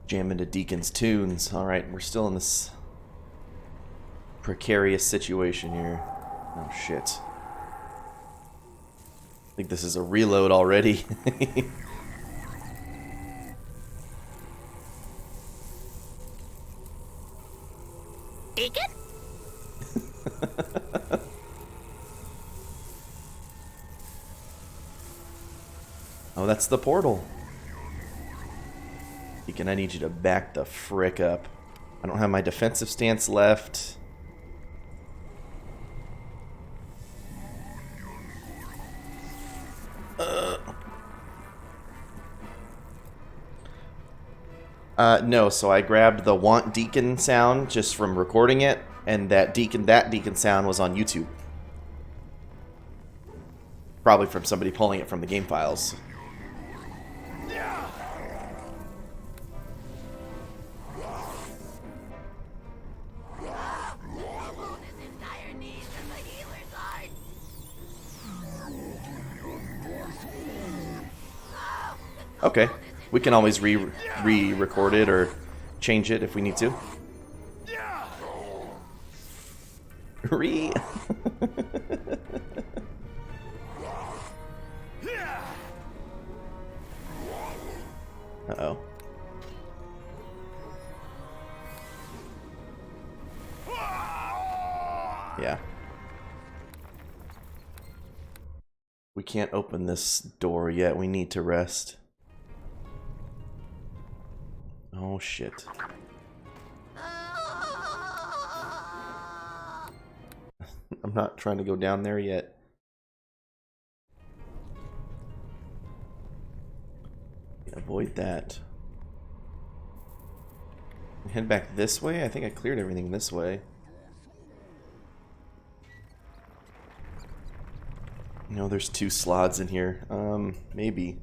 Jam into Deacon's tunes. Alright, we're still in this precarious situation here. Oh shit. I think this is a reload already. Deacon? Oh, that's the portal. Deacon, I need you to back the frick up. I don't have my defensive stance left. No, so I grabbed the want Deacon sound just from recording it, and that Deacon sound was on YouTube. Probably from somebody pulling it from the game files. Okay, we can always re-record it or change it if we need to. Re. Uh-oh. Yeah. We can't open this door yet. We need to rest. Oh, shit. I'm not trying to go down there yet. Avoid that. Head back this way? I think I cleared everything this way. No, there's 2 slots in here. Maybe.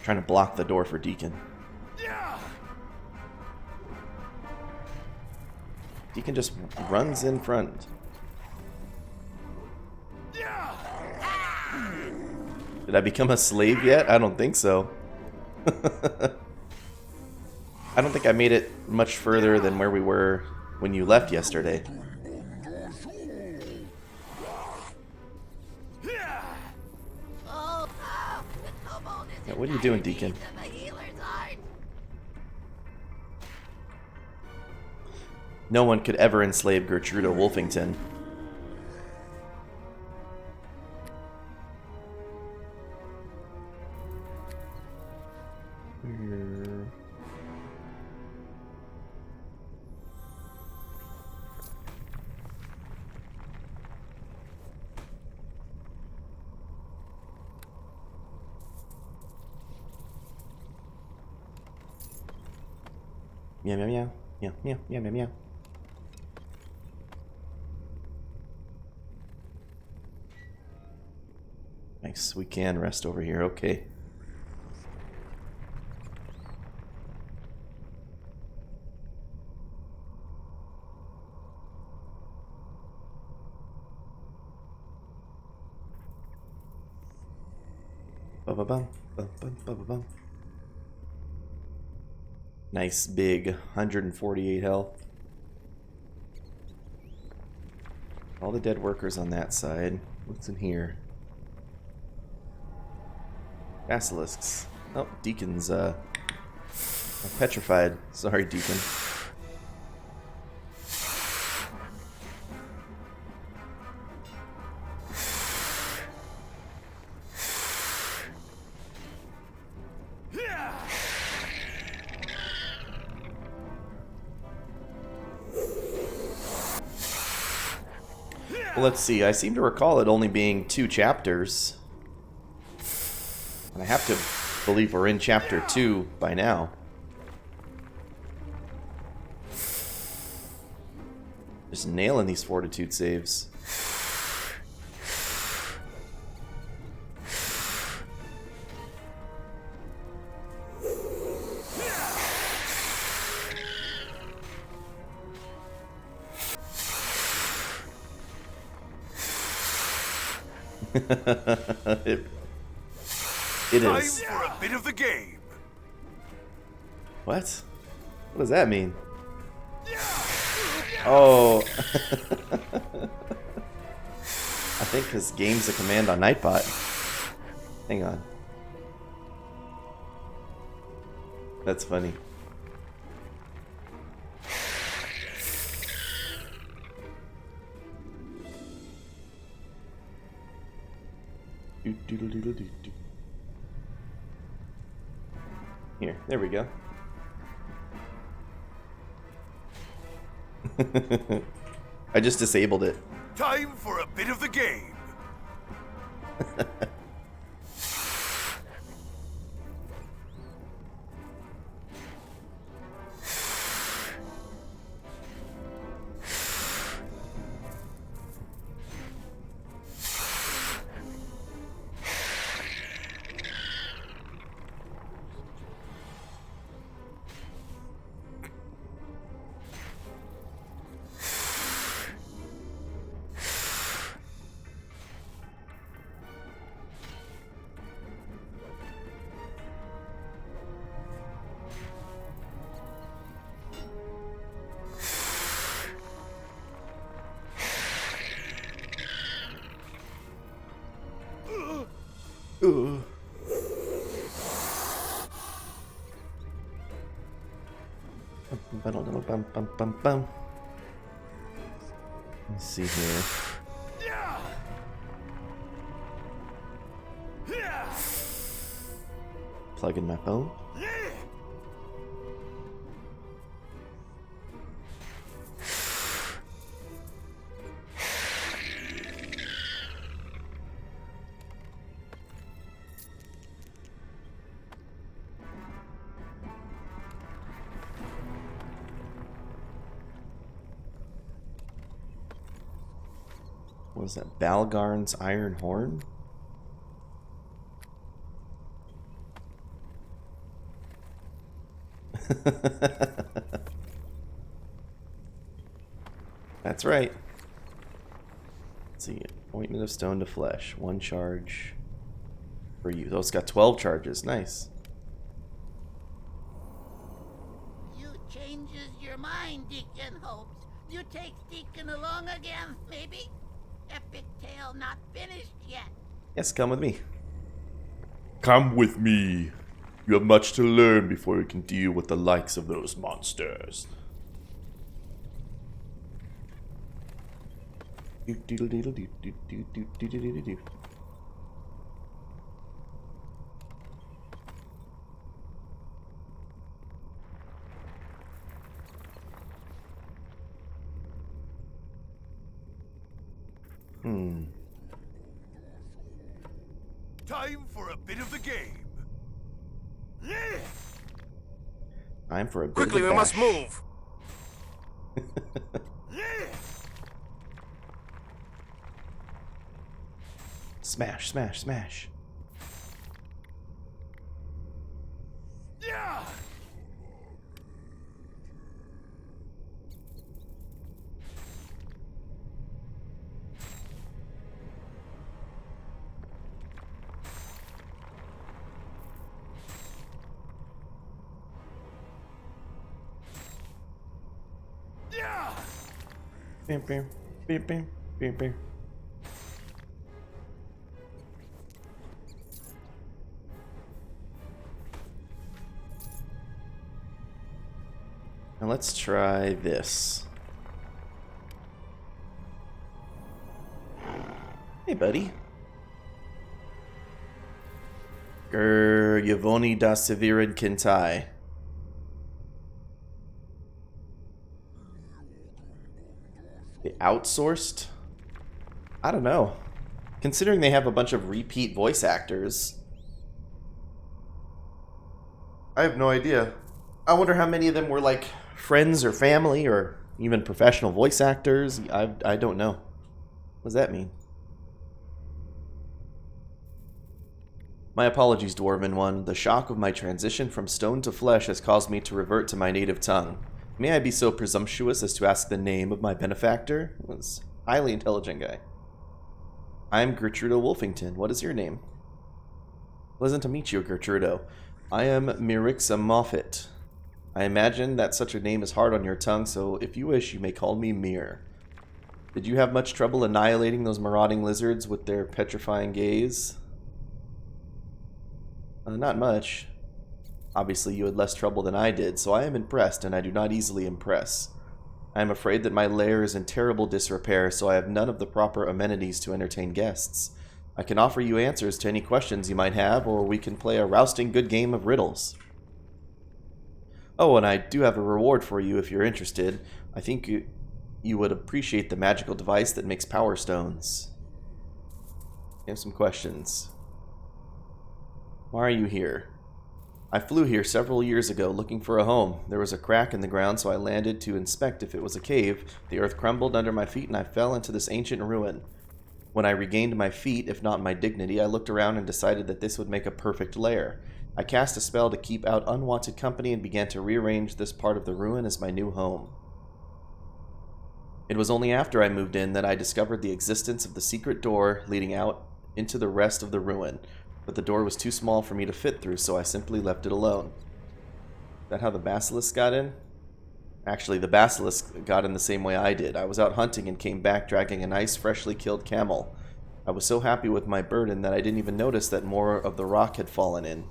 Trying to block the door for Deacon. Deacon just runs in front. Did I become a slave yet? I don't think so. I don't think I made it much further than where we were when you left yesterday. Yeah, what are you doing, Deacon? No one could ever enslave Gertrudo Wolfington. Meow meow meow. Meow meow meow meow meow. Nice, we can rest over here, okay. Ba-ba-bum, ba-bum. Nice big 148 health. All the dead workers on that side. What's in here? Basilisks. Oh, Deacon's petrified. Sorry, Deacon. Well, let's see. I seem to recall it only being 2 chapters. And I have to believe we're in chapter 2 by now. Just nailing these fortitude saves. it is. Time for a bit of the game. What? What does that mean? Oh. I think his game's a command on Nightbot. Hang on. That's funny. Here, there we go. I just disabled it. Time for a bit of the game. Ooh. Let's see here. Plug in my phone. What was that? Balgarn's Iron Horn? That's right. Let's see. Ointment of Stone to Flesh. 1 charge for you. Oh, it's got 12 charges. Nice. You changes your mind, Deacon hopes. You take Deacon along again, maybe? Epic tale not finished yet. Yes, come with me. Come with me. You have much to learn before you can deal with the likes of those monsters. Time for a bit of the game. Time for a bit Quickly, of a we must bash. move. Smash, smash, smash. Bam, bam, bam, bam, bam, bam. Now let's try this. Hey, buddy. Yvoni da Severin Kintai. They outsourced? I don't know. Considering they have a bunch of repeat voice actors. I have no idea. I wonder how many of them were like friends or family or even professional voice actors. I don't know. What does that mean? My apologies, Dwarven One. The shock of my transition from stone to flesh has caused me to revert to my native tongue. May I be so presumptuous as to ask the name of my benefactor? He was a highly intelligent guy. I'm Gertrudo Wolfington. What is your name? Pleasant to meet you, Gertrudo. I am Mirixa Moffat. I imagine that such a name is hard on your tongue, so if you wish, you may call me Mir. Did you have much trouble annihilating those marauding lizards with their petrifying gaze? Not much. Obviously, you had less trouble than I did, so I am impressed, and I do not easily impress. I am afraid that my lair is in terrible disrepair, so I have none of the proper amenities to entertain guests. I can offer you answers to any questions you might have, or we can play a rousting good game of riddles. Oh, and I do have a reward for you if you're interested. I think you would appreciate the magical device that makes power stones. I have some questions. Why are you here? I flew here several years ago looking for a home. There was a crack in the ground, so I landed to inspect if it was a cave. The earth crumbled under my feet and I fell into this ancient ruin. When I regained my feet, if not my dignity, I looked around and decided that this would make a perfect lair. I cast a spell to keep out unwanted company and began to rearrange this part of the ruin as my new home. It was only after I moved in that I discovered the existence of the secret door leading out into the rest of the ruin, but the door was too small for me to fit through, so I simply left it alone. Is that how the basilisk got in? Actually, the basilisk got in the same way I did. I was out hunting and came back dragging a nice, freshly killed camel. I was so happy with my burden that I didn't even notice that more of the rock had fallen in.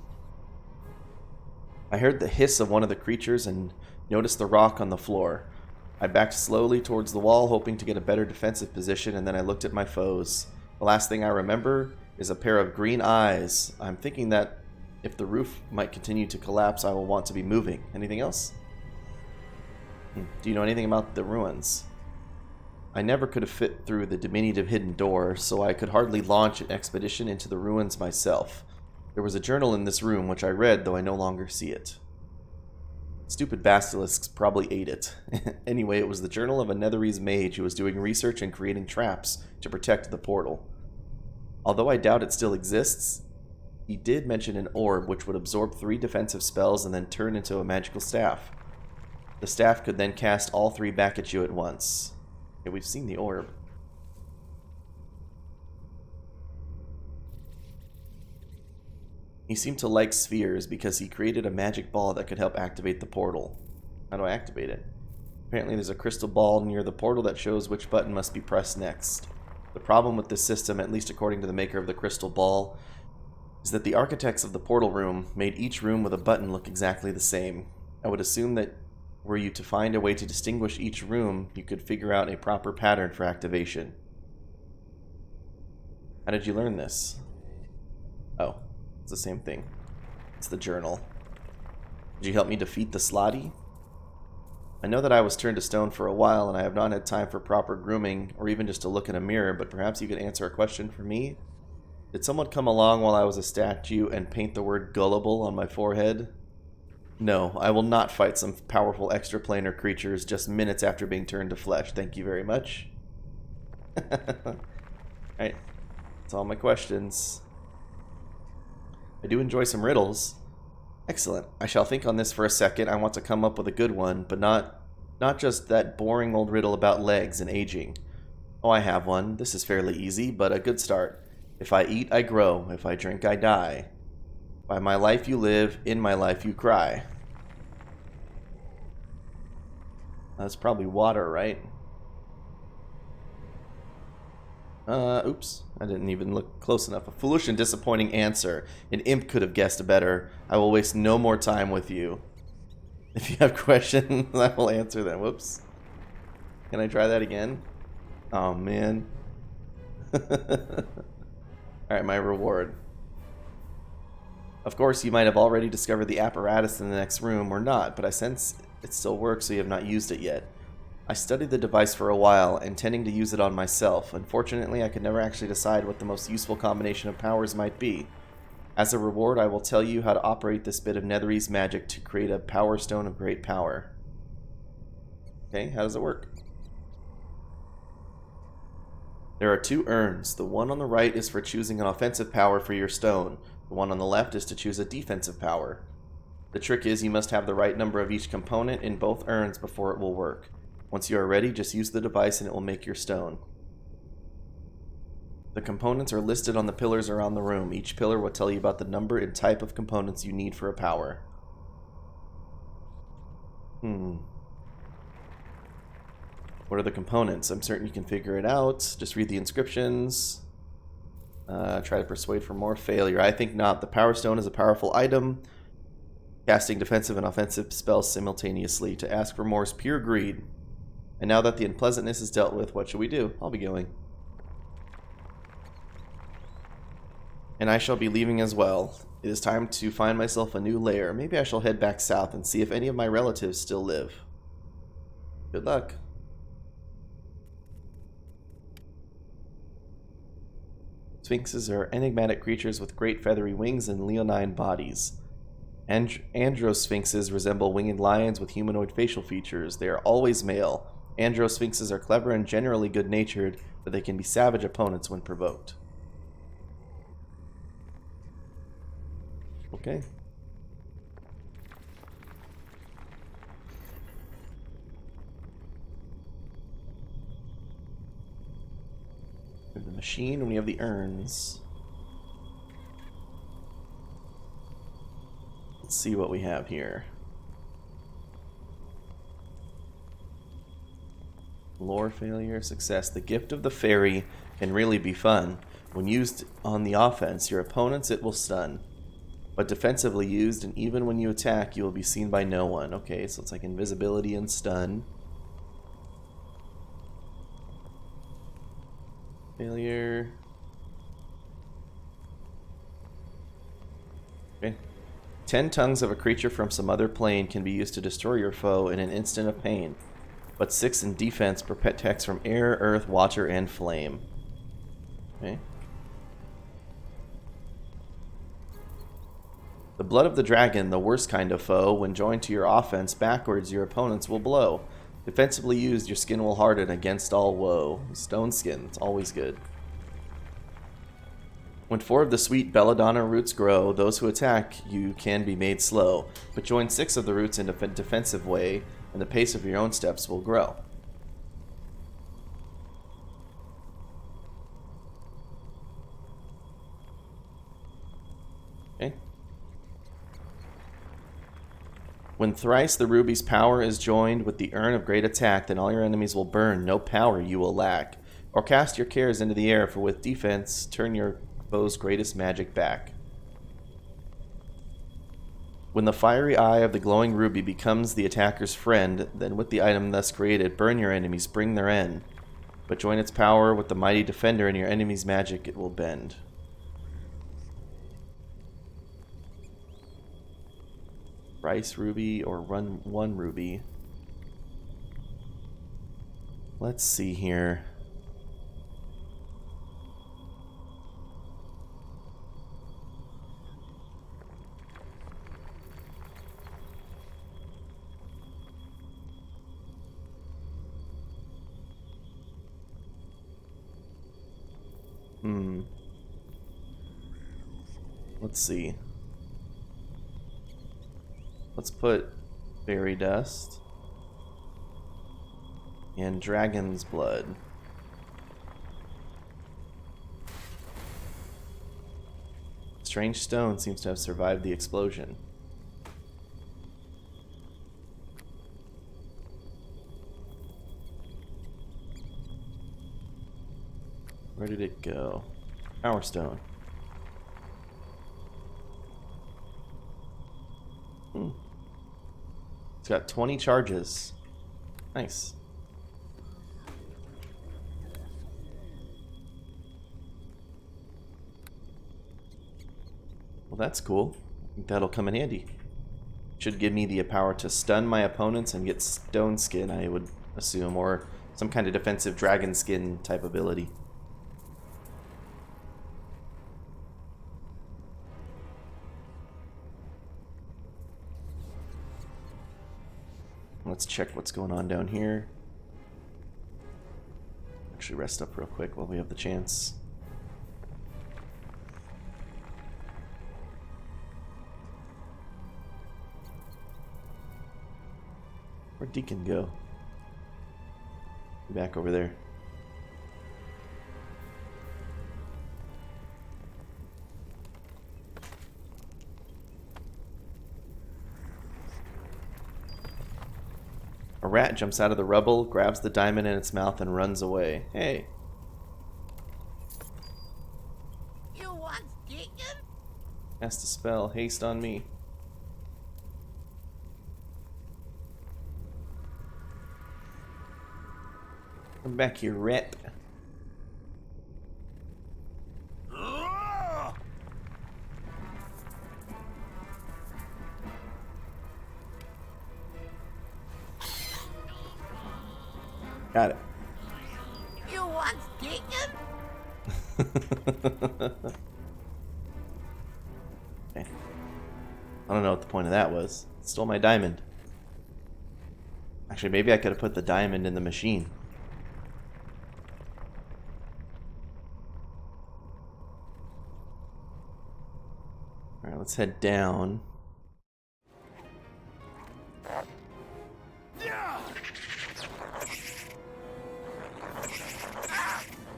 I heard the hiss of one of the creatures and noticed the rock on the floor. I backed slowly towards the wall, hoping to get a better defensive position, and then I looked at my foes. The last thing I remember is a pair of green eyes. I'm thinking that if the roof might continue to collapse, I will want to be moving. Anything else? Do you know anything about the ruins? I never could have fit through the diminutive hidden door, so I could hardly launch an expedition into the ruins myself. There was a journal in this room, which I read, though I no longer see it. Stupid basilisks probably ate it. Anyway, it was the journal of a Netherese mage who was doing research and creating traps to protect the portal. Although I doubt it still exists, he did mention an orb which would absorb 3 defensive spells and then turn into a magical staff. The staff could then cast all 3 back at you at once. Okay, we've seen the orb. He seemed to like spheres because he created a magic ball that could help activate the portal. How do I activate it? Apparently there's a crystal ball near the portal that shows which button must be pressed next. The problem with this system, at least according to the maker of the crystal ball, is that the architects of the portal room made each room with a button look exactly the same. I would assume that were you to find a way to distinguish each room, you could figure out a proper pattern for activation. How did you learn this? Oh. It's the same thing. It's the journal. Did you help me defeat the Slotty? I know that I was turned to stone for a while, and I have not had time for proper grooming, or even just to look in a mirror, but perhaps you could answer a question for me? Did someone come along while I was a statue and paint the word gullible on my forehead? No, I will not fight some powerful extraplanar creatures just minutes after being turned to flesh. Thank you very much. Alright, that's all my questions. I do enjoy some riddles. Excellent. I shall think on this for a second. I want to come up with a good one, but not just that boring old riddle about legs and aging. Oh, I have one. This is fairly easy, but a good start. If I eat, I grow. If I drink, I die. By my life you live, in my life you cry. That's probably water, right? Oops. I didn't even look close enough. A foolish and disappointing answer. An imp could have guessed better. I will waste no more time with you. If you have questions, I will answer them. Whoops. Can I try that again? Oh, man. Alright, my reward. Of course, you might have already discovered the apparatus in the next room, or not, but I sense it still works, so you have not used it yet. I studied the device for a while, intending to use it on myself. Unfortunately, I could never actually decide what the most useful combination of powers might be. As a reward, I will tell you how to operate this bit of Netherese magic to create a power stone of great power. Okay, how does it work? There are 2 urns. The one on the right is for choosing an offensive power for your stone. The one on the left is to choose a defensive power. The trick is you must have the right number of each component in both urns before it will work. Once you are ready, just use the device and it will make your stone. The components are listed on the pillars around the room. Each pillar will tell you about the number and type of components you need for a power. What are the components? I'm certain you can figure it out. Just read the inscriptions. Try to persuade for more. Failure. I think not. The Power Stone is a powerful item, casting defensive and offensive spells simultaneously. To ask for more is pure greed. And now that the unpleasantness is dealt with, what shall we do? I'll be going. And I shall be leaving as well. It is time to find myself a new lair. Maybe I shall head back south and see if any of my relatives still live. Good luck. Sphinxes are enigmatic creatures with great feathery wings and leonine bodies. Androsphinxes resemble winged lions with humanoid facial features. They are always male. Androsphinxes are clever and generally good-natured, but they can be savage opponents when provoked. Okay. We have the machine and we have the urns. Let's see what we have here. Lore failure, success. The gift of the fairy can really be fun. When used on the offense, your opponents it will stun. But defensively used, and even when you attack, you will be seen by no one. Okay, so it's like invisibility and stun. Failure. Okay. 10 tongues of a creature from some other plane can be used to destroy your foe in an instant of pain. But 6 in defense protects from air, earth, water, and flame. Okay. The blood of the dragon, the worst kind of foe, when joined to your offense backwards, your opponents will blow. Defensively used, your skin will harden against all woe. Stone skin, it's always good. When 4 of the sweet belladonna roots grow, those who attack you can be made slow. But join 6 of the roots in a defensive way, and the pace of your own steps will grow. Okay. When thrice the ruby's power is joined with the urn of great attack, then all your enemies will burn, no power you will lack. Or cast your cares into the air, for with defense, turn your foe's greatest magic back. When the fiery eye of the glowing ruby becomes the attacker's friend, then with the item thus created, burn your enemies, bring their end. But join its power with the mighty defender, and your enemy's magic it will bend. Rice ruby or run 1 ruby. Let's see here. Let's see. Let's put fairy dust and dragon's blood. Strange stone seems to have survived the explosion. Where did it go? Power stone. It's got 20 charges. Nice. Well, that's cool. I think that'll come in handy. Should give me the power to stun my opponents and get stone skin, I would assume, or some kind of defensive dragon skin type ability. Let's check what's going on down here. Actually rest up real quick while we have the chance. Where'd Deacon go? Back over there. A rat jumps out of the rubble, grabs the diamond in its mouth, and runs away. Hey. You want Deacon? Cast a spell. Haste on me. Come back here, rat. Got it. You want Deacon? Okay. I don't know what the point of that was. It stole my diamond. Actually, maybe I could have put the diamond in the machine. Alright, let's head down.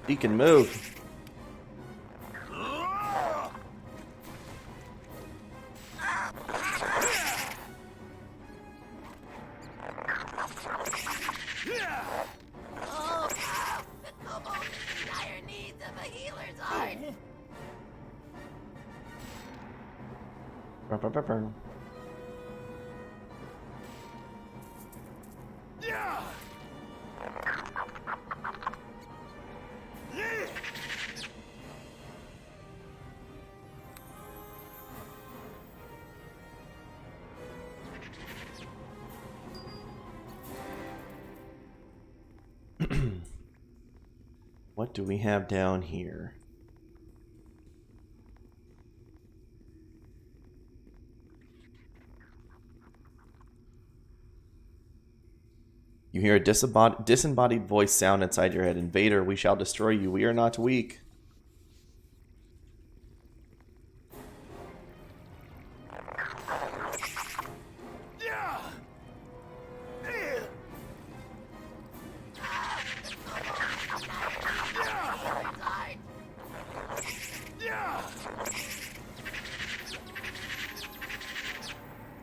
Deacon, move! Oh, the kobold is in dire need of a healer's art. Brr, brr, brr, brr. What do we have down here? You hear a disembodied voice sound inside your head. Invader, we shall destroy you. We are not weak.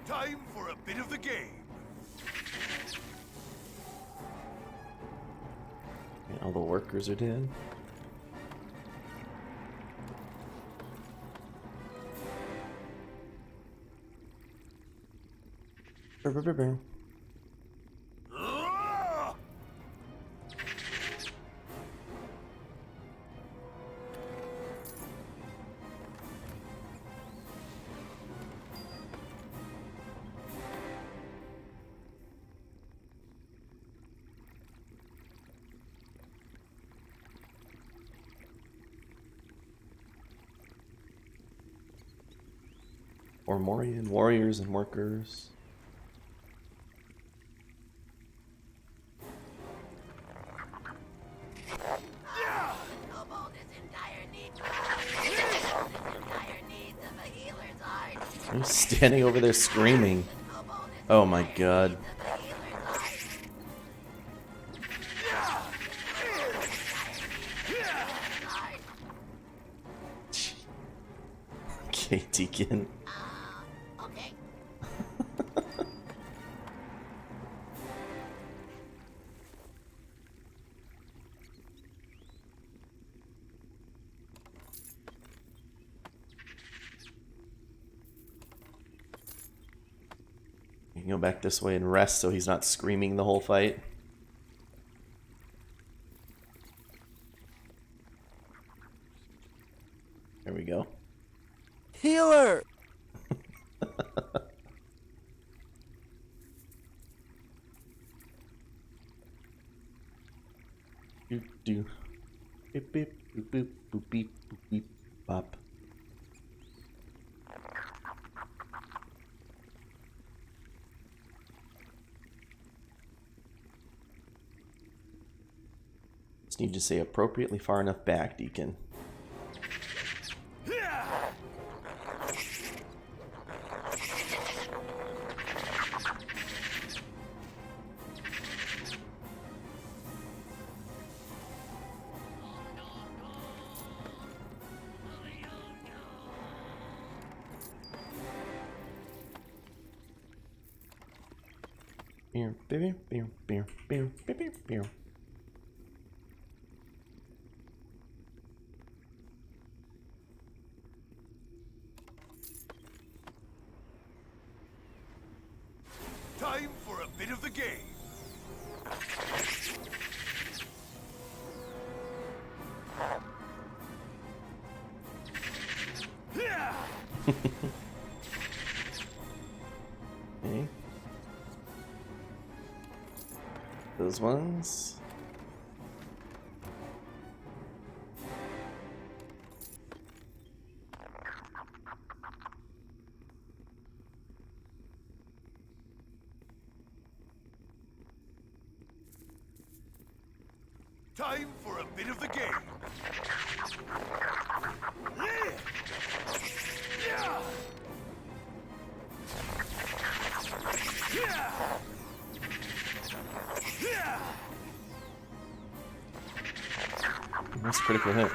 Time for a bit of the game. Okay, all the workers are dead. Brr, brr, brr, brr. Ormorian warriors and workers. The kobold is in dire need of a healer's art. I'm standing over there screaming. The kobold is Oh my god. in need of a healer's art. Okay, Deacon. Okay. You can go back this way and rest so he's not screaming the whole fight. There we go. Healer! Do do. Beep beep boop boop boop beep boop beep bop. Just need to say appropriately far enough back, Deacon. Beer, beer, beer, beer, beer, beer, beer, beer. Time for a bit of the game. Okay. Those ones. Time for a bit of the game. That's a critical hit.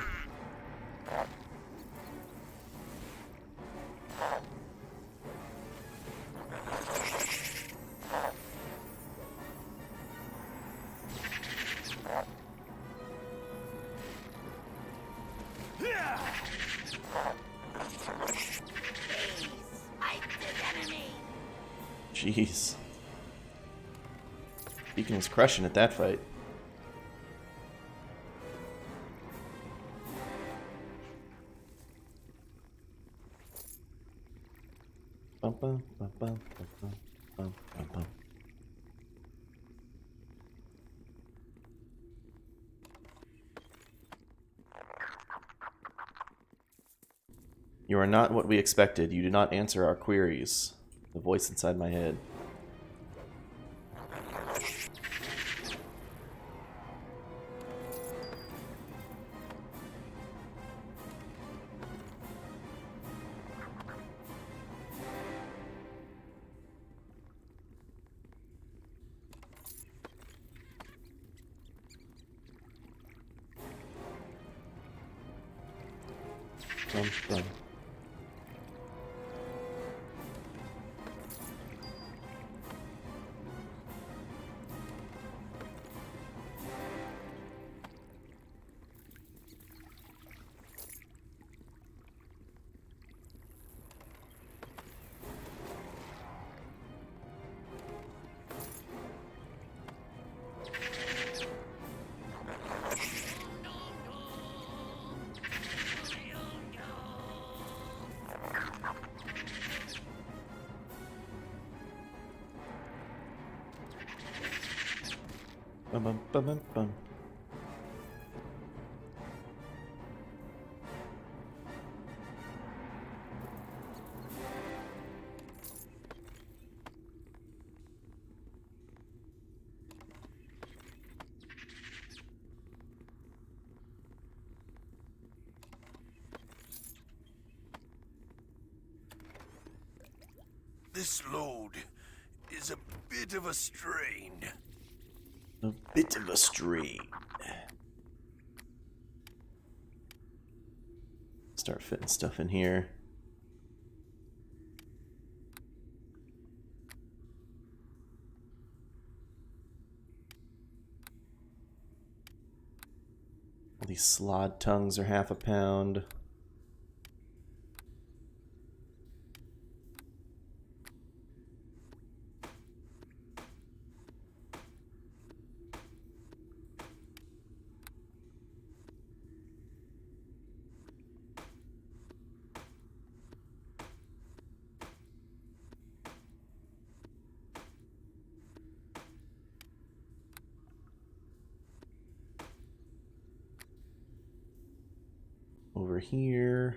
Jeez. Deacon was crushing at that fight. Bum, bum, bum, bum, bum, bum, bum, bum, bum. You are not what we expected. You do not answer our queries. The voice inside my head. Bum, bum. Bum, bum, bum, bum, bum. This load is a bit of a strain. A bit of a strain. Start fitting stuff in here. All these slod tongues are half a pound. Over here.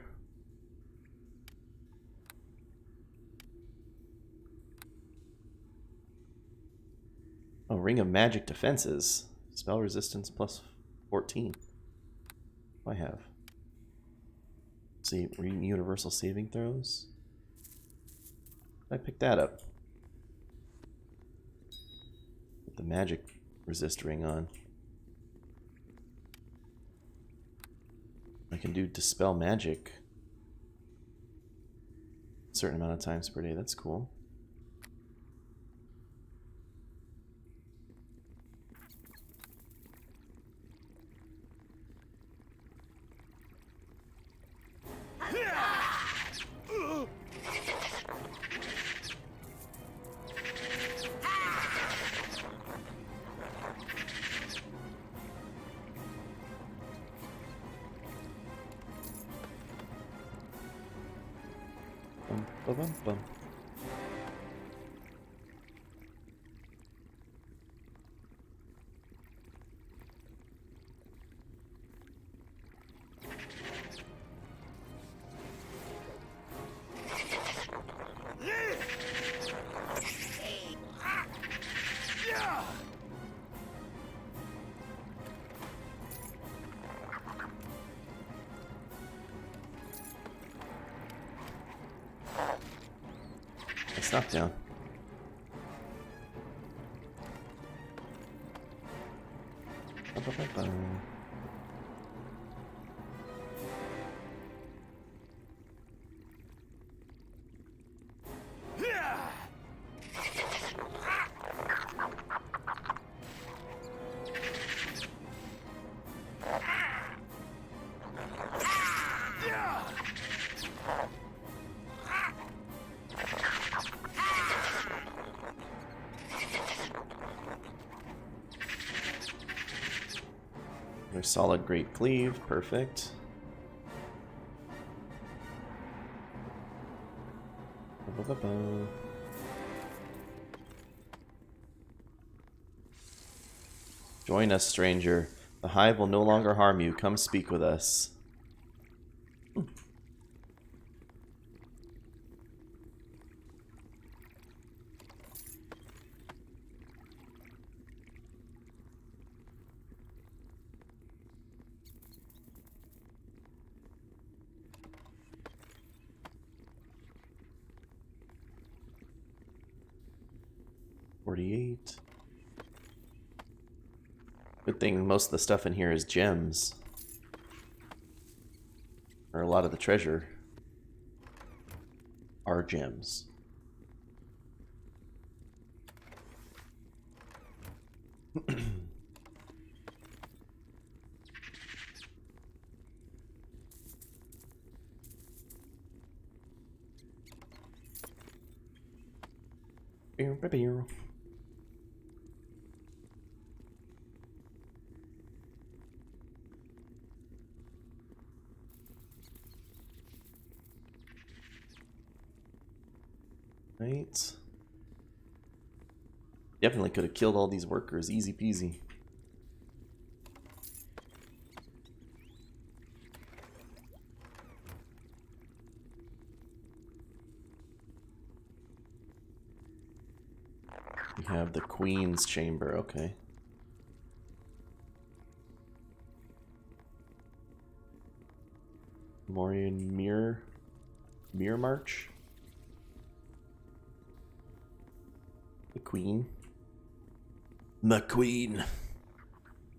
Oh, Ring of Magic Defenses. Spell resistance plus 14. What do I have? See, universal saving throws. I picked that up. Put the magic resist ring on. I can do dispel magic a certain amount of times per day. That's cool. Bum-bum-bum. It's knocked down. Ba-ba-ba-ba. Another solid great cleave, perfect. Ba-ba-ba-ba. Join us, stranger. The hive will no longer harm you. Come speak with us. Good thing most of the stuff in here is gems. Or a lot of the treasure are gems. Right. Definitely could have killed all these workers, easy peasy. We have the Queen's Chamber, okay. Morian Mirror March. The Queen. The Queen.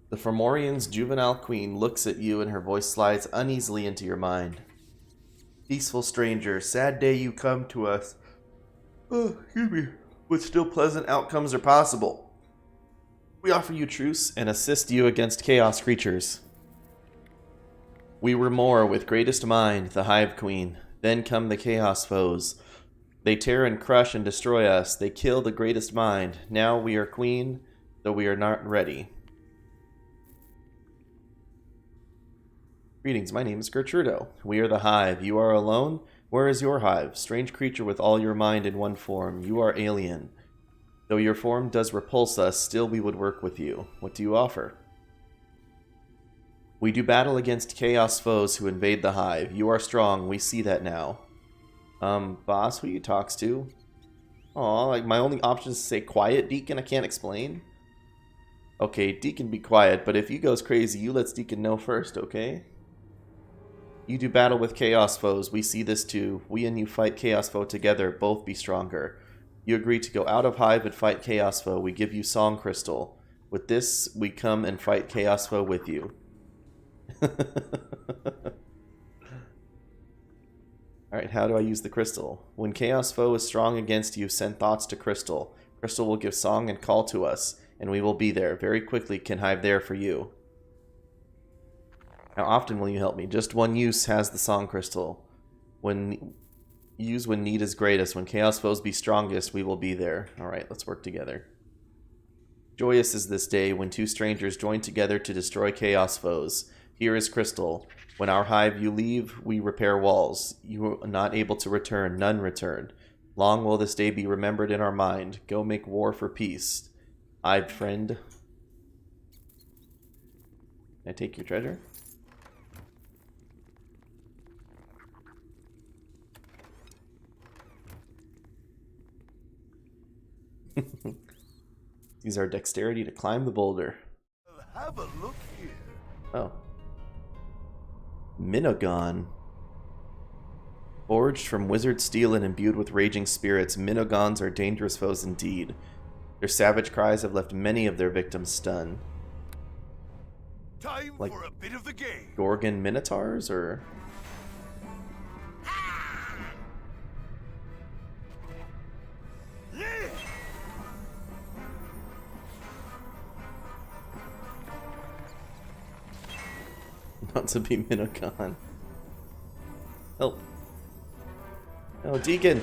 The Fomorian's juvenile queen looks at you and her voice slides uneasily into your mind. Peaceful stranger, sad day you come to us. Oh, excuse me. But still pleasant outcomes are possible. We offer you truce and assist you against chaos creatures. We remore with greatest mind, the Hive Queen. Then come the chaos foes. They tear and crush and destroy us. They kill the greatest mind. Now we are queen, though we are not ready. Greetings, my name is Gertrudo. We are the Hive. You are alone? Where is your hive? Strange creature with all your mind in one form. You are alien. Though your form does repulse us, still we would work with you. What do you offer? We do battle against chaos foes who invade the hive. You are strong. We see that now. Boss, who you talks to? Aw, like my only option is to say quiet, Deacon. I can't explain. Okay, Deacon be quiet, but if he goes crazy, you let Deacon know first, okay? You do battle with chaos foes. We see this too. We and you fight chaos foe together. Both be stronger. You agree to go out of hive and fight chaos foe. We give you song crystal. With this, we come and fight chaos foe with you. Alright, how do I use the crystal? When chaos foe is strong against you, send thoughts to crystal. Crystal will give song and call to us, and we will be there. Very quickly can hive there for you. How often will you help me? Just one use has the song crystal. Use when need is greatest. When chaos foes be strongest, we will be there. Alright, let's work together. Joyous is this day when two strangers join together to destroy chaos foes. Here is crystal. When our hive you leave, we repair walls. You are not able to return. None return. Long will this day be remembered in our mind. Go make war for peace. I'd friend. Can I take your treasure? Use our dexterity to climb the boulder. Have a look here. Oh. Minogon. Forged from wizard steel and imbued with raging spirits, Minogons are dangerous foes indeed. Their savage cries have left many of their victims stunned. Time Like for a bit of the game. Gorgon Minotaurs, or... Not to be Minogon. Help. Oh, Deacon!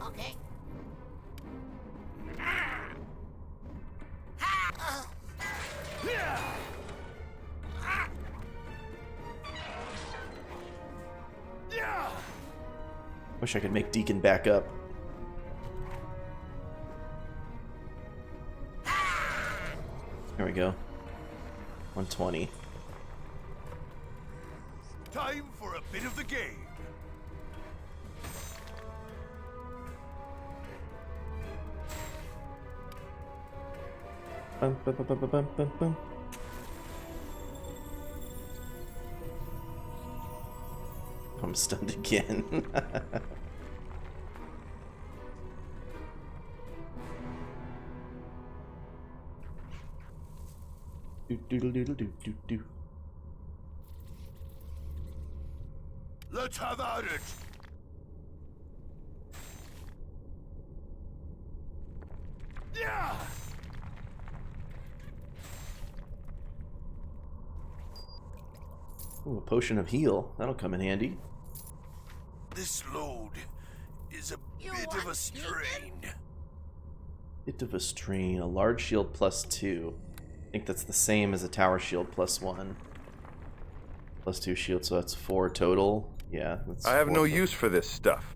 Okay. Wish I could make Deacon back up. There we go. 120. Time for a bit of the game. Bum, bum, bum, bum, bum, bum, bum. I'm stunned again. Doodle doodle doo doo doo. Let's have at it. Yeah. Ooh, a potion of heal. That'll come in handy. This load is a You bit of a want strain. Bit of a strain. A large shield +2. I think that's the same as a tower shield +1. +2 shield, so that's 4 total. Yeah, that's I have 4 no total. use for this stuff.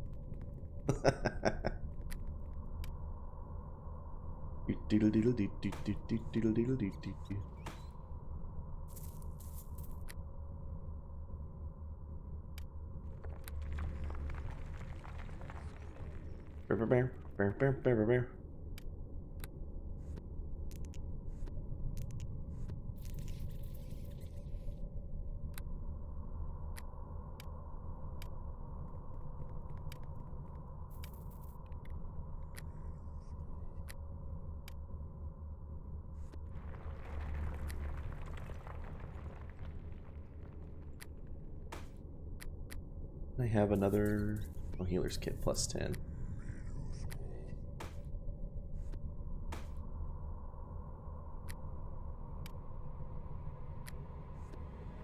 Doodle doodle doo doo doo doo doodle doodle doo doo doo. Bear, bear, bear, bear, bear, bear, bear. I have another healer's kit +10.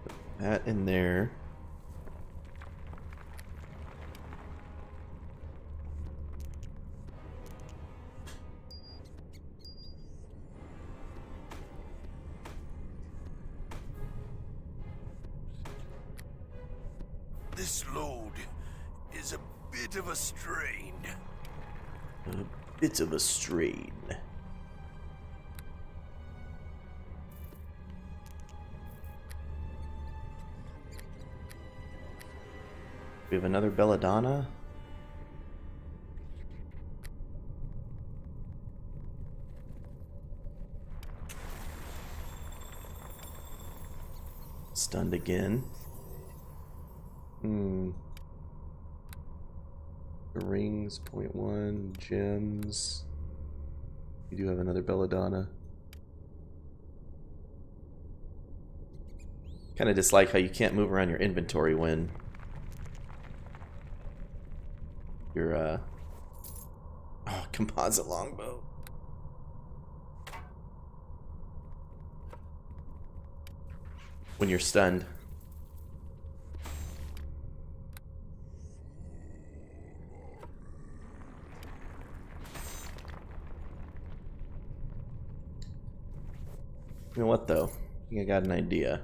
Put that in there. This load is a bit of a strain. A bit of a strain. We have another belladonna. Stunned again. Rings, 0.1, gems. You do have another belladonna. Kind of dislike how you can't move around your inventory when you're, oh, composite longbow. When you're stunned. You know what, though? I think I got an idea.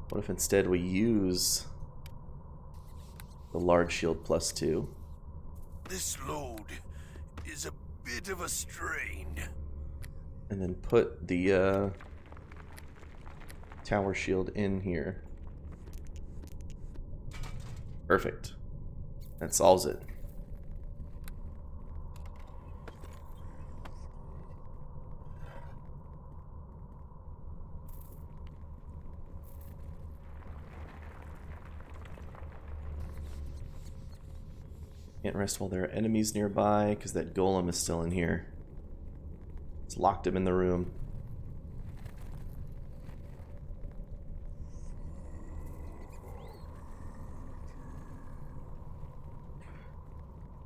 What if instead we use the large shield +2? This load is a bit of a strain. And then put the tower shield in here. Perfect. That solves it. Can't rest while there are enemies nearby, because that golem is still in here. It's locked him in the room.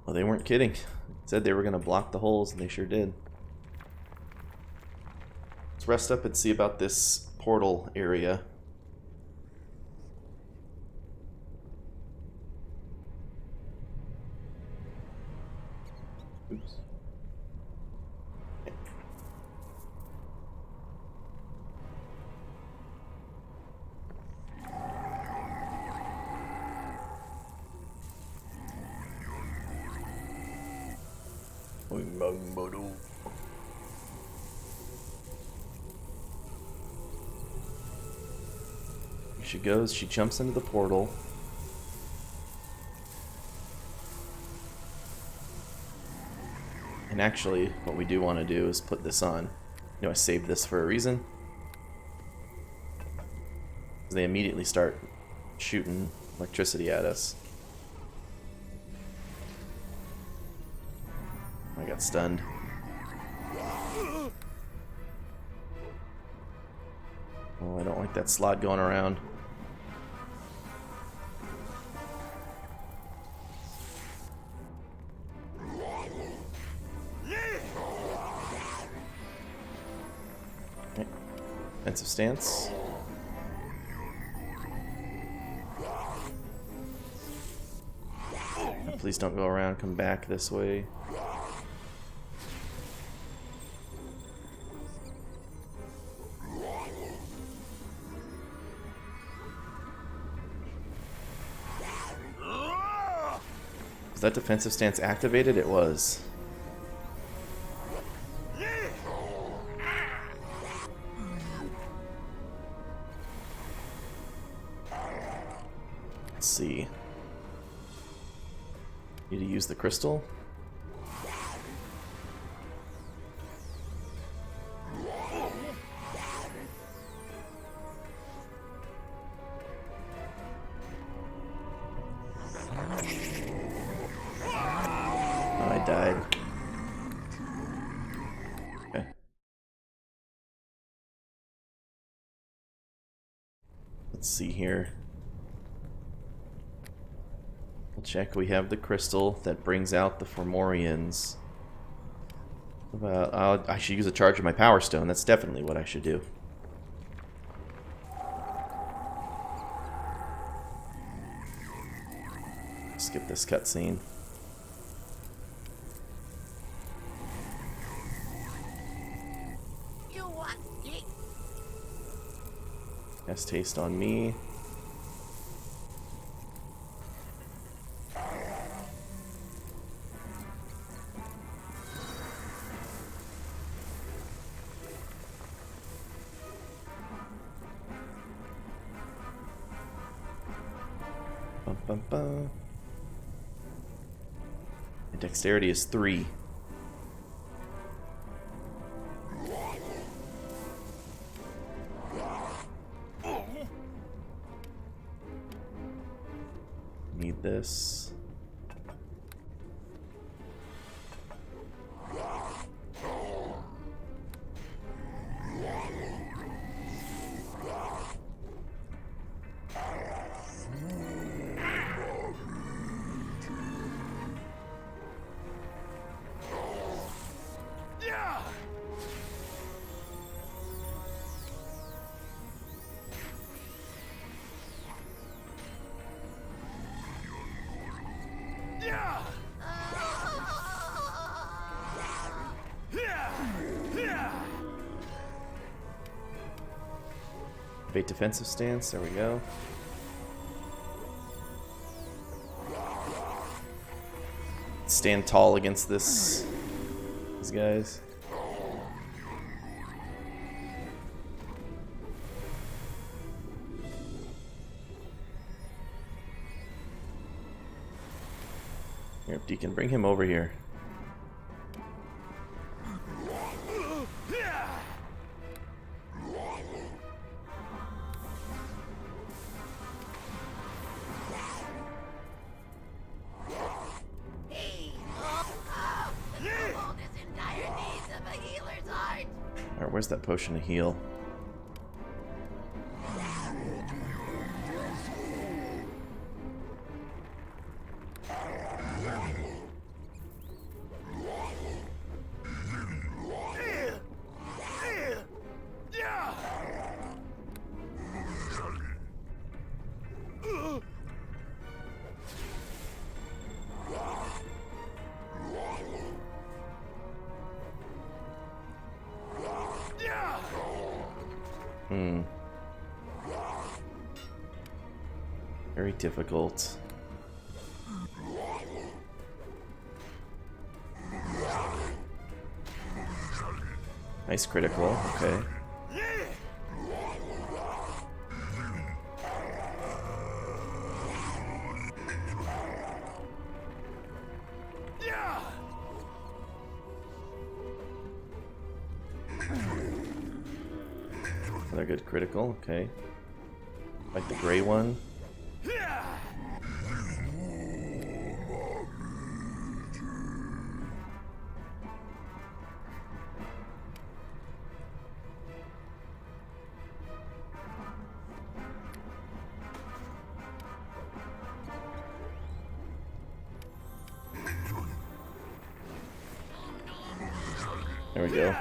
Well, they weren't kidding. Said they were going to block the holes, and they sure did. Let's rest up and see about this portal area. Oops. Here she goes. She jumps into the portal. And actually, what we do want to do is put this on. You know, I saved this for a reason. They immediately start shooting electricity at us. I got stunned. Oh, I don't like that slot going around. Okay. Defensive stance. Please don't go around, come back this way. Was that defensive stance activated? It was. Let's see. Need to use the crystal. Oh, I died. Okay. Let's see here. We'll check. We have the crystal that brings out the Fomorians. I should use a charge of my power stone. That's definitely what I should do. Skip this cutscene. You want it? Best taste on me. Bum, bum, bum. My dexterity is 3. Need this. Activate defensive stance. There we go. Stand tall against these guys. Here, Deacon, bring him over here. Alright, where's that potion to heal? Very difficult. Nice critical, okay. Another good critical, okay. Like the gray one. There we go.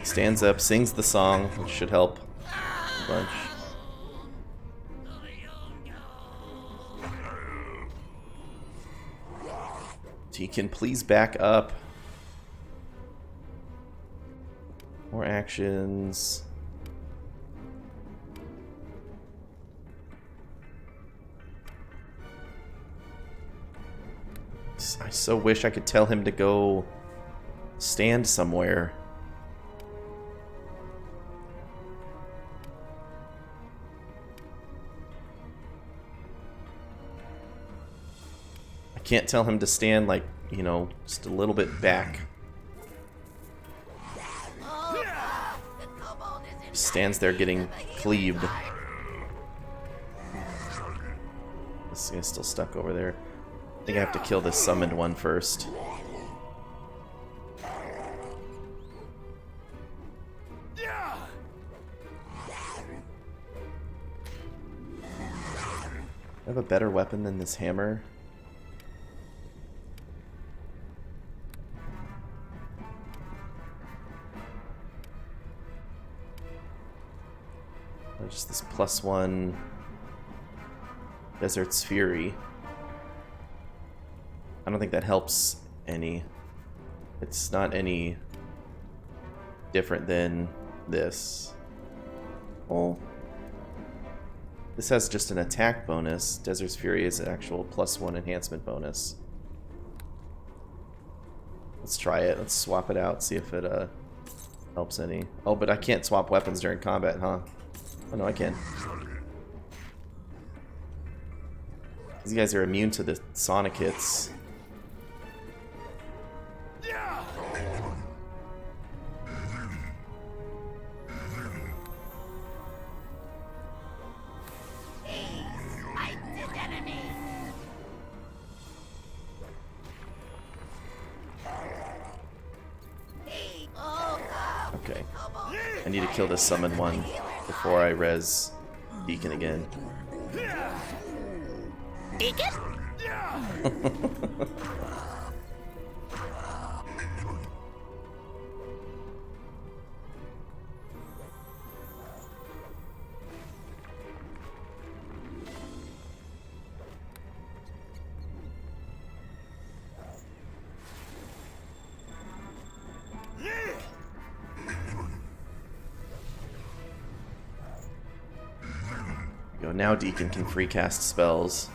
Stands up, sings the song, which should help a bunch. Deacon, please back up. More actions. I so wish I could tell him to go stand somewhere. I can't tell him to stand, like, you know, just a little bit back. Stands there getting cleaved. This guy's still stuck over there. I think I have to kill this summoned one first. I have a better weapon than this hammer. Just this +1 Desert's Fury. I don't think that helps any. It's not any different than this. Well, this has just an attack bonus. Desert's Fury is an actual +1 enhancement bonus. Let's try it. Let's swap it out, see if it helps any. Oh, but I can't swap weapons during combat, huh? Oh no, I can. These guys are immune to the sonic hits. Okay. I need to kill this summoned one before I res Deacon again. Deacon? go. Now Deacon can free cast spells.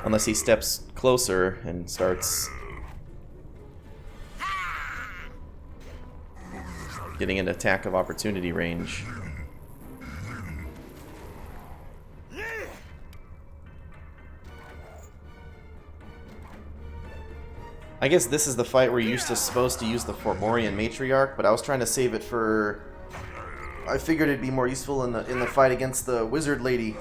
Unless he steps closer and starts getting an attack of opportunity range. I guess this is the fight where you're supposed to use the Formorian Matriarch, but I was trying to save it for... I figured it'd be more useful in the fight against the Wizard Lady.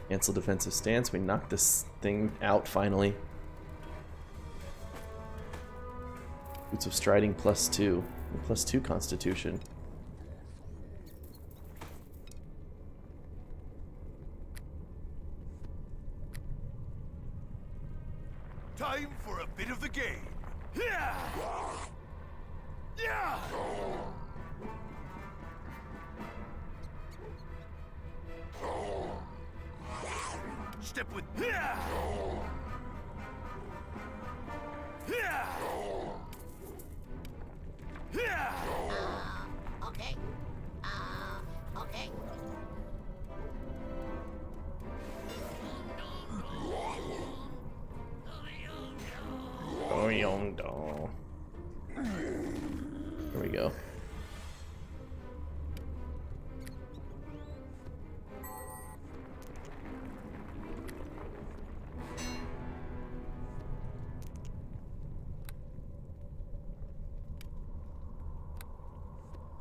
Cancel defensive stance. We knocked this thing out finally. Boots of Striding +2. +2 Constitution. Time for a bit of the game. Yeah. Yeah. Step with. Yeah. Yeah. Yeah. Okay. Okay. Oh, young doll. There we go.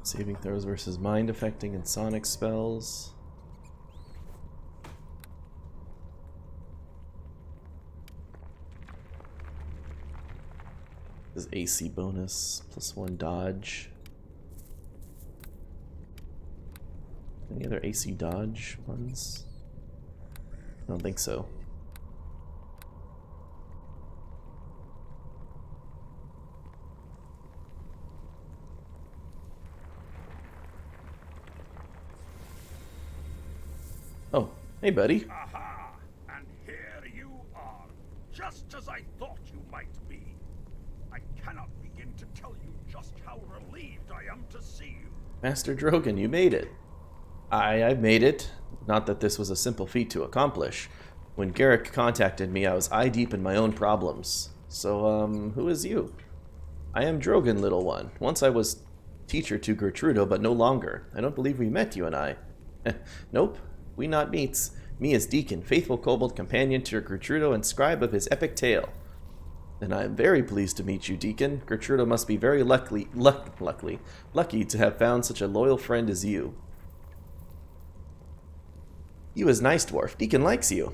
Saving throws versus mind affecting and sonic spells. This is AC bonus, +1 dodge. Any other AC dodge ones? I don't think so. Oh, hey buddy. Aha! And here you are, just as I thought you might be. I cannot begin to tell you just how relieved I am to see you. Master Drogon, you made it. I've made it. Not that this was a simple feat to accomplish. When Garrick contacted me, I was eye-deep in my own problems. So, who is you? I am Drogon, little one. Once I was teacher to Gertrudo, but no longer. I don't believe we met, you and I. Nope. We not meets. Me as Deacon, faithful kobold companion to Gertrudo and scribe of his epic tale. And I am very pleased to meet you, Deacon. Gertrudo must be very lucky to have found such a loyal friend as you. You is nice, dwarf. Deacon likes you.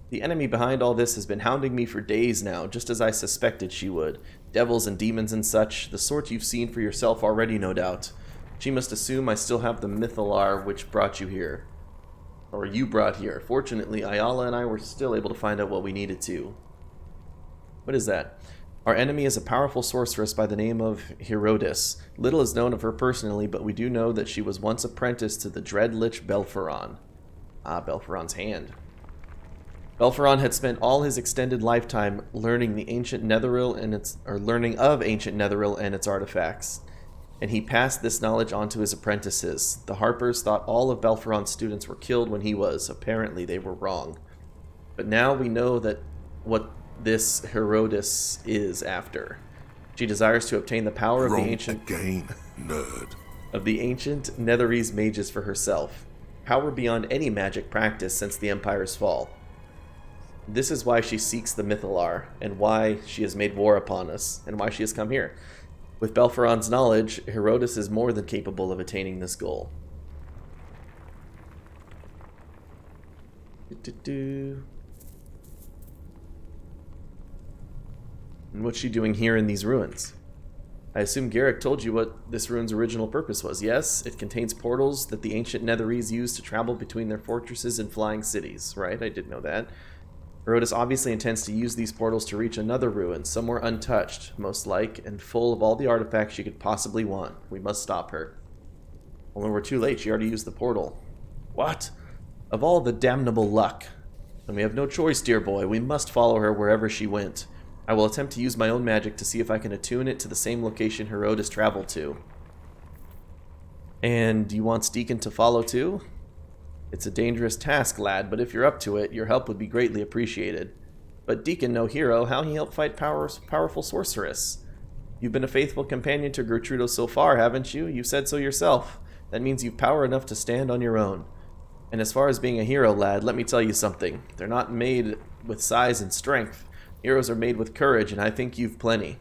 The enemy behind all this has been hounding me for days now, just as I suspected she would. Devils and demons and such, the sort you've seen for yourself already, no doubt. She must assume I still have the mythalar which brought you here. Or you brought here. Fortunately, Ayala and I were still able to find out what we needed to. What is that? Our enemy is a powerful sorceress by the name of Herodes. Little is known of her personally, but we do know that she was once apprenticed to the Dread Lich Belpharon. Ah, Belpharon's hand. Belpharon had spent all his extended lifetime learning the ancient Netheril and learning of ancient Netheril and its artifacts. And he passed this knowledge on to his apprentices. The Harpers thought all of Belpharon's students were killed when he was. Apparently, they were wrong. But now we know that what this Herodes is after. She desires to obtain the power of the ancient nerd. of the ancient Netherese mages for herself. Power beyond any magic practice since the Empire's fall. This is why she seeks the Mythalar, and why she has made war upon us, and why she has come here. With Belpharon's knowledge, Herodes is more than capable of attaining this goal. And what's she doing here in these ruins? I assume Garrick told you what this ruin's original purpose was. Yes, it contains portals that the ancient Netherese used to travel between their fortresses and flying cities. Right, I did know that. Herodotus obviously intends to use these portals to reach another ruin, somewhere untouched, most like, and full of all the artifacts she could possibly want. We must stop her. Only we're too late, she already used the portal. What? Of all the damnable luck. Then we have no choice, dear boy. We must follow her wherever she went. I will attempt to use my own magic to see if I can attune it to the same location Herodotus traveled to. And you want Deacon to follow too? It's a dangerous task, lad, but if you're up to it, your help would be greatly appreciated. But Deacon, no hero, how he helped fight powerful sorceress? You've been a faithful companion to Gertrudo so far, haven't you? You said so yourself. That means you've power enough to stand on your own. And as far as being a hero, lad, let me tell you something. They're not made with size and strength. Heroes are made with courage, and I think you've plenty.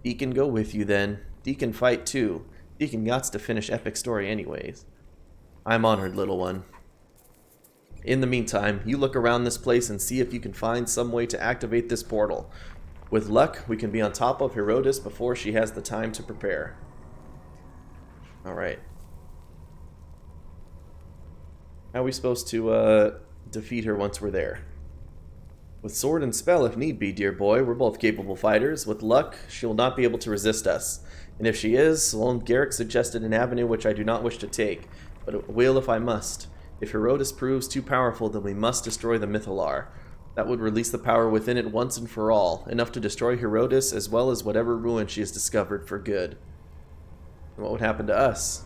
Deacon go with you, then. Deacon fight, too. Deacon gots to finish epic story anyways. I'm honored, little one. In the meantime, you look around this place and see if you can find some way to activate this portal. With luck, we can be on top of Herodotus before she has the time to prepare. Alright. How are we supposed to defeat her once we're there? With sword and spell if need be, dear boy. We're both capable fighters. With luck, she will not be able to resist us. And if she is, Lone Garrick suggested an avenue which I do not wish to take, but it will if I must. If Herodotus proves too powerful, then we must destroy the Mythalar. That would release the power within it once and for all, enough to destroy Herodotus as well as whatever ruin she has discovered for good. And what would happen to us?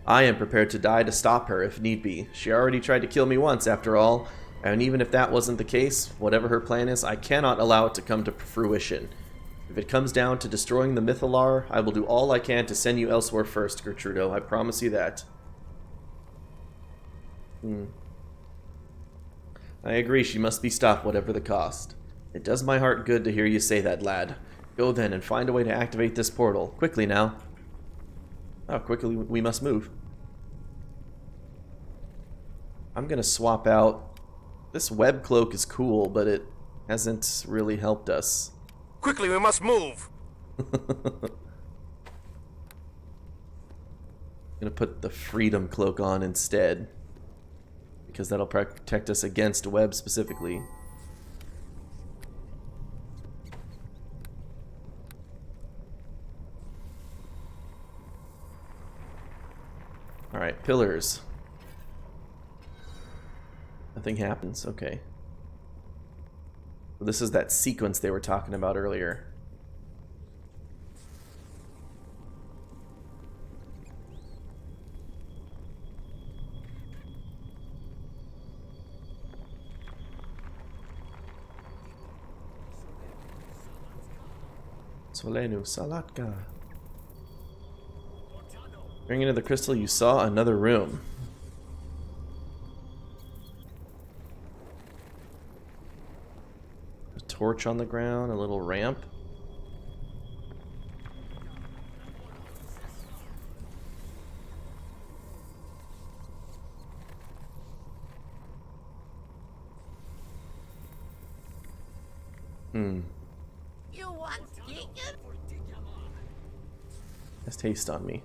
I am prepared to die to stop her if need be. She already tried to kill me once, after all, and even if that wasn't the case, whatever her plan is, I cannot allow it to come to fruition. If it comes down to destroying the Mythalar, I will do all I can to send you elsewhere first, Gertrudo. I promise you that. I agree, she must be stopped, whatever the cost. It does my heart good to hear you say that, lad. Go then and find a way to activate this portal. Quickly now. Oh, quickly we must move. I'm gonna swap out. This web cloak is cool, but it hasn't really helped us. Quickly, we must move! Gonna put the freedom cloak on instead, because that'll protect us against web specifically. Alright, pillars. Nothing happens, okay. Well, this is that sequence they were talking about earlier. Solenu Salatka. Bringing into the crystal, you saw another room. A torch on the ground, a little ramp. You want Deacon? Has taste on me.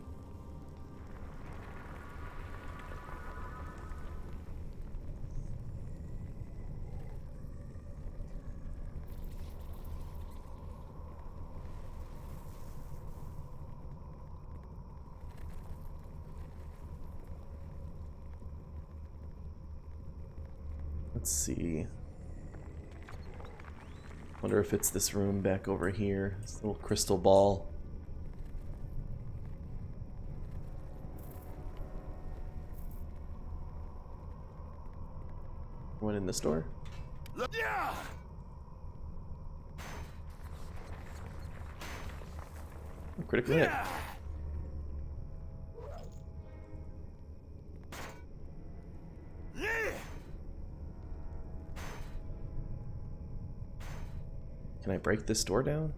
Let's see. Wonder if it's this room back over here. This little crystal ball. Went in this door. Yeah! Oh, critical hit. Can I break this door down?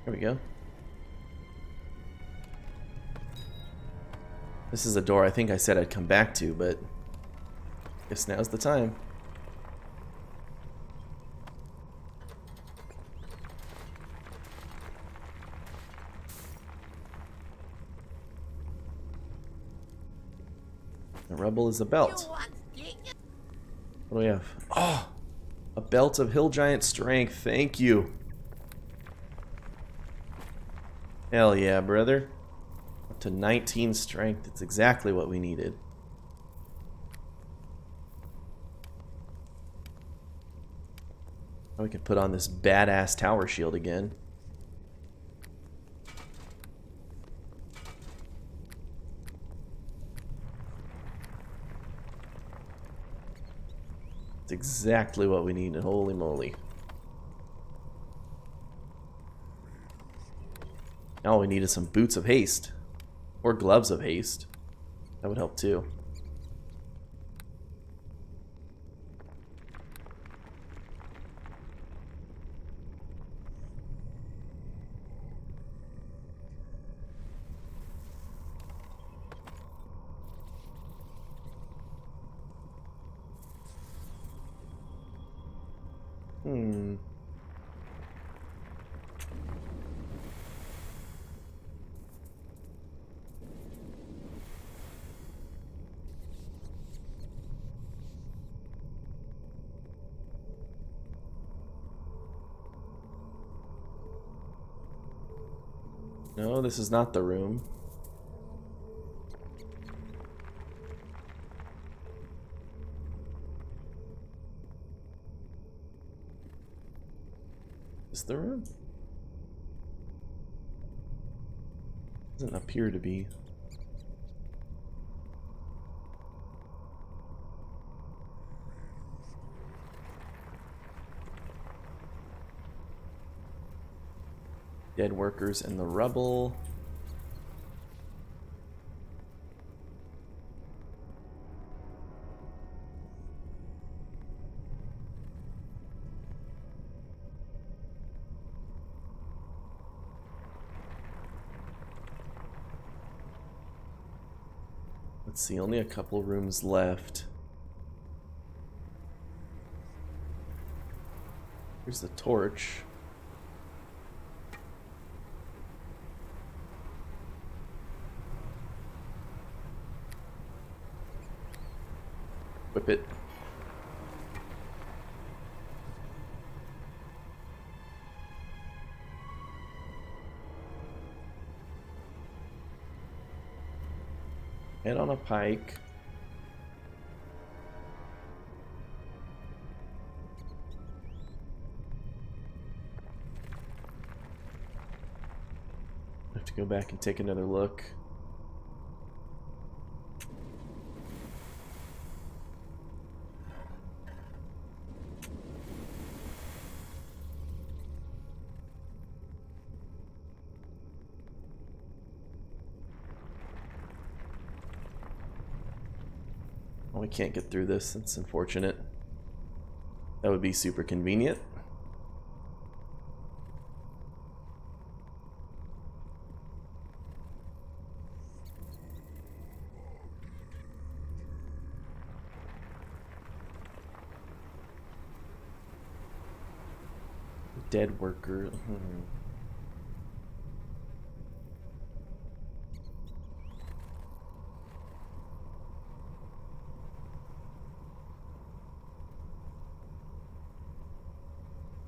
There we go. This is a door I think I said I'd come back to, but Guess now's the time. The rubble is a You belt. want Deacon? What do we have? Oh! A belt of hill giant strength. Thank you. Hell yeah, brother. Up to 19 strength. It's exactly what we needed. Now we can put on this badass tower shield again. It's exactly what we needed. Holy moly. Now all we need is some boots of haste. Or gloves of haste. That would help too. Hmm. No, this is not the room. Is the room? Doesn't appear to be. Dead workers in the rubble. Let's see, only a couple rooms left. Here's the torch. Whip it. Head on a pike. I have to go back and take another look. Oh, we can't get through this. That's unfortunate. That would be super convenient. Dead worker.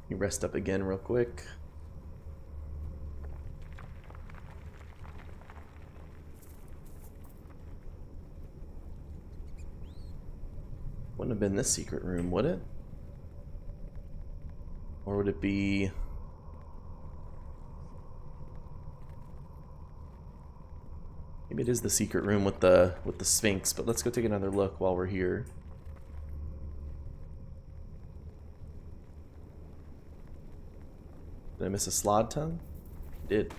You rest up again real quick. Wouldn't have been this secret room, would it? Or would it be... Maybe it is the secret room with the Sphinx, but let's go take another look while we're here. Did I miss a slod tongue? I did.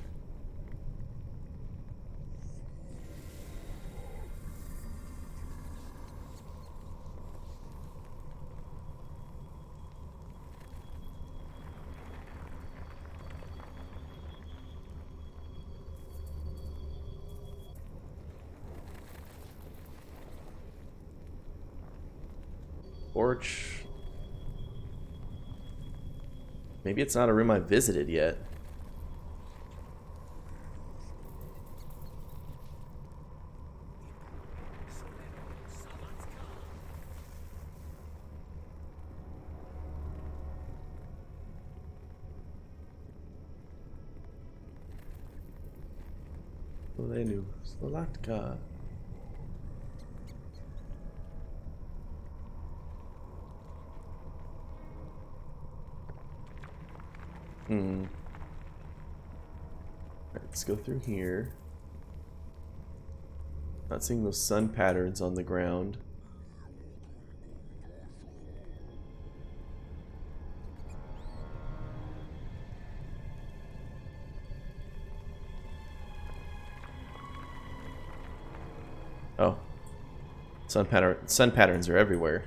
Porch. Maybe it's not a room I visited yet. Olenu, Slalatka. Alright, let's go through here. Not seeing those sun patterns on the ground. Oh. Sun patterns are everywhere.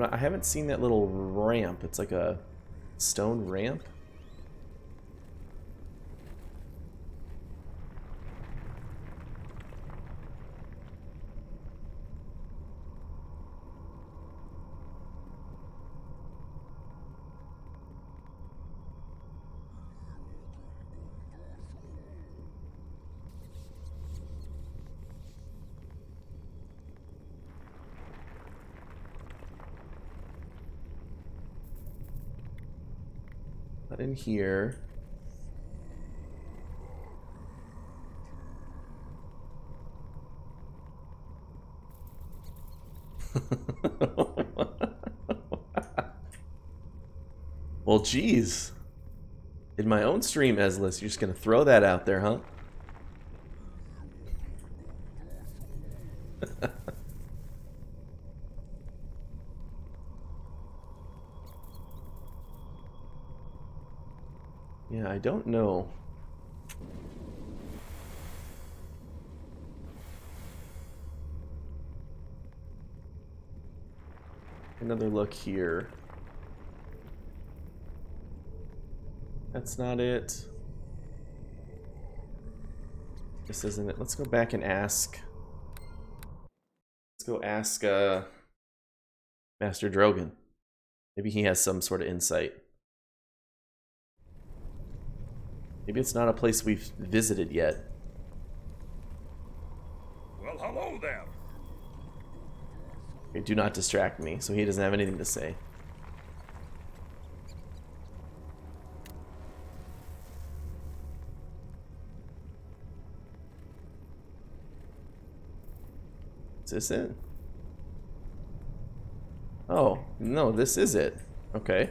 I haven't seen that little ramp. It's like a stone ramp. Not in here. Well, geez. In my own stream, Eslis, you're just gonna throw that out there, huh? Yeah, I don't know. Another look here. That's not it. This isn't it. Let's go back and ask. Let's go ask Master Drogon. Maybe he has some sort of insight. Maybe it's not a place we've visited yet. Well, hello there. Okay, do not distract me, so he doesn't have anything to say. Is this it? Oh, no, this is it. Okay.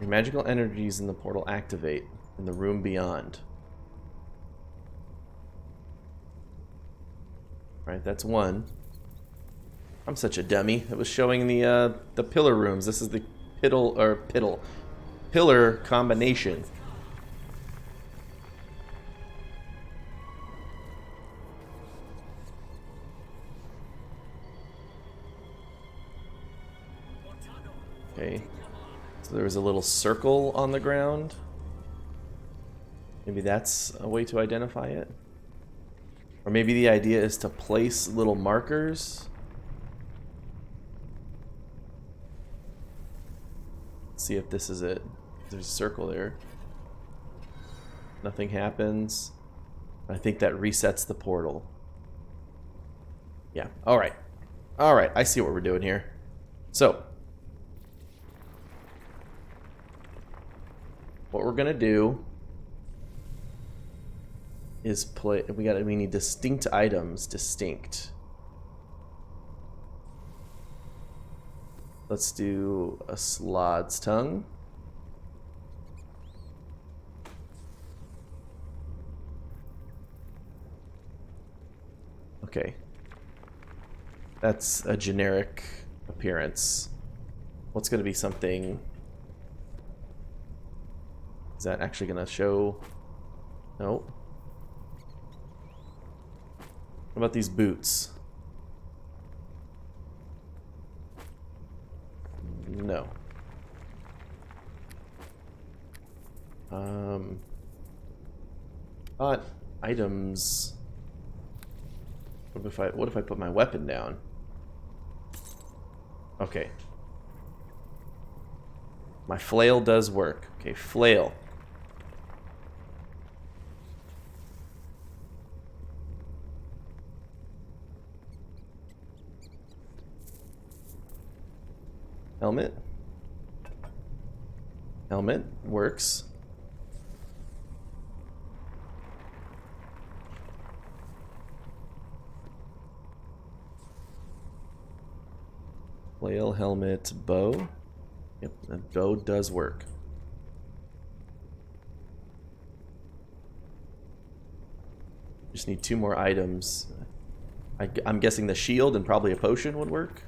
Your magical energies in the portal activate in the room beyond. Alright, that's one. I'm such a dummy. It was showing the pillar rooms. This is the pillar combination. Okay. So there was a little circle on the ground. Maybe that's a way to identify it. Or maybe the idea is to place little markers. Let's see if this is it. There's a circle there. Nothing happens. I think that resets the portal. Yeah. Alright. Alright, I see what we're doing here. So, what we're gonna do is play. We need distinct items. Distinct. Let's do a Slad's tongue. Okay. That's a generic appearance. What's gonna be something? Is that actually gonna show? No. What about these boots? No. But items. What if I put my weapon down? Okay. My flail does work. Okay, flail. Helmet. Helmet works. Flail, helmet, bow. Yep, the bow does work. Just need 2 more items. I'm guessing the shield and probably a potion would work.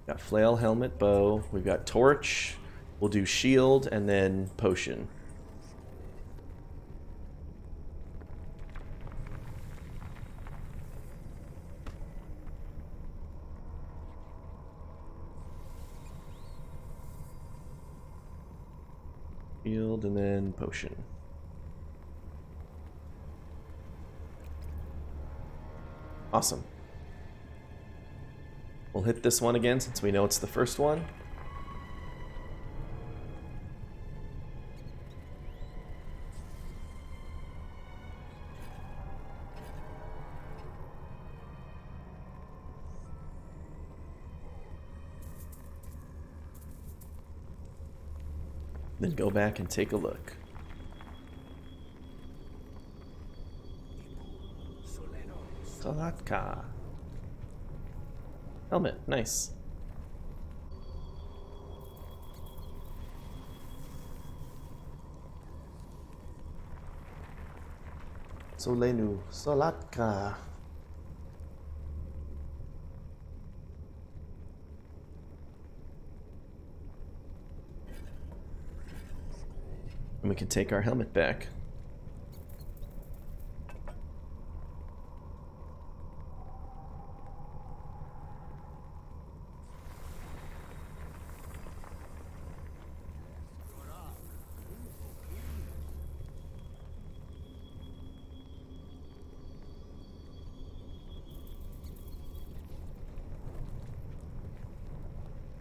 Got flail, helmet, bow. We've got torch. We'll do shield and then potion. Shield and then potion. Awesome. We'll hit this one again since we know it's the first one. Then go back and take a look. Salatka. Helmet, nice. Solenu, Salatka. And we can take our helmet back.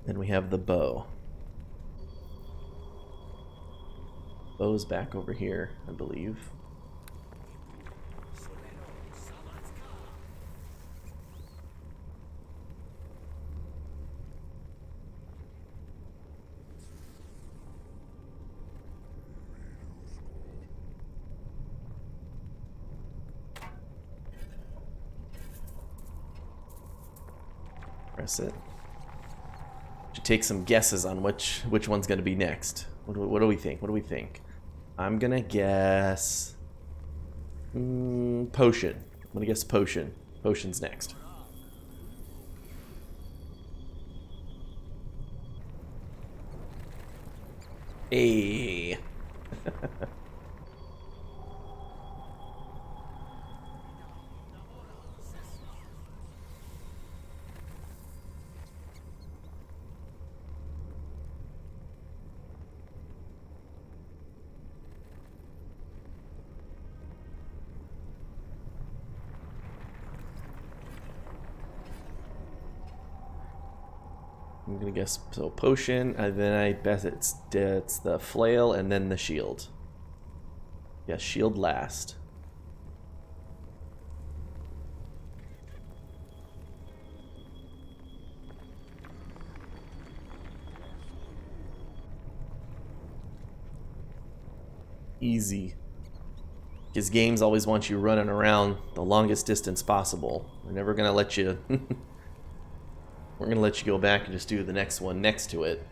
Then we have the bow. Bow's back over here, I believe. Press it. Should take some guesses on which one's gonna be next. What do we think? What do we think? I'm gonna guess potion. I'm gonna guess potion. Potion's next. Hey. I'm gonna guess so potion, and then I bet it's the flail and then the shield. Yeah, shield last. Easy. Because games always want you running around the longest distance possible. They're never gonna let you. We're gonna let you go back and just do the next one next to it.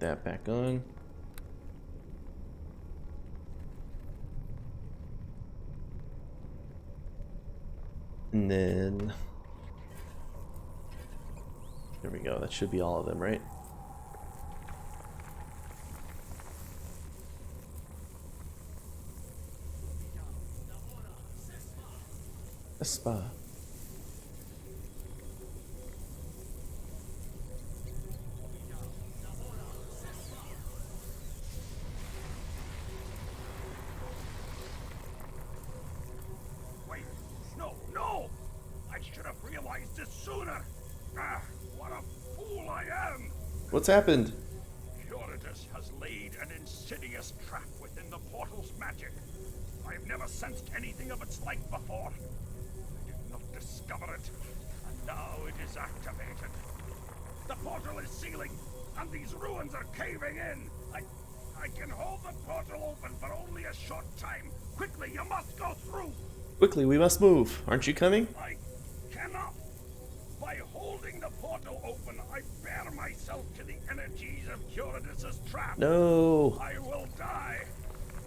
that back on. And then there we go. That should be all of them, right? A spa. Wait, no! I should have realized this sooner. Ah, what a fool I am! What's happened? Gertrudo has laid an insidious trap within the portal's magic. I've never sensed anything of its like before. I did not discover it, and now it is activated. The portal is sealing, and these ruins are caving in. I can hold the portal open for only a short time. Quickly, you must go through. Quickly, we must move. Aren't you coming? I cannot. By holding the portal open, I bear myself to the energies of Gertrudo's trap. No. I will die,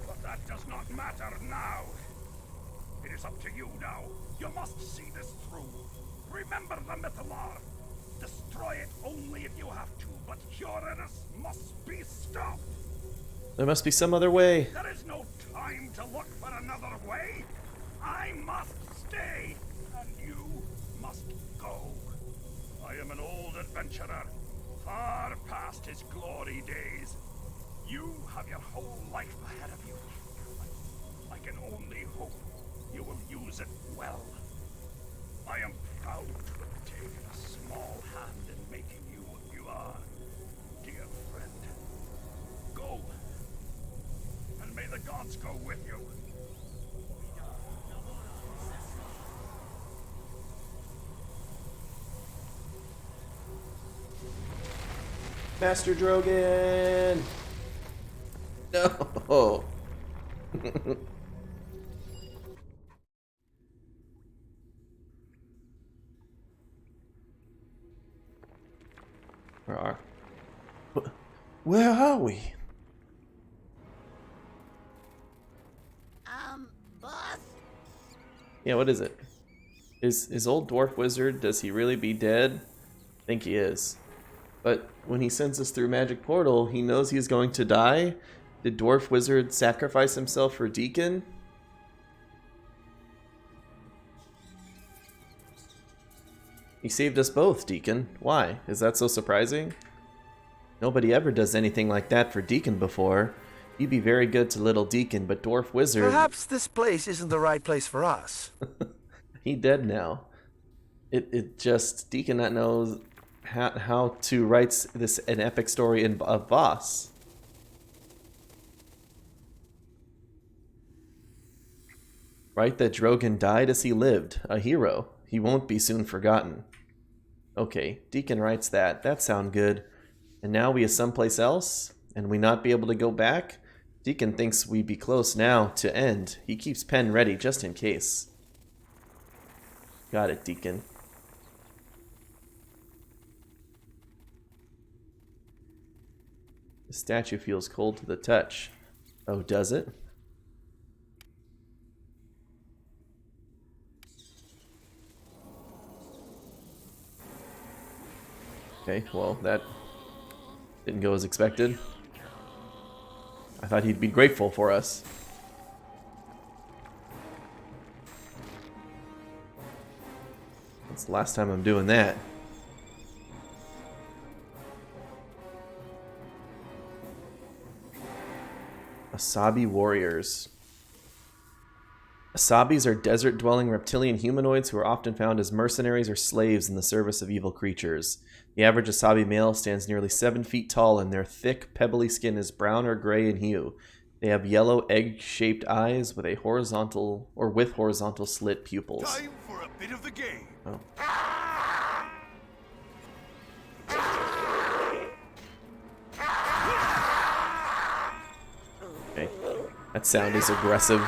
but that does not matter now. It is up to you now. You must see this through. Remember the Mythalar. Destroy it only if you have to, but Gertrudo must be stopped. There must be some other way. There is no time to look for another way. I must stay, and you must go. I am an old adventurer, far past his glory days. You have your whole life ahead of you. I can only hope you will use it well. I am proud to have taken a small hand in making you what you are, dear friend. Go, and may the gods go with you. Master Drogon! No! Where are we? Boss? Yeah, what is it? Is old dwarf wizard, does he really be dead? I think he is. But when he sends us through magic portal, he knows he's going to die? Did dwarf wizard sacrifice himself for Deacon? He saved us both, Deacon. Why? Is that so surprising? Nobody ever does anything like that for Deacon before. You'd be very good to little Deacon, but dwarf wizard... Perhaps this place isn't the right place for us. He dead now. It just... Deacon not knows how to write this an epic story in a boss. Right that Drogon died as he lived, a hero. He won't be soon forgotten. Okay, Deacon writes that. That sound good. And now we is someplace else? And we not be able to go back? Deacon thinks we be close now to end. He keeps pen ready just in case. Got it, Deacon. The statue feels cold to the touch. Oh, does it? Okay, well, that didn't go as expected. I thought he'd be grateful for us. That's the last time I'm doing that. Asabi warriors. Asabis are desert-dwelling reptilian humanoids who are often found as mercenaries or slaves in the service of evil creatures. The average Asabi male stands nearly 7 feet tall, and their thick, pebbly skin is brown or gray in hue. They have yellow, egg-shaped eyes with horizontal slit pupils. Time for a bit of the game. Oh. Okay, that sound is aggressive.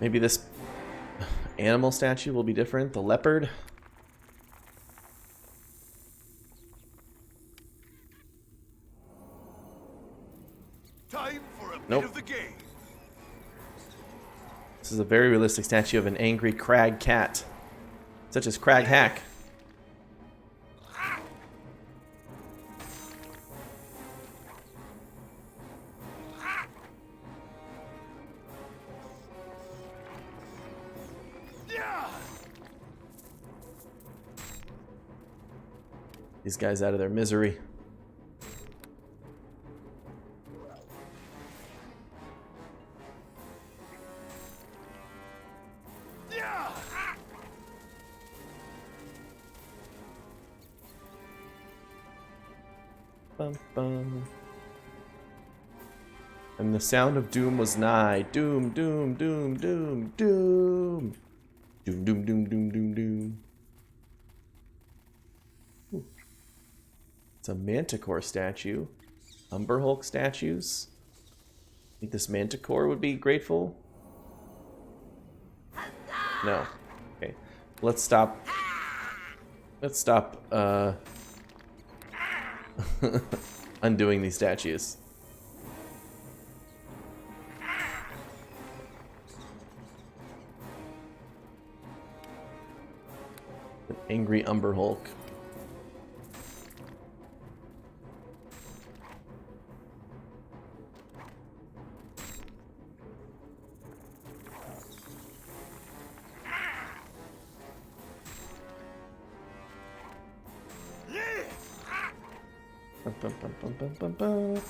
Maybe this animal statue will be different. The leopard. Time for a Nope. bit of the game. This is a very realistic statue of an angry crag cat, such as Crag Hack. Yeah. These guys out of their misery. Yeah. Bum, bum. And the sound of doom was nigh. Doom, doom, doom, doom, doom. Doom, doom, doom, doom, doom, doom. Ooh. It's a manticore statue. Umber Hulk statues. I think this manticore would be grateful. No. Okay. Let's stop. Let's stop undoing these statues. An angry Umber Hulk. Bum, bum, bum, bum, bum, bum, bum.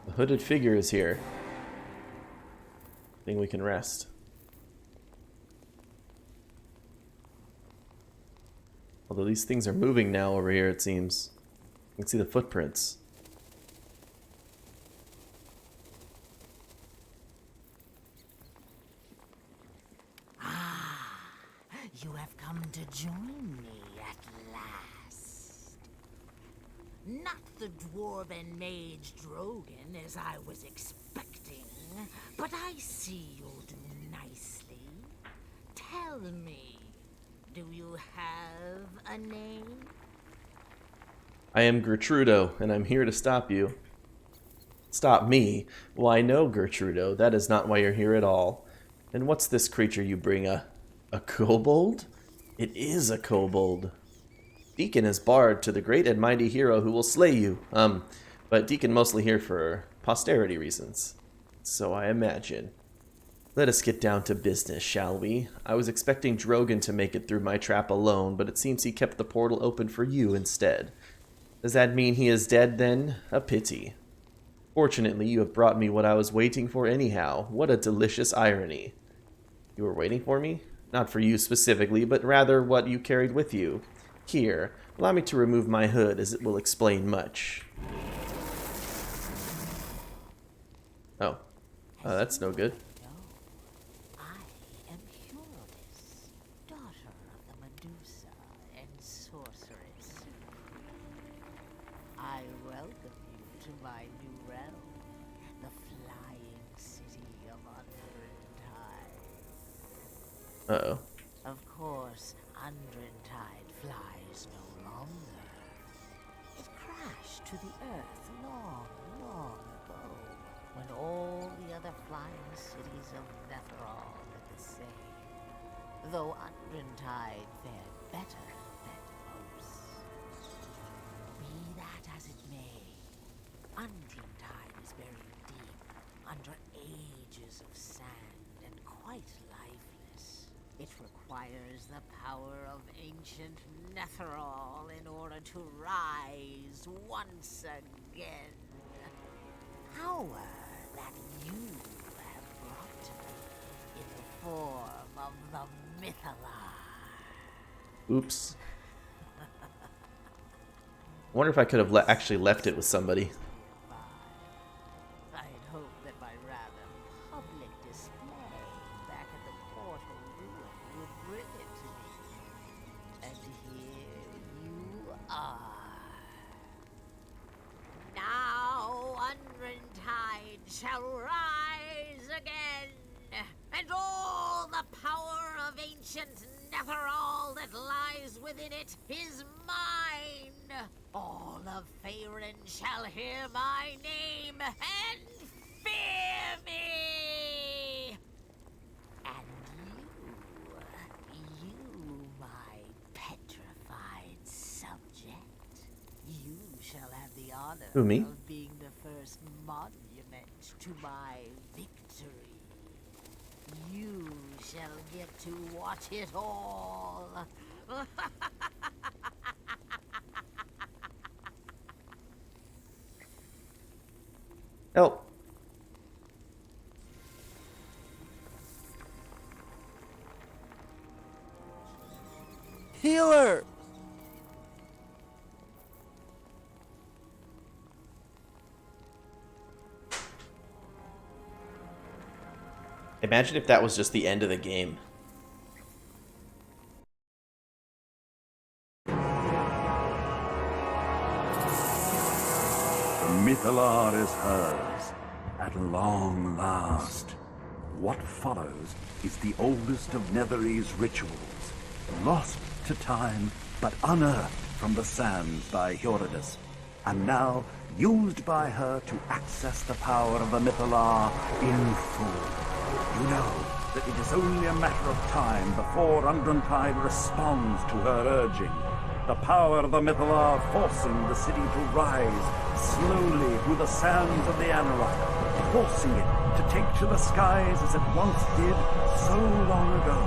The hooded figure is here. I think we can rest. Although these things are moving now over here, it seems. You can see the footprints. You have come to join me at last. Not the dwarven mage Drogan as I was expecting, but I see you'll do nicely. Tell me, do you have a name? I am Gertrudo, and I'm here to stop you. Stop me? Why no, Gertrudo, that is not why you're here at all. And what's this creature you bring, a kobold? It is a kobold. Deacon is bard to the great and mighty hero who will slay you. But Deacon mostly here for posterity reasons. So I imagine. Let us get down to business, shall we? I was expecting Drogan to make it through my trap alone, but it seems he kept the portal open for you instead. Does that mean he is dead then? A pity. Fortunately, you have brought me what I was waiting for anyhow. What a delicious irony. You were waiting for me? Not for you specifically, but rather what you carried with you. Here, allow me to remove my hood, as it will explain much. Oh. That's no good. No, I am Eurydice, daughter of the Medusa and sorceress. I welcome you to my new realm, the flying city of Undrentide. Uh-oh. Of course, Undrentide flies no longer. It crashed to the earth long, long ago, when all the other flying cities of Netherall did the same. Though Undrentide fared better than most. Be that as it may, Undrentide is buried deep under ages of sand and quite lifeless. It requires the power of ancient Netherall in order to rise once again. Power that you have brought to me in the form of the Mythalar. Oops. I wonder if I could have actually left it with somebody. I had hoped that my rather public display back at the portal shall rise again, and all the power of ancient Netherall that lies within it is mine. All of Faerun shall hear my name and fear me. And you, my petrified subject, you shall have the honor Who, me? of being the first monument to my victory. You shall get to watch it all. Help. Healer! Imagine if that was just the end of the game. The Mythalar is hers, at long last. What follows is the oldest of Netherese rituals, lost to time, but unearthed from the sands by Herodotus, and now used by her to access the power of the Mythalar in full. You know that it is only a matter of time before Undrentide responds to her urging. The power of the Mythalar forcing the city to rise slowly through the sands of the Anarok, forcing it to take to the skies as it once did so long ago.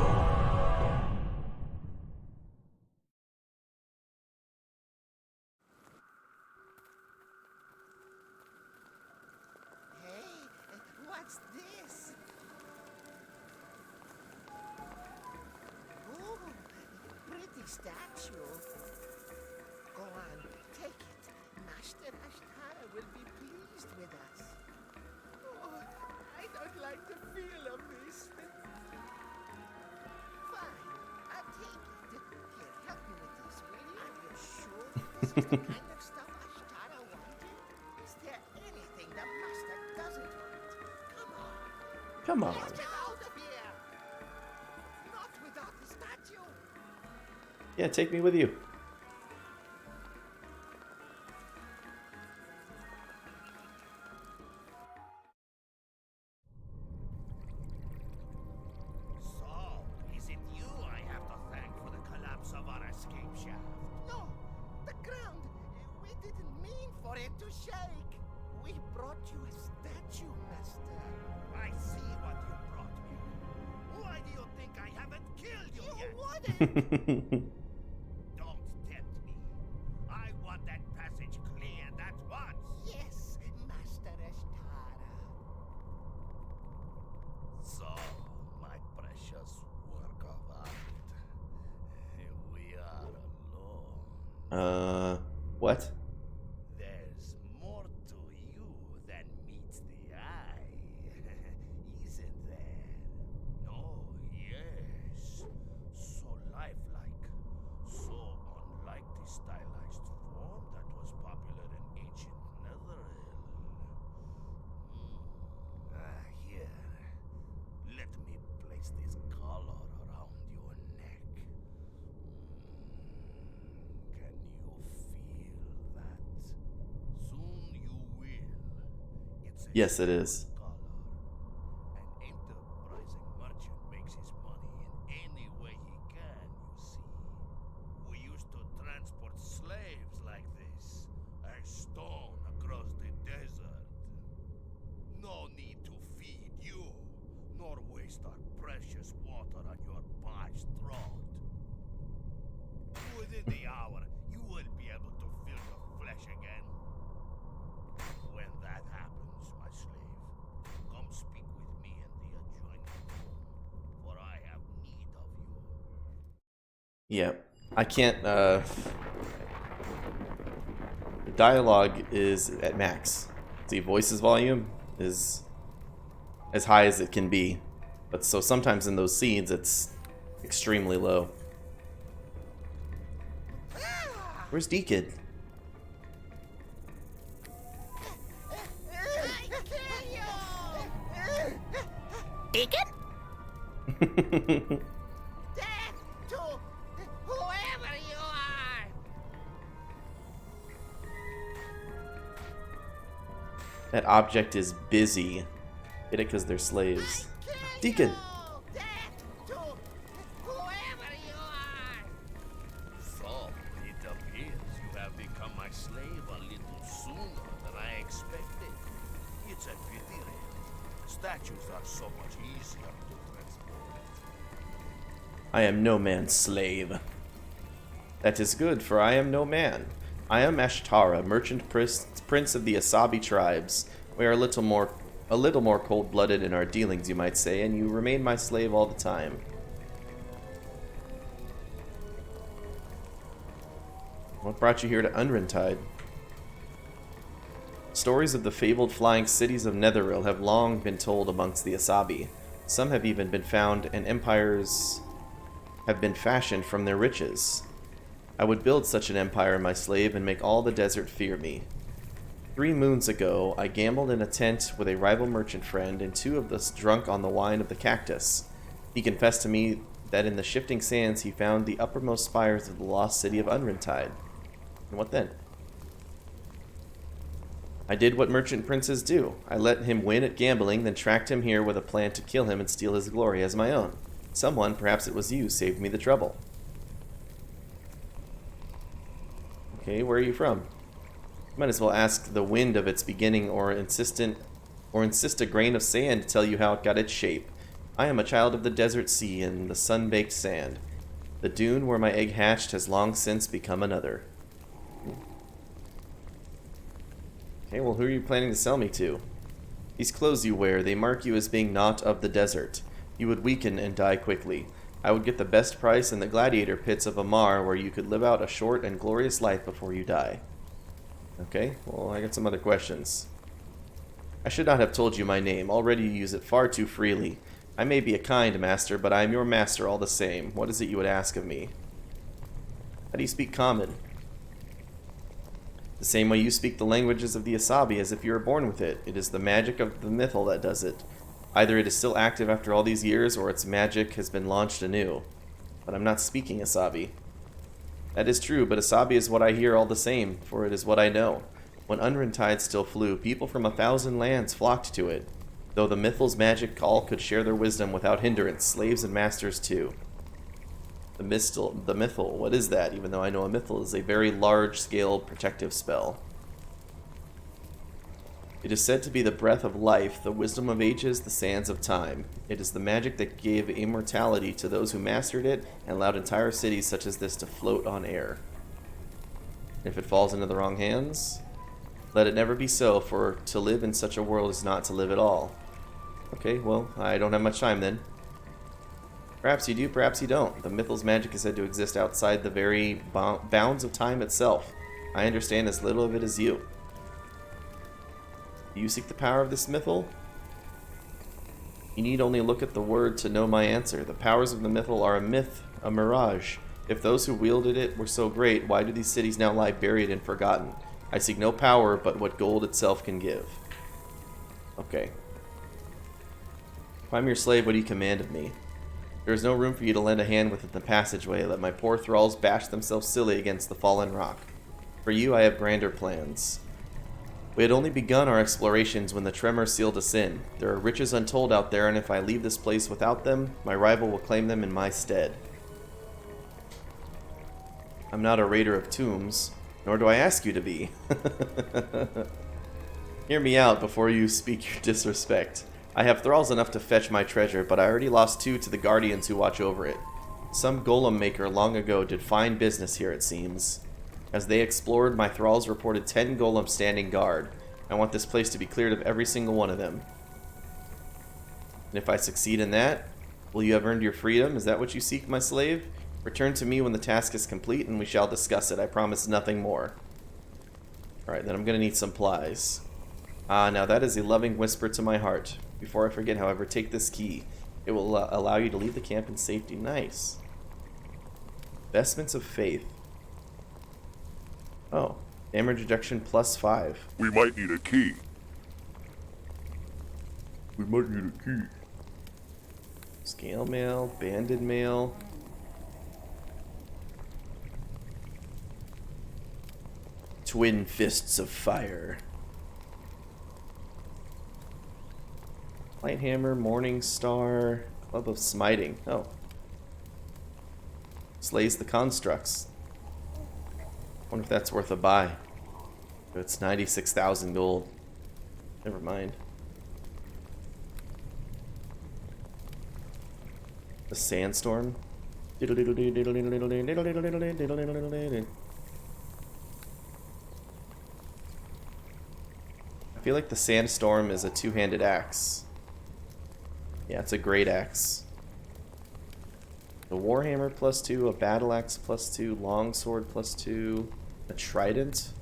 Hey, what's this? Ooh, pretty statue. Go on, take it. Master Ashtara will be pleased with us. Oh, I don't like the feel of this. Fine, I'll take it. Here, help me with this, will you? Are you sure this is the kind of stuff Ashtara wanted? Is there anything the master doesn't want? Come on. Come on. Let's get out of here! Not without the statue! Yeah, take me with you. So, is it you I have to thank for the collapse of our escape shaft? No! The ground! We didn't mean for it to shake! We brought you a statue, Master. I see what you brought me. Why do you think I haven't killed you You yet? wouldn't! Don't tempt me. I want that passage cleared at once. Yes, Master Ashtara. So, my precious work of art, we are alone. What? There's more to you than meets the eye, isn't there? No, yes. So lifelike, so unlike the stylized form that was popular in ancient Netheril. Here, let me place this collar around your neck. Can you feel that? Soon you will. It's a Yes, it is. collar. An enterprising merchant makes his money in any way he can, you see. We used to transport slaves like this, a stone across the desert. No need to feed you, nor waste our precious water on your parched throat. Within the hour, you will be able to feel your flesh again. When that happens, my slave, come speak with me in the adjoining room, for I have need of you. Yeah. I can't, the dialogue is at max. The voices volume is as high as it can be. But so sometimes in those scenes it's extremely low. Where's Deacon? I kill you! Deacon? Death to whoever you are! That object is busy. Get it because they're slaves. Kill Deacon! you! Death to whoever you are! So, it appears you have become my slave a little sooner than I expected. It's a pity, really. Statues are so much easier to transport. I am no man's slave. That is good, for I am no man. I am Ashtara, merchant prince of the Asabi tribes. We are a little more cold-blooded in our dealings, you might say, and you remain my slave all the time. What brought you here to Undrentide? Stories of the fabled flying cities of Netheril have long been told amongst the Asabi. Some have even been found, and empires have been fashioned from their riches. I would build such an empire, my slave, and make all the desert fear me. 3 moons ago, I gambled in a tent with a rival merchant friend, and 2 of us drunk on the wine of the cactus. He confessed to me that in the shifting sands he found the uppermost spires of the lost city of Undrentide. And what then? I did what merchant princes do. I let him win at gambling, then tracked him here with a plan to kill him and steal his glory as my own. Someone, perhaps it was you, saved me the trouble. Okay, where are you from? Might as well ask the wind of its beginning, or insist a grain of sand to tell you how it got its shape. I am a child of the desert sea and the sun-baked sand. The dune where my egg hatched has long since become another. Okay, well, who are you planning to sell me to? These clothes you wear, they mark you as being not of the desert. You would weaken and die quickly. I would get the best price in the gladiator pits of Amar, where you could live out a short and glorious life before you die. Okay, well, I got some other questions. I should not have told you my name. Already you use it far too freely. I may be a kind master, but I am your master all the same. What is it you would ask of me? How do you speak common? The same way you speak the languages of the Asabi, as if you were born with it. It is the magic of the mythal that does it. Either it is still active after all these years, or its magic has been launched anew. But I'm not speaking Asabi. That is true, but Asabi is what I hear all the same, for it is what I know. When Undrentide still flew, people from 1,000 lands flocked to it. Though the mythal's magic all could share their wisdom without hindrance, slaves and masters too. The mythal, what is that? Even though I know a mythal is a very large-scale protective spell. It is said to be the breath of life, the wisdom of ages, the sands of time. It is the magic that gave immortality to those who mastered it and allowed entire cities such as this to float on air. If it falls into the wrong hands, let it never be so, for to live in such a world is not to live at all. Okay, well, I don't have much time then. Perhaps you do, perhaps you don't. The mythal's magic is said to exist outside the very bounds of time itself. I understand as little of it as you. Do you seek the power of this mythal? You need only look at the word to know my answer. The powers of the mythal are a myth, a mirage. If those who wielded it were so great, why do these cities now lie buried and forgotten? I seek no power but what gold itself can give. Okay. If I'm your slave, what do you command of me? There is no room for you to lend a hand within the passageway. Let my poor thralls bash themselves silly against the fallen rock. For you, I have grander plans. We had only begun our explorations when the tremor sealed us in. There are riches untold out there, and if I leave this place without them, my rival will claim them in my stead. I'm not a raider of tombs, nor do I ask you to be. Hear me out before you speak your disrespect. I have thralls enough to fetch my treasure, but I already lost 2 to the guardians who watch over it. Some golem maker long ago did fine business here, it seems. As they explored, my thralls reported 10 golems standing guard. I want this place to be cleared of every single one of them. And if I succeed in that, will you have earned your freedom? Is that what you seek, my slave? Return to me when the task is complete, and we shall discuss it. I promise nothing more. Alright, then I'm going to need some plies. Now that is a loving whisper to my heart. Before I forget, however, take this key. It will allow you to leave the camp in safety. Nice. Vestments of Faith. Oh, damage reduction +5. We might need a key. We might need a key. Scale mail, banded mail. Twin fists of fire. Lighthammer, Morning Star, Club of Smiting. Oh. Slays the constructs. Wonder if that's worth a buy. It's 96,000 gold. Never mind. The Sandstorm. I feel like the Sandstorm is a two-handed axe. Yeah, it's a great axe. The Warhammer +2, a battle axe +2, longsword +2, a trident.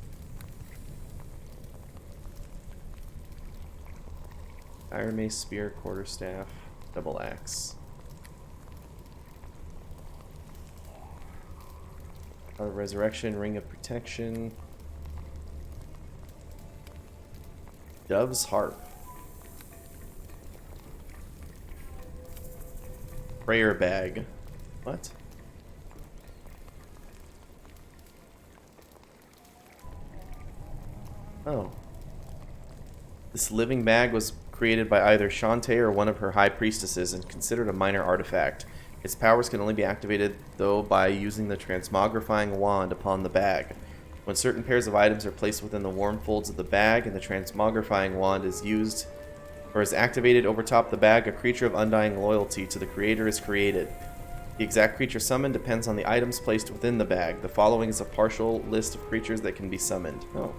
Iron Mace, spear, quarterstaff, double axe. Resurrection, ring of protection. Dove's harp. Prayer bag. What? Oh. This living bag was created by either Shantae or one of her high priestesses and considered a minor artifact. Its powers can only be activated, though, by using the transmogrifying wand upon the bag. When certain pairs of items are placed within the warm folds of the bag and the transmogrifying wand is used or is activated over top the bag, a creature of undying loyalty to the creator is created. The exact creature summoned depends on the items placed within the bag. The following is a partial list of creatures that can be summoned. Oh.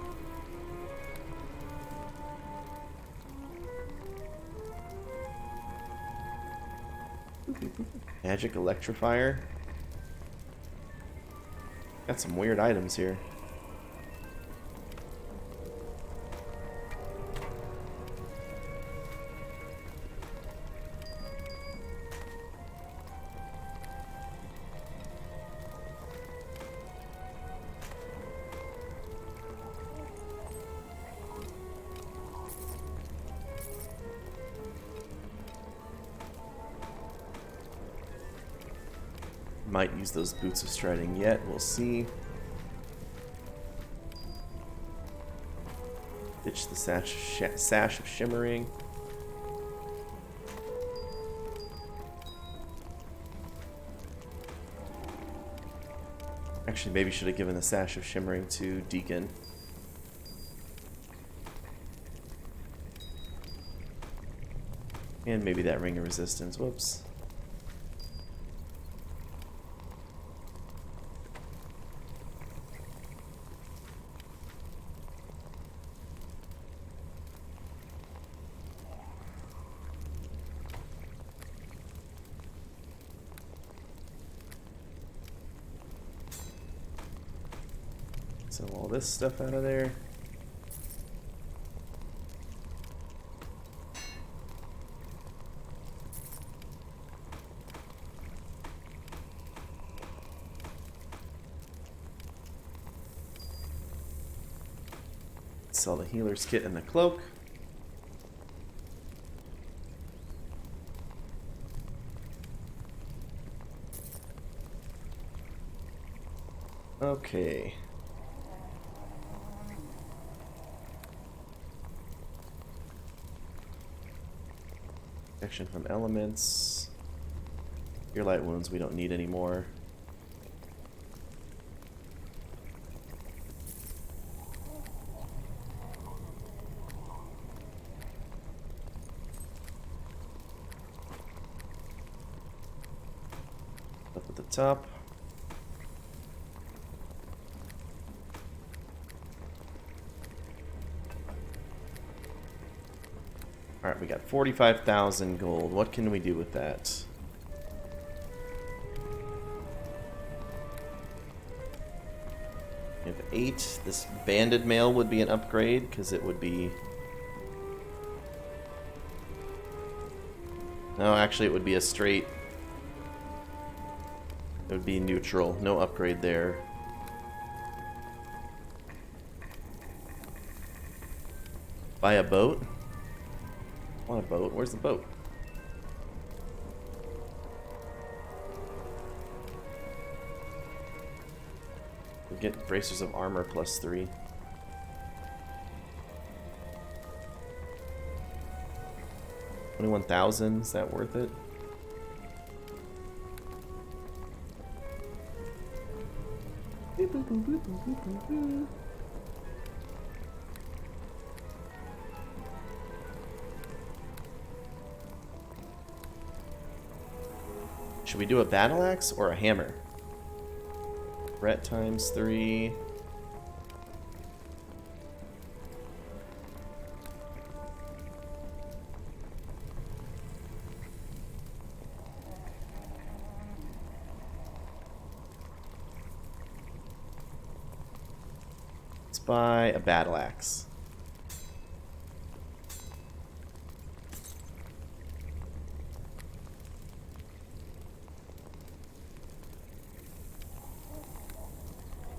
Magic Electrifier. Got some weird items here. Might use those boots of striding yet. We'll see. Ditch the sash of shimmering. Actually, maybe should have given the sash of shimmering to Deacon. And maybe that ring of resistance. Whoops. So all this stuff out of there. Sell the healer's kit and the cloak. Okay. Protection from elements. Your light wounds we don't need anymore. Up at the top. Alright, we got 45,000 gold. What can we do with that? We have 8. This banded mail would be an upgrade, because it would be... No, actually it would be a straight... It would be neutral. No upgrade there. Buy a boat? I want a boat. Where's the boat? get bracers of armor +3. $21,000, is that worth it? Should we do a battle axe or a hammer? Threat ×3. Let's buy a battle axe.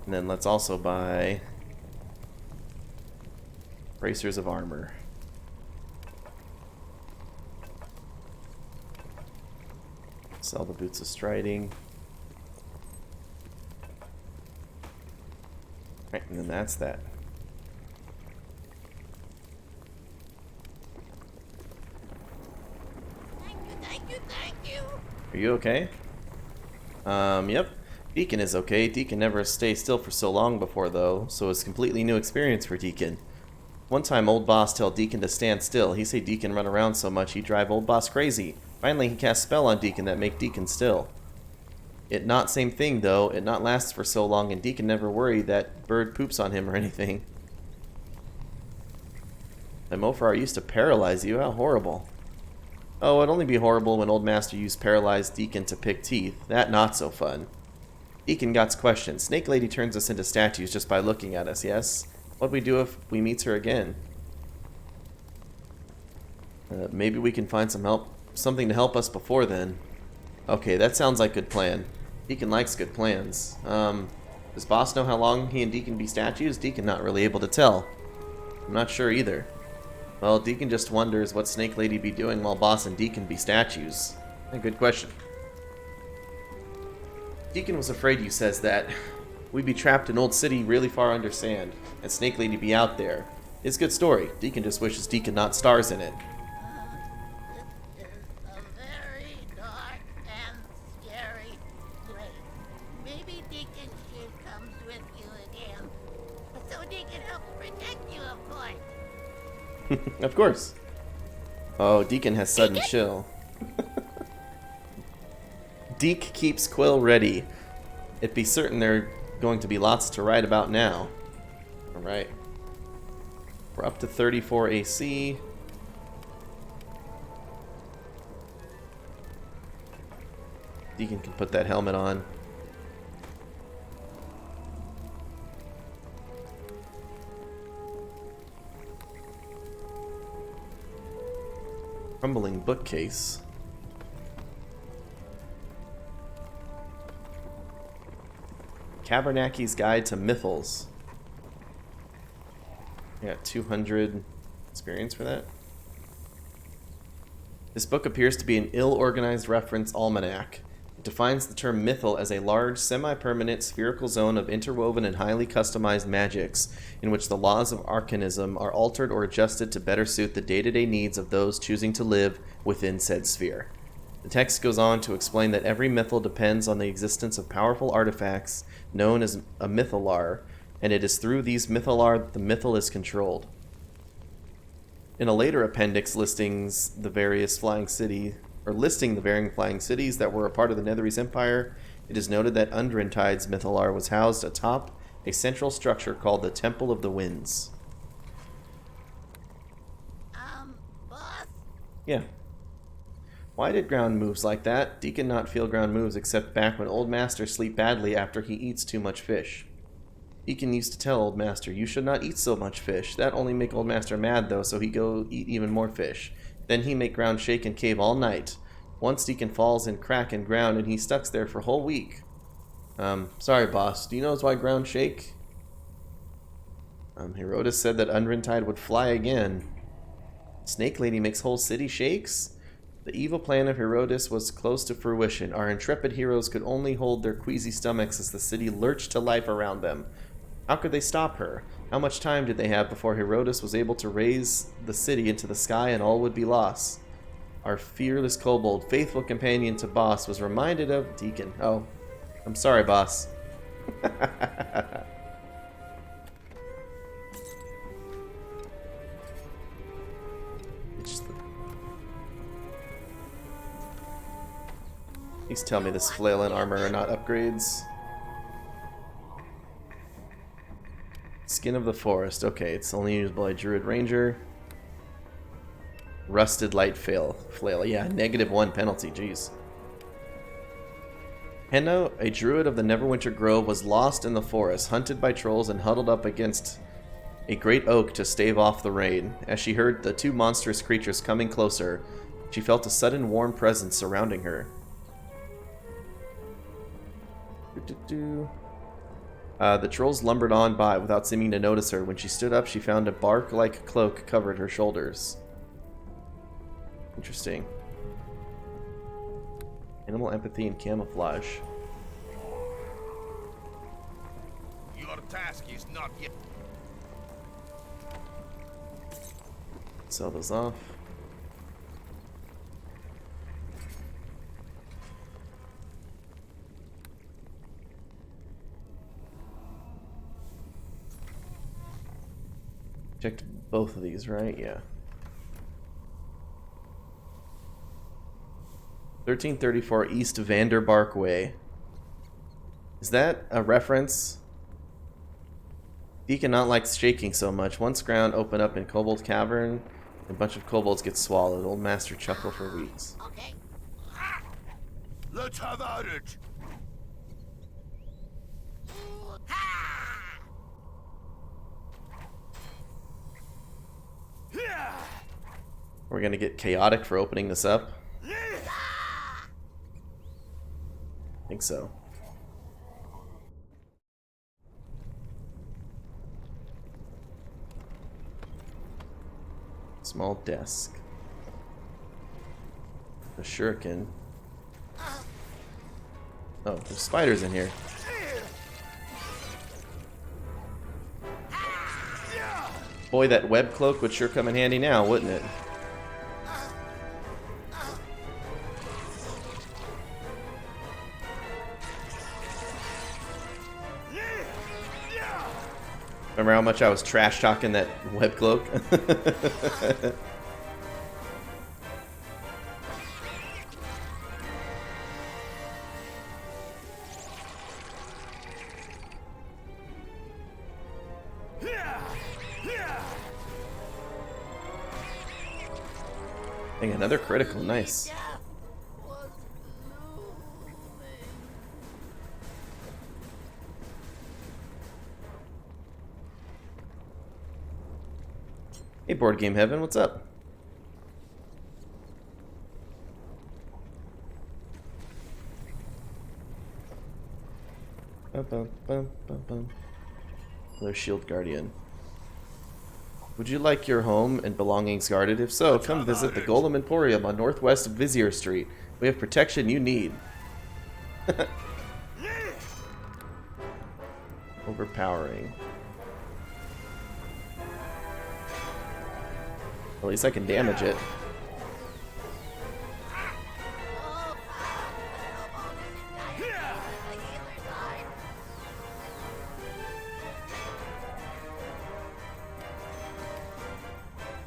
And then let's also buy bracers of armor. Sell the boots of striding. Right, and then that's that. Thank you. Are you okay? Yep. Deacon is okay. Deacon never stayed still for so long before, though, so it's completely new experience for Deacon. One time, old boss tell Deacon to stand still. He say Deacon run around so much he drive old boss crazy. Finally, he cast spell on Deacon that make Deacon still. It not same thing, though. It not lasts for so long, and Deacon never worry that bird poops on him or anything. And Mofar used to paralyze you. How horrible. Oh, it'd only be horrible when Old Master used paralyzed Deacon to pick teeth. That not so fun. Deacon got's question. Snake Lady turns us into statues just by looking at us, yes? What'd we do if we meets her again? Maybe we can find something to help us before then. Okay, that sounds like good plan. Deacon likes good plans. Does boss know how long he and Deacon be statues? Deacon not really able to tell. I'm not sure either. Well, Deacon just wonders what Snake Lady be doing while boss and Deacon be statues. A good question. Deacon was afraid you says that. We be trapped in Old City really far under sand, and Snake Lady be out there. It's a good story. Deacon just wishes Deacon not stars in it. This is a very dark and scary place. Maybe Deacon should come with you again. So Deacon helps protect you, of course. Of course. Oh, Deacon has sudden chill. Deke keeps Quill ready. It be certain there are going to be lots to write about now. Alright. We're up to 34 AC. Deacon can put that helmet on. Crumbling bookcase. Cabernacky's Guide to Mythals. I got 200 experience for that. This book appears to be an ill-organized reference almanac. It defines the term mythal as a large, semi-permanent spherical zone of interwoven and highly customized magics, in which the laws of arcanism are altered or adjusted to better suit the day-to-day needs of those choosing to live within said sphere. The text goes on to explain that every mythal depends on the existence of powerful artifacts known as a mythalar, and it is through these mythalar that the mythal is controlled. In a later appendix listing the varying flying cities that were a part of the Netherese Empire, it is noted that Undrentide's mythalar was housed atop a central structure called the Temple of the Winds. Boss? Yeah. Why did ground moves like that? Deacon not feel ground moves except back when Old Master sleep badly after he eats too much fish. Deacon used to tell Old Master, you should not eat so much fish. That only make Old Master mad though, so he go eat even more fish. Then he make ground shake and cave all night. Once Deacon falls in crack in ground and he stucks there for a whole week. Sorry boss, do you know why ground shake? Herodotus said that Undrentide would fly again. Snake Lady makes whole city shakes? The evil plan of Herodes was close to fruition. Our intrepid heroes could only hold their queasy stomachs as the city lurched to life around them. How could they stop her? How much time did they have before Herodes was able to raise the city into the sky and all would be lost? Our fearless kobold, faithful companion to Boss, was reminded of Deacon. Oh, I'm sorry, Boss. Please tell me this flail and armor are not upgrades. Skin of the forest. Okay, it's only used by Druid Ranger. Rusted light flail. Yeah, -1 penalty. Jeez. Henno, a druid of the Neverwinter Grove, was lost in the forest, hunted by trolls, and huddled up against a great oak to stave off the rain. As she heard the two monstrous creatures coming closer, she felt a sudden warm presence surrounding her. The trolls lumbered on by without seeming to notice her. When she stood up, she found a bark-like cloak covered her shoulders. Interesting. Animal empathy and camouflage. Your task is not yet. Sell those off. Checked both of these, right? Yeah. 1334 East Vanderbark Way. Is that a reference? Deacon not likes shaking so much. Once ground open up in Kobold Cavern, a bunch of kobolds get swallowed. Old Master chuckle for weeks. Okay. Let's have at it. We're gonna get chaotic for opening this up. I think so. Small desk. A shuriken. Oh, there's spiders in here. Boy, that web cloak would sure come in handy now, wouldn't it? Remember how much I was trash talking that web cloak? Dang, another critical, nice. Hey, Board Game Heaven, what's up? Another Shield Guardian. Would you like your home and belongings guarded? If so, come visit the Golem Emporium on Northwest Vizier Street. We have protection you need. Overpowering. At least I can damage it.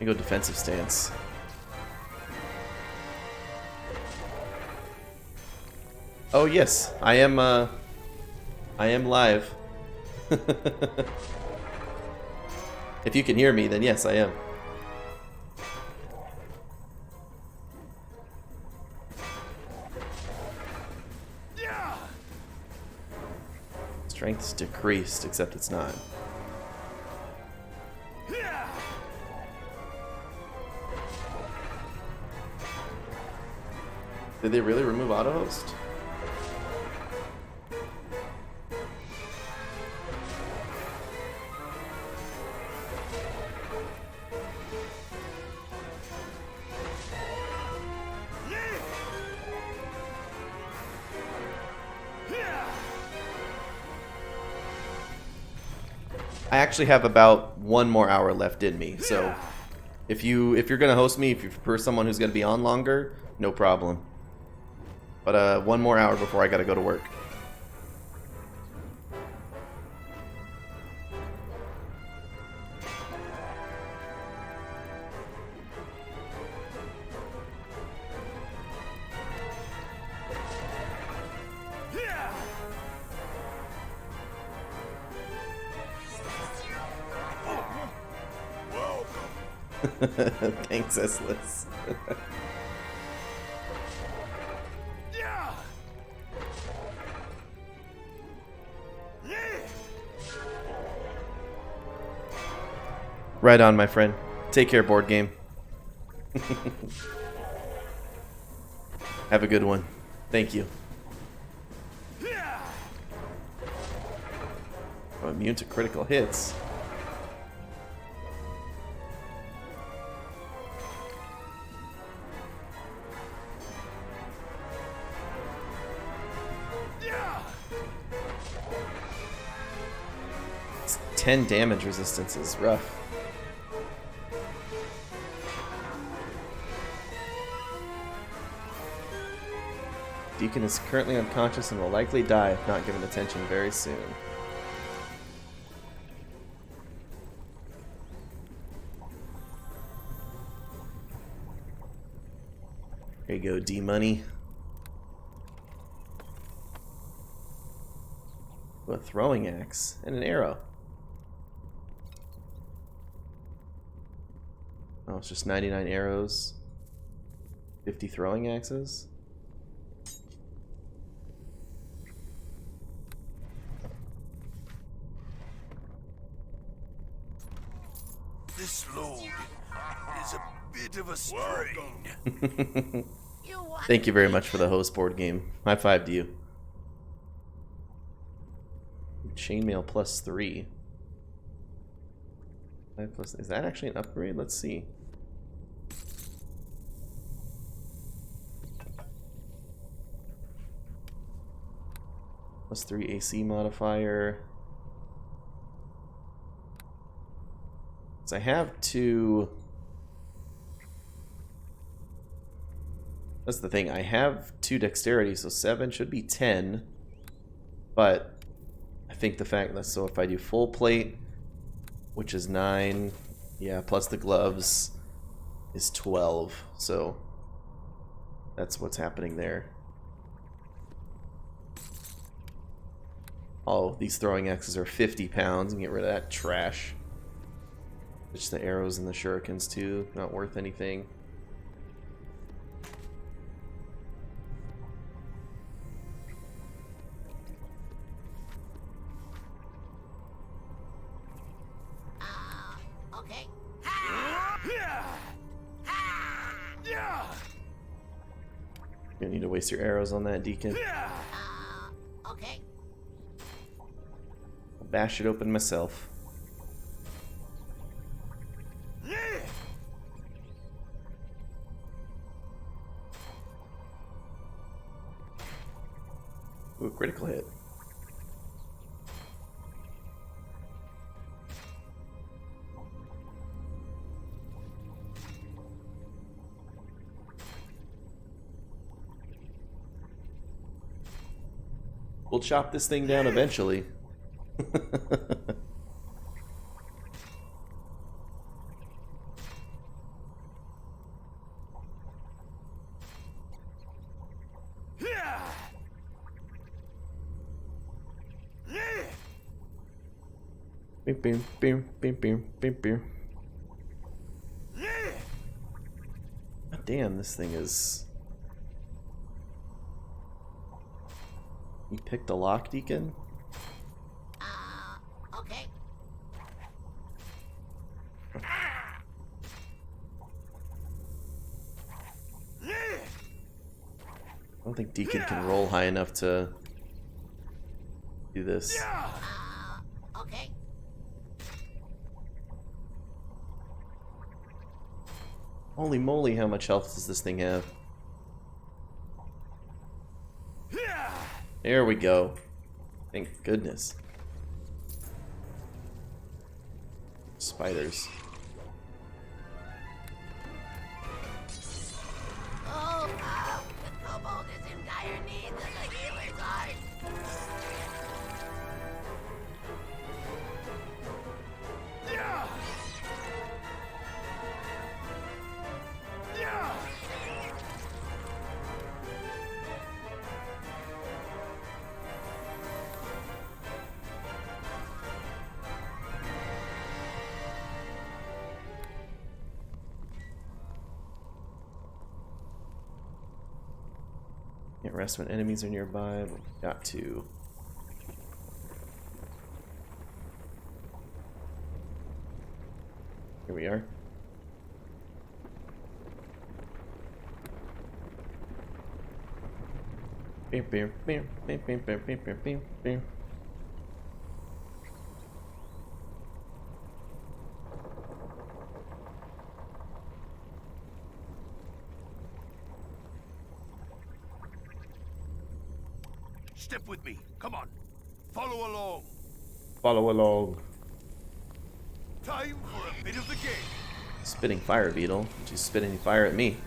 I go defensive stance. Oh yes, I am live. If you can hear me, then yes, I am. Strength's decreased, except it's not. Did they really remove auto host? I actually have about 1 more hour left in me, so if you're gonna host me, if you prefer someone who's gonna be on longer, no problem. But 1 more hour before I gotta go to work. Thanks, Eslis. Right on, my friend. Take care, board game. Have a good one. Thank you. I'm immune to critical hits. It's 10 damage resistance is rough. Deacon is currently unconscious and will likely die if not given attention very soon. There you go, D-Money. A throwing axe and an arrow. Oh, it's just 99 arrows, 50 throwing axes. This load is a bit of a strain. Thank you very much for the host, board game. High five to you. Chainmail +3. 5 plus, is that actually an upgrade? Let's see. +3 AC modifier. So I have 2. That's the thing. I have 2 dexterity, so 7 should be 10. But I think the fact that, so if I do full plate, which is 9, yeah, plus the gloves is 12. So that's what's happening there. Oh, these throwing axes are 50 pounds, and get rid of that trash. Just the arrows and the shurikens too, not worth anything. Okay. You don't need to waste your arrows on that, Deacon. Okay. I'll bash it open myself. Ooh, critical hit. We'll chop this thing down eventually. Bing, bing, bing, bing, bing, bing, bing. God damn, this thing is... You picked a lock, Deacon? Okay. I don't think Deacon can roll high enough to do this. Okay. Holy moly, how much health does this thing have? There we go. Thank goodness. spiders. Oh, the kobold is in dire need of the healer's art. Yeah! Yeah! Can't rest when enemies are nearby, but we've got to. Here we are. Beep, beep, beep, beep, beep, beep, beep, beep, beep, beep. Step with me. Come on. Follow along. Follow along. Time for a bit of the game. Spitting fire beetle. She's spitting fire at me.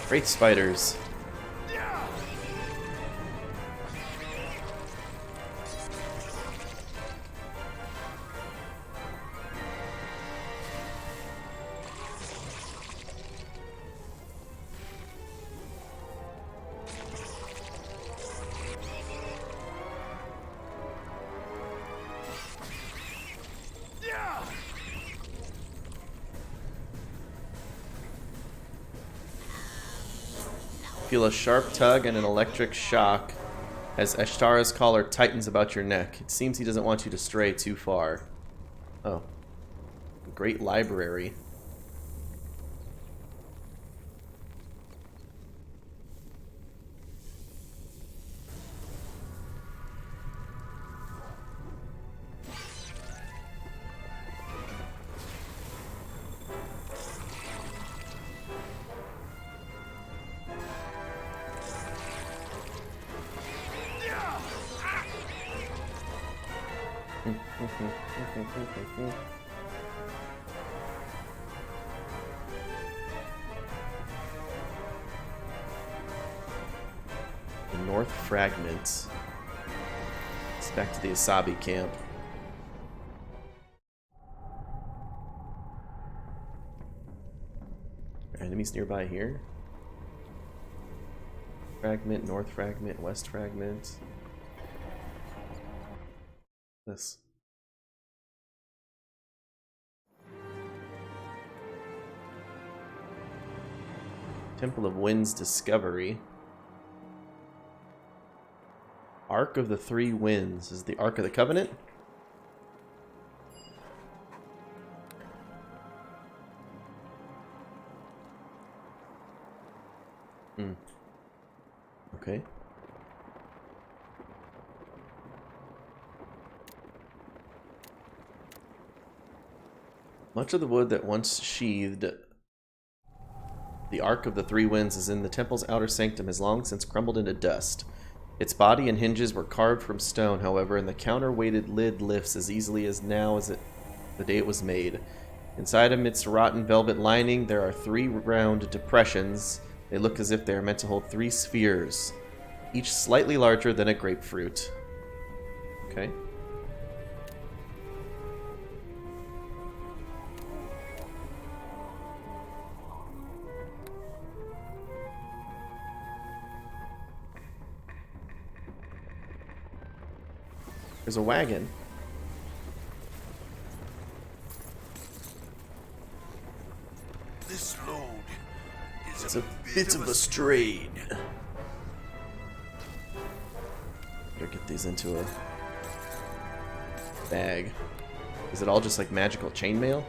Great spiders. Feel a sharp tug and an electric shock as Ashtara's collar tightens about your neck. It seems he doesn't want you to stray too far. Oh. Great library. The North Fragment. It's back to the Asabi camp. Are enemies nearby here? Fragment, North Fragment, West Fragment. This. Temple of Wind's Discovery. Ark of the Three Winds. Is the Ark of the Covenant? Okay. Much of the wood that once sheathed the Ark of the Three Winds is in the temple's outer sanctum has long since crumbled into dust. Its body and hinges were carved from stone, however, and the counterweighted lid lifts as easily as now as the day it was made. Inside amidst rotten velvet lining, there are 3 round depressions. They look as if they are meant to hold 3 spheres, each slightly larger than a grapefruit. Okay. There's a wagon. This load is It's a bit of a strain. Better get these into a bag. Is it all just like magical chainmail?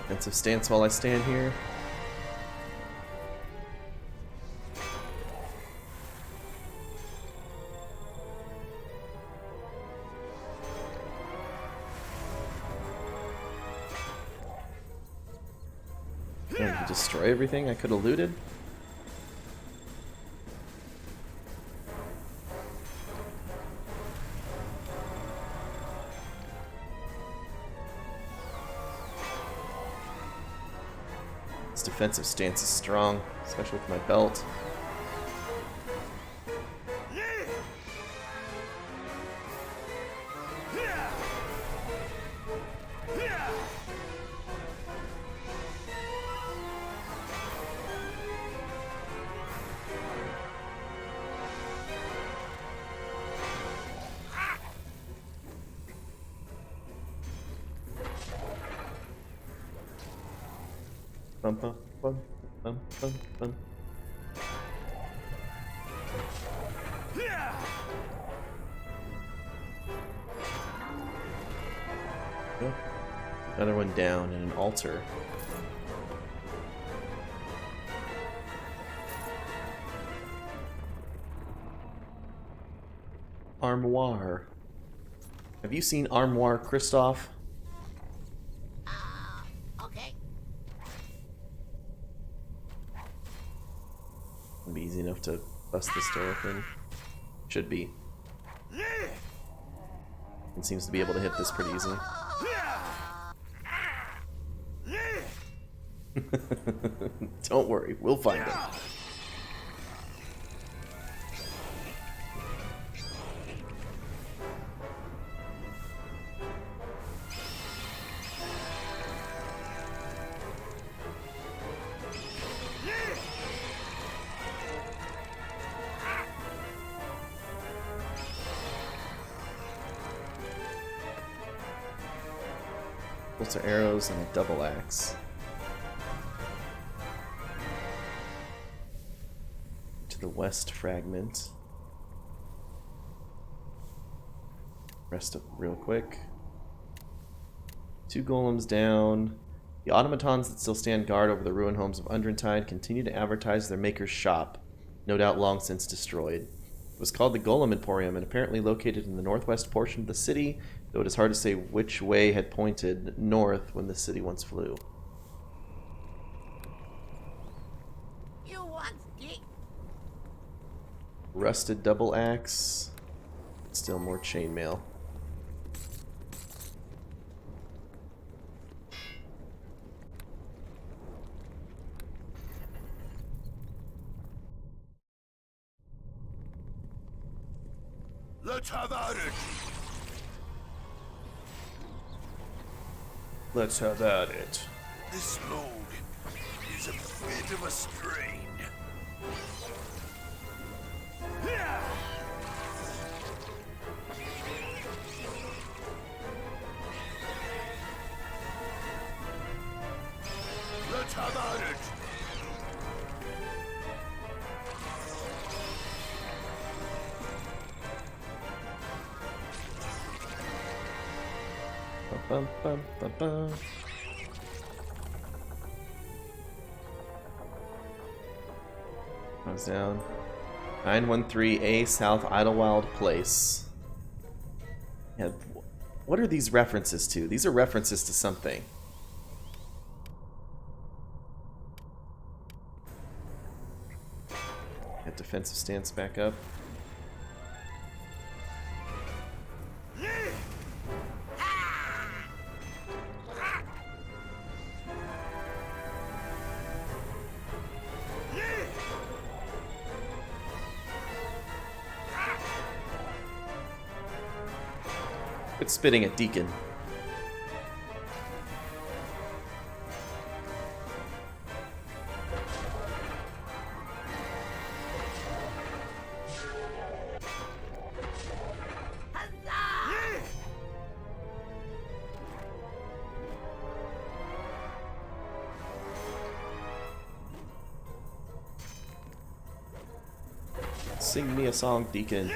Defensive stance while I stand here. And destroy everything I could have looted. This defensive stance is strong, especially with my belt. Bum, bum, bum, bum, bum, bum. Oh, another one down and an altar. Armoire. Have you seen Armoire, Christoph? Okay. It'll be easy enough to bust this door open. Should be. It seems to be able to hit this pretty easily. Don't worry, we'll find him. Bolts of arrows and a double axe. To the west fragment. Rest up real quick. 2 golems down. The automatons that still stand guard over the ruined homes of Undrentide continue to advertise their maker's shop, no doubt long since destroyed. It was called the Golem Emporium and apparently located in the northwest portion of the city, though it is hard to say which way had pointed north when the city once flew. You want it? Rusted double axe. Still more chainmail. Let's have at it! Let's have at it. This load is a bit of a strain. Let's have at it! Bum, bum, bum, bum. Comes down. 913A South Idlewild Place. Yeah, what are these references to? These are references to something. Get defensive stance back up. Quit spitting at Deacon. Sing me a song, Deacon.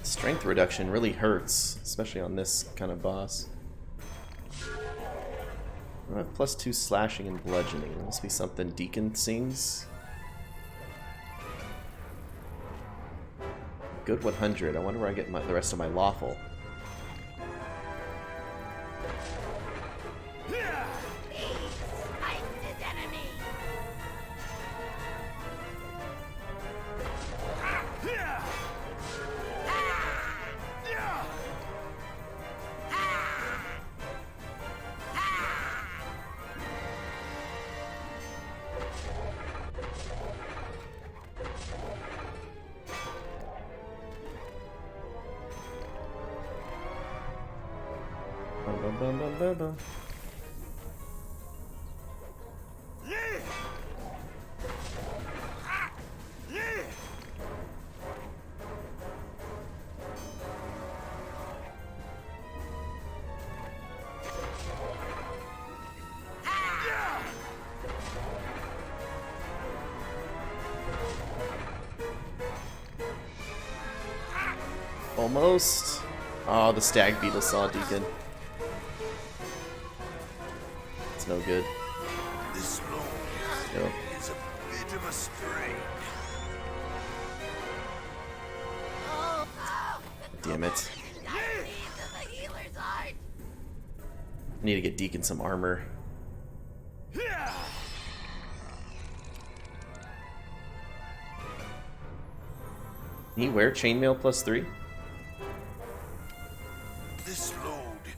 Strength reduction really hurts, especially on this kind of boss. I have +2 slashing and bludgeoning. There must be something Deacon sings. Good 100. I wonder where I get the rest of my lawful. Almost. Oh, the stag beetle saw Deacon. It's no good. This road No. is a bit of a strain. Damn it. I need to get Deacon some armor. Can he wear chainmail +3? This load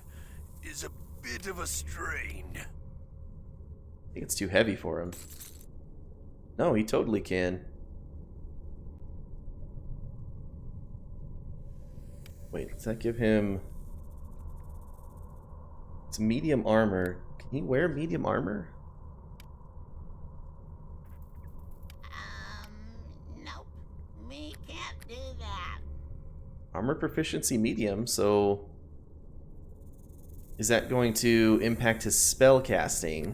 is a bit of a strain. I think it's too heavy for him. No, he totally can. Wait, does that give him... It's medium armor. Can he wear medium armor? Nope. Me can't do that. Armor proficiency medium, so... Is that going to impact his spell casting?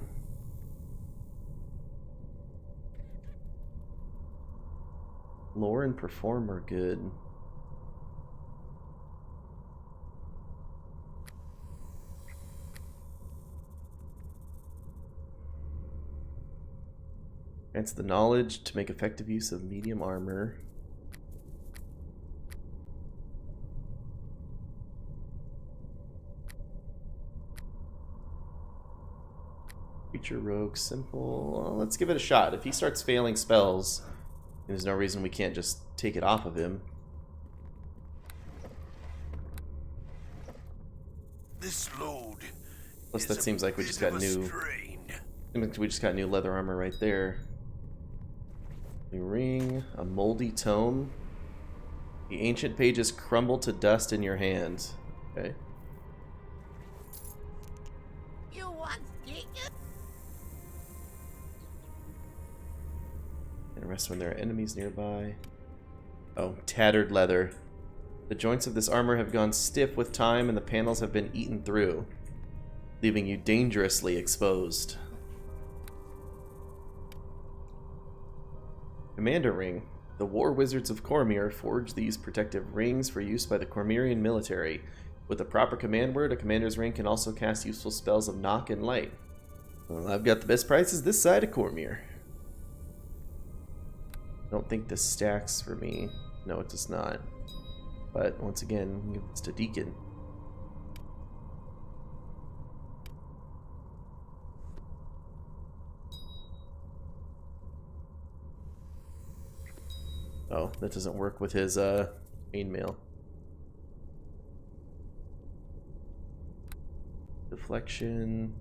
Lore and perform are good. Grants the knowledge to make effective use of medium armor. Creature rogue simple. Well, let's give it a shot. If he starts failing spells, there's no reason we can't just take it off of him. This load. Plus, that seems like we just got new. We just got new leather armor right there. A ring, a moldy tome. The ancient pages crumble to dust in your hand. Okay. You want Deacon? And rest when there are enemies nearby. Oh, tattered leather. The joints of this armor have gone stiff with time and the panels have been eaten through, leaving you dangerously exposed. Commander Ring. The war wizards of Cormyr forged these protective rings for use by the Cormyrian military. With a proper command word, a commander's ring can also cast useful spells of knock and light. Well, I've got the best prices this side of Cormyr. I don't think this stacks for me. No, it does not. But once again, give this to Deacon. Oh, that doesn't work with his chainmail. Deflection.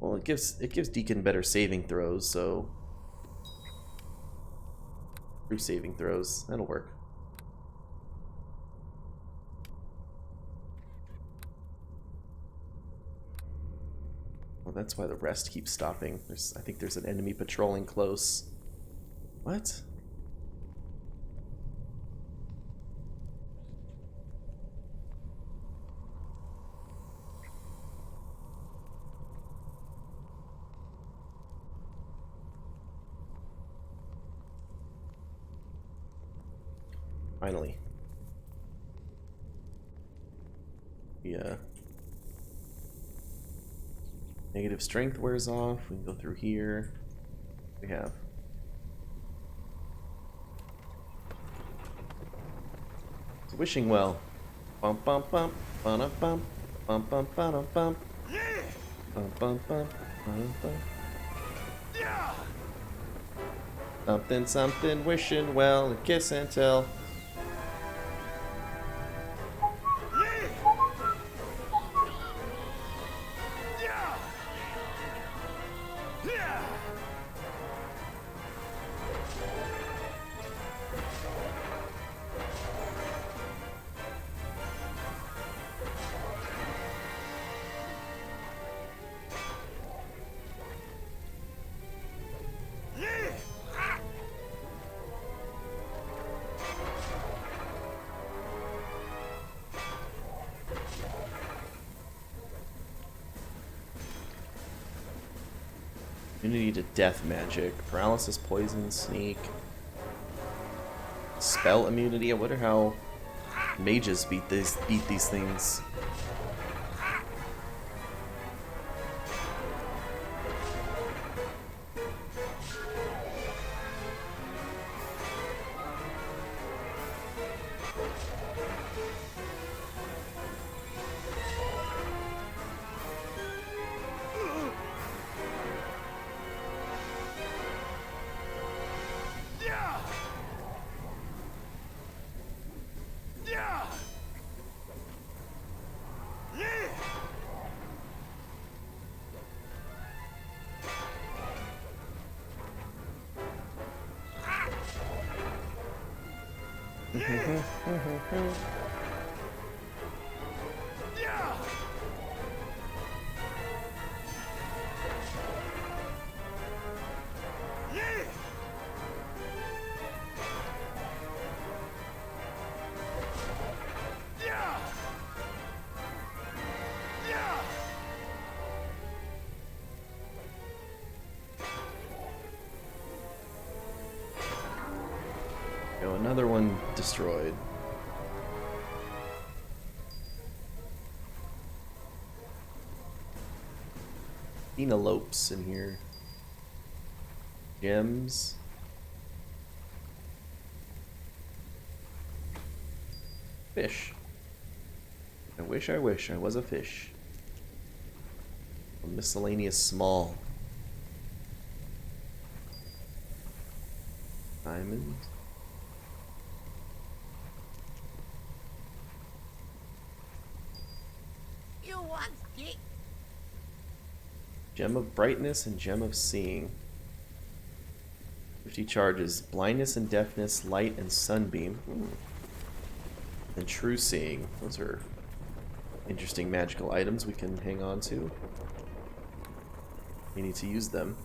Well, it gives Deacon better saving throws, so through saving throws, that'll work. Well, that's why the rest keeps stopping. I think there's an enemy patrolling close. What? Finally. Yeah. Negative strength wears off. We can go through here. We have. It's a wishing well. Bump bump bump. Bum bump. Bump bump bum bump. Bump bump bump. Bump. Something something wishing well. A kiss and tell. Immunity to death magic. Paralysis, poison, sneak. Spell immunity. I wonder how mages beat these things. Go, another one destroyed. Envelopes in here. Gems. Fish. I wish I was a fish. A miscellaneous small. Diamond. You want it? Gem of brightness and gem of seeing. 50 charges. Blindness and deafness, light and sunbeam. And true seeing. Those are interesting magical items we can hang on to. We need to use them.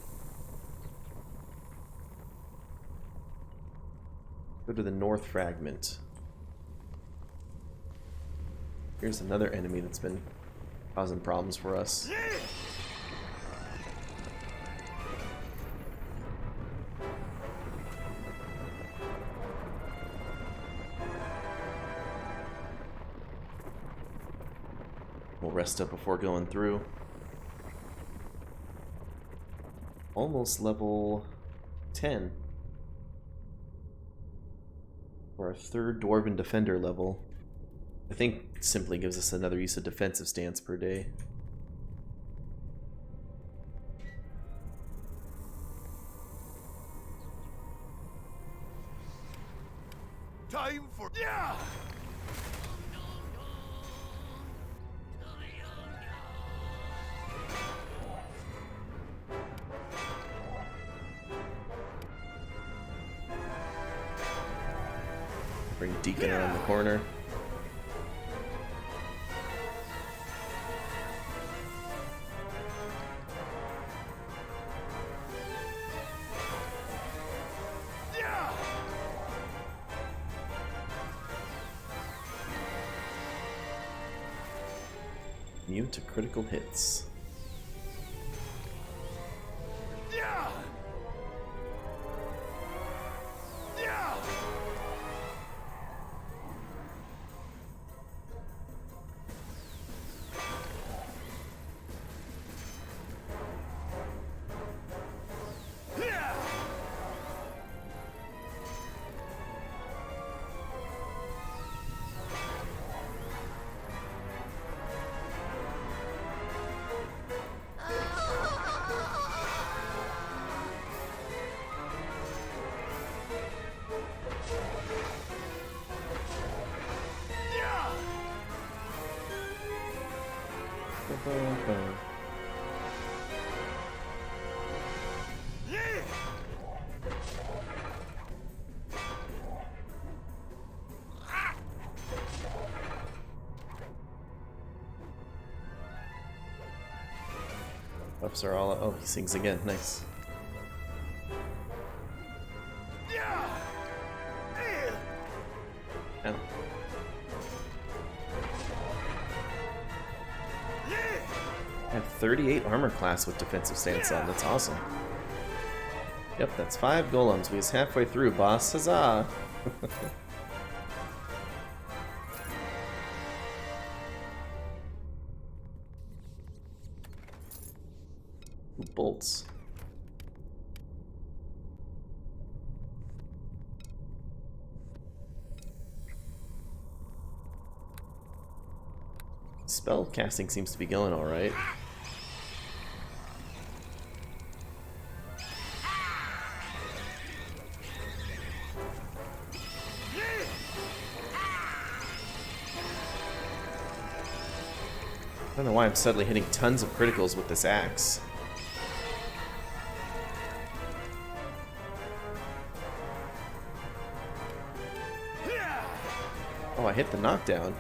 Go to the north fragment. Here's another enemy that's been causing problems for us. We'll rest up before going through. Almost level 10. For our third Dwarven Defender level. I think simply gives us another use of defensive stance per day. Time for Bring Deacon around the corner. Immune to critical hits. Buffs are all. Oh, he sings again. Nice. Ow. I have 38 armor class with defensive stance on. That's awesome. Yep, that's 5 golems. We was halfway through, boss. Huzzah! Bolts. Spell casting seems to be going alright. I don't know why I'm suddenly hitting tons of criticals with this axe. Oh, I hit the knockdown.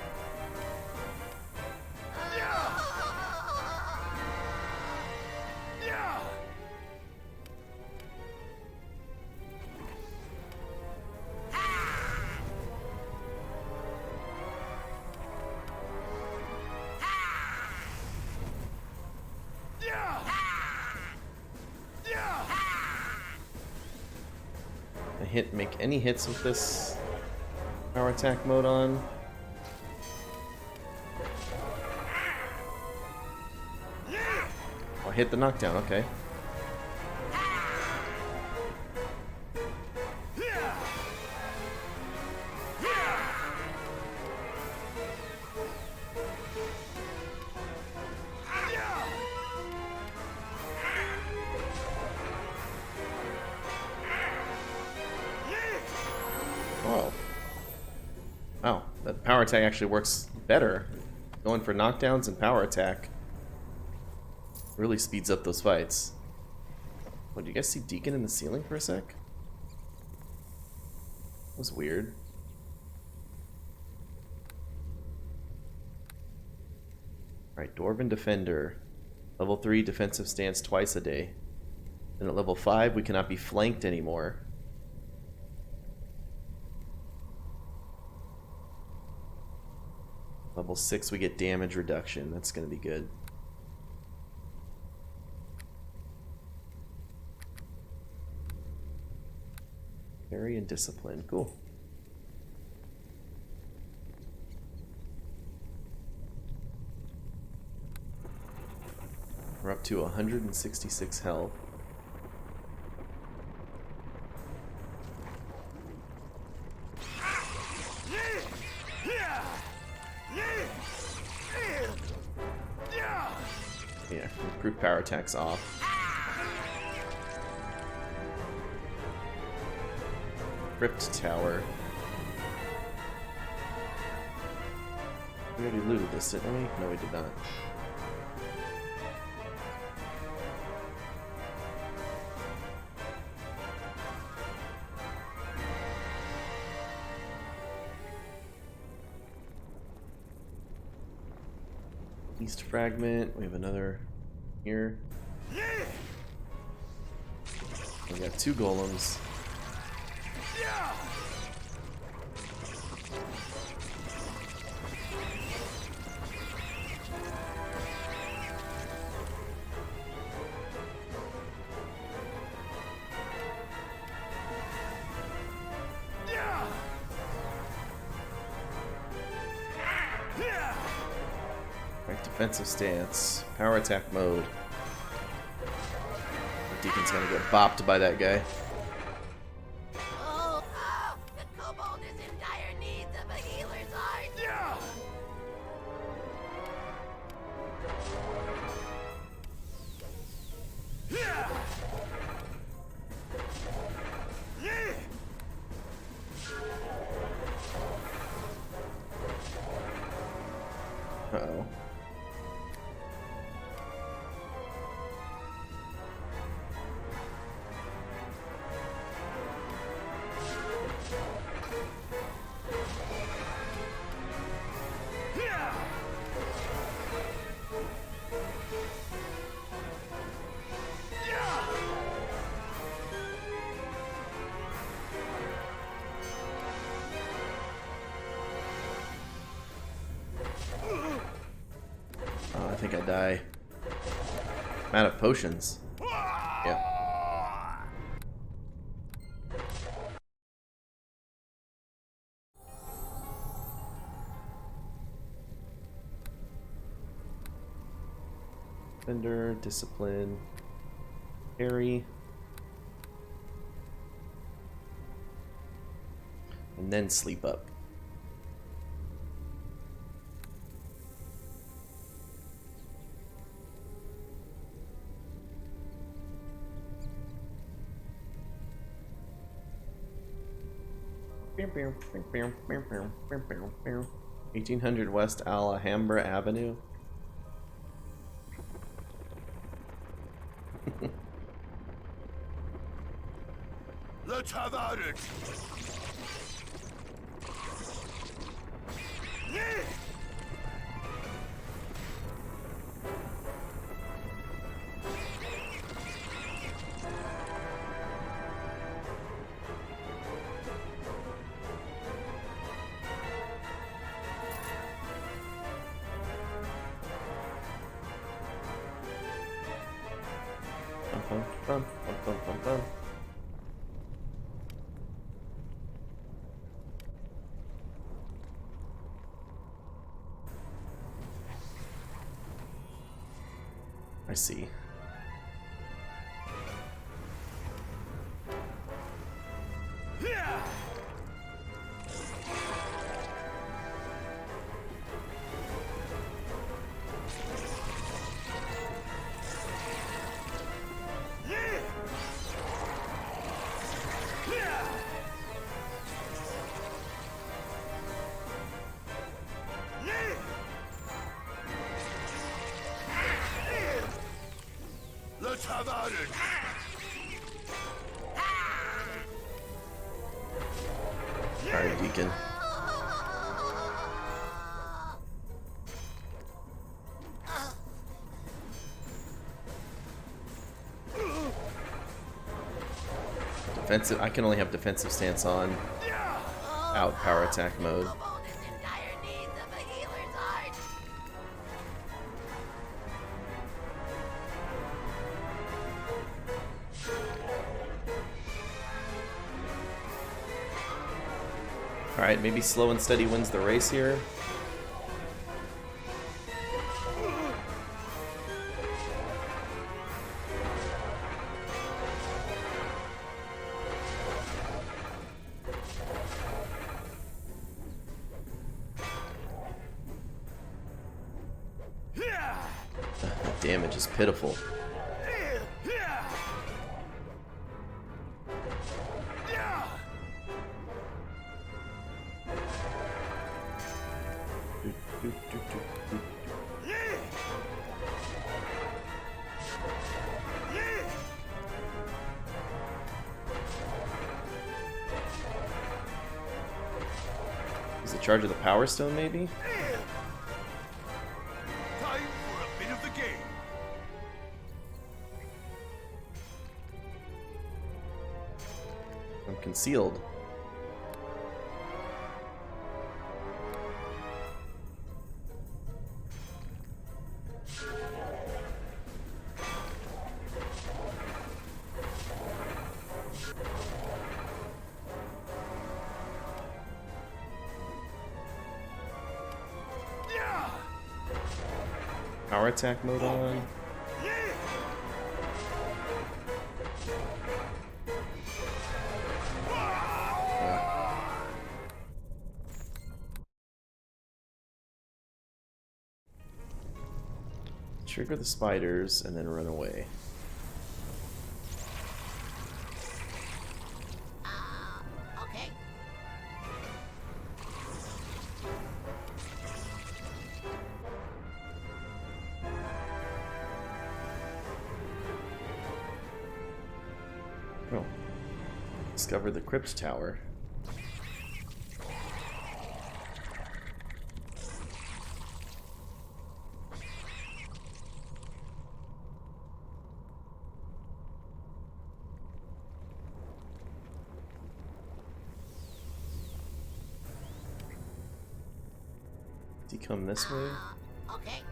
Make any hits with this power attack mode on. Oh, I hit the knockdown, okay. Oh. Wow, that power attack actually works better. Going for knockdowns and power attack really speeds up those fights. Oh, do you guys see Deacon in the ceiling for a sec? That was weird. Alright, Dwarven Defender. Level 3 defensive stance twice a day. And at level 5 we cannot be flanked anymore. Level 6 we get damage reduction. That's going to be good. Parry and discipline. Cool. We're up to 166 health. Yeah, improve power attacks off. Crypt Tower. We already looted this, didn't we? No, we did not. East fragment. We have another here. We got 2 golems. Defensive stance. Power attack mode. Deacon's gonna get bopped by that guy. Oh, the kobold is in dire need of a healer's art. Uh-oh. think I die. I'm out of potions. Yeah. Defender, discipline, parry. And then sleep up. Beow, beow, beow, beow, beow, beow, beow, beow. 1800 West Alhambra Avenue. Let's have at it! Bum, bum, bum, bum, bum, bum. I see. Let's have at it! Sorry, Deacon. Defensive. I can only have defensive stance on. Out power attack mode. Lobo is in dire need of a healer's art. Alright, maybe slow and steady wins the race here. That damage is pitiful. Do, do, do, do. Is it charge of the Power Stone, maybe? Time for a bit of the game. I'm concealed. Power attack mode on. Trigger the spiders and then run away. Okay. Oh. Discover the crypt tower. Did he come this way? Okay.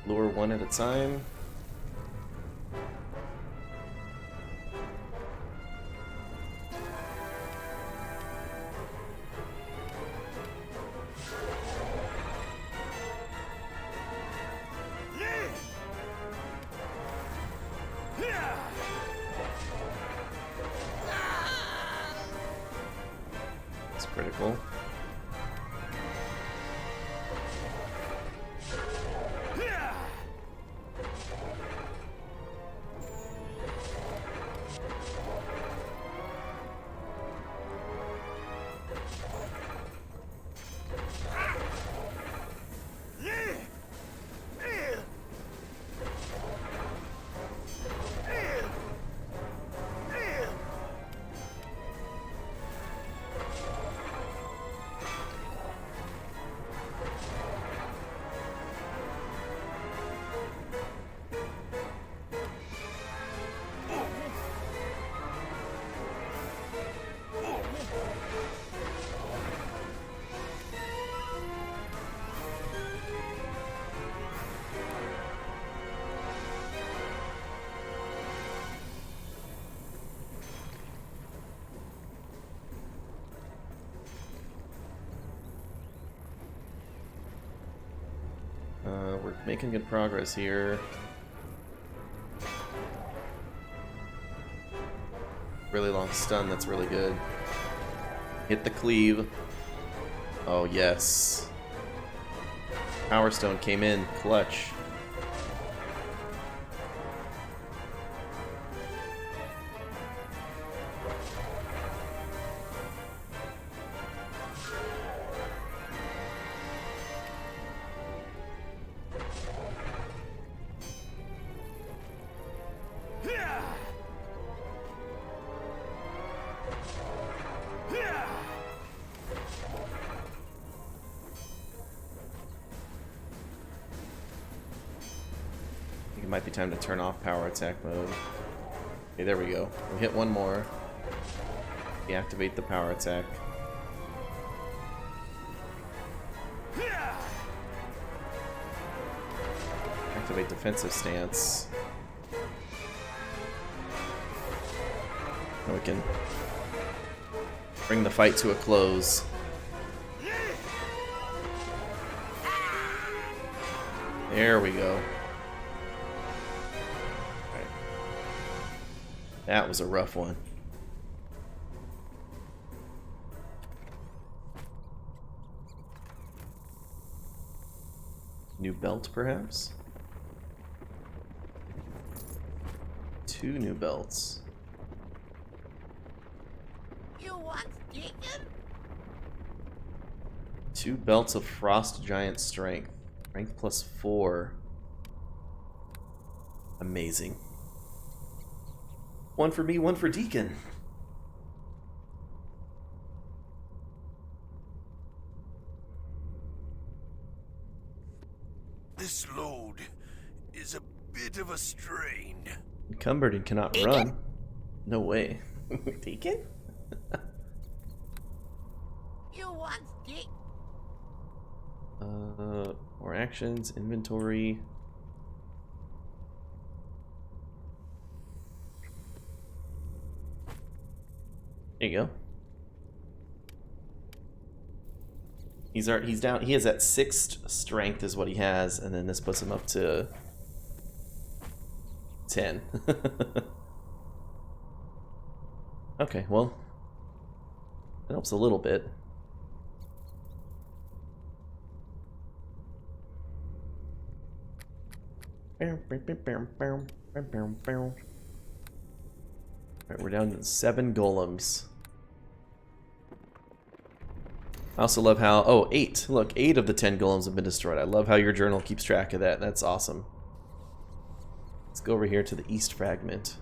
Lure one at a time. It's critical. We're making good progress here. Really long stun, that's really good. Hit the cleave. Oh, yes. Power Stone came in, clutch. It might be time to turn off power attack mode. Okay, there we go. We hit one more. Deactivate the power attack. Activate defensive stance. Now we can bring the fight to a close. There we go. That was a rough one. New belt, perhaps? 2 new belts. You want chicken? 2 belts of Frost Giant Strength. Strength plus 4. Amazing. 1 for me, 1 for Deacon. This load is a bit of a strain. Encumbered and cannot Deacon? run. No way. Deacon? You want chicken? More actions, inventory. There you go. He's down. He has that 6th strength is what he has, and then this puts him up to 10. Okay, well, that helps a little bit. Alright, we're down to 7 golems. I also love how... Oh, 8. Look, 8 of the 10 golems have been destroyed. I love how your journal keeps track of that. That's awesome. Let's go over here to the east fragment.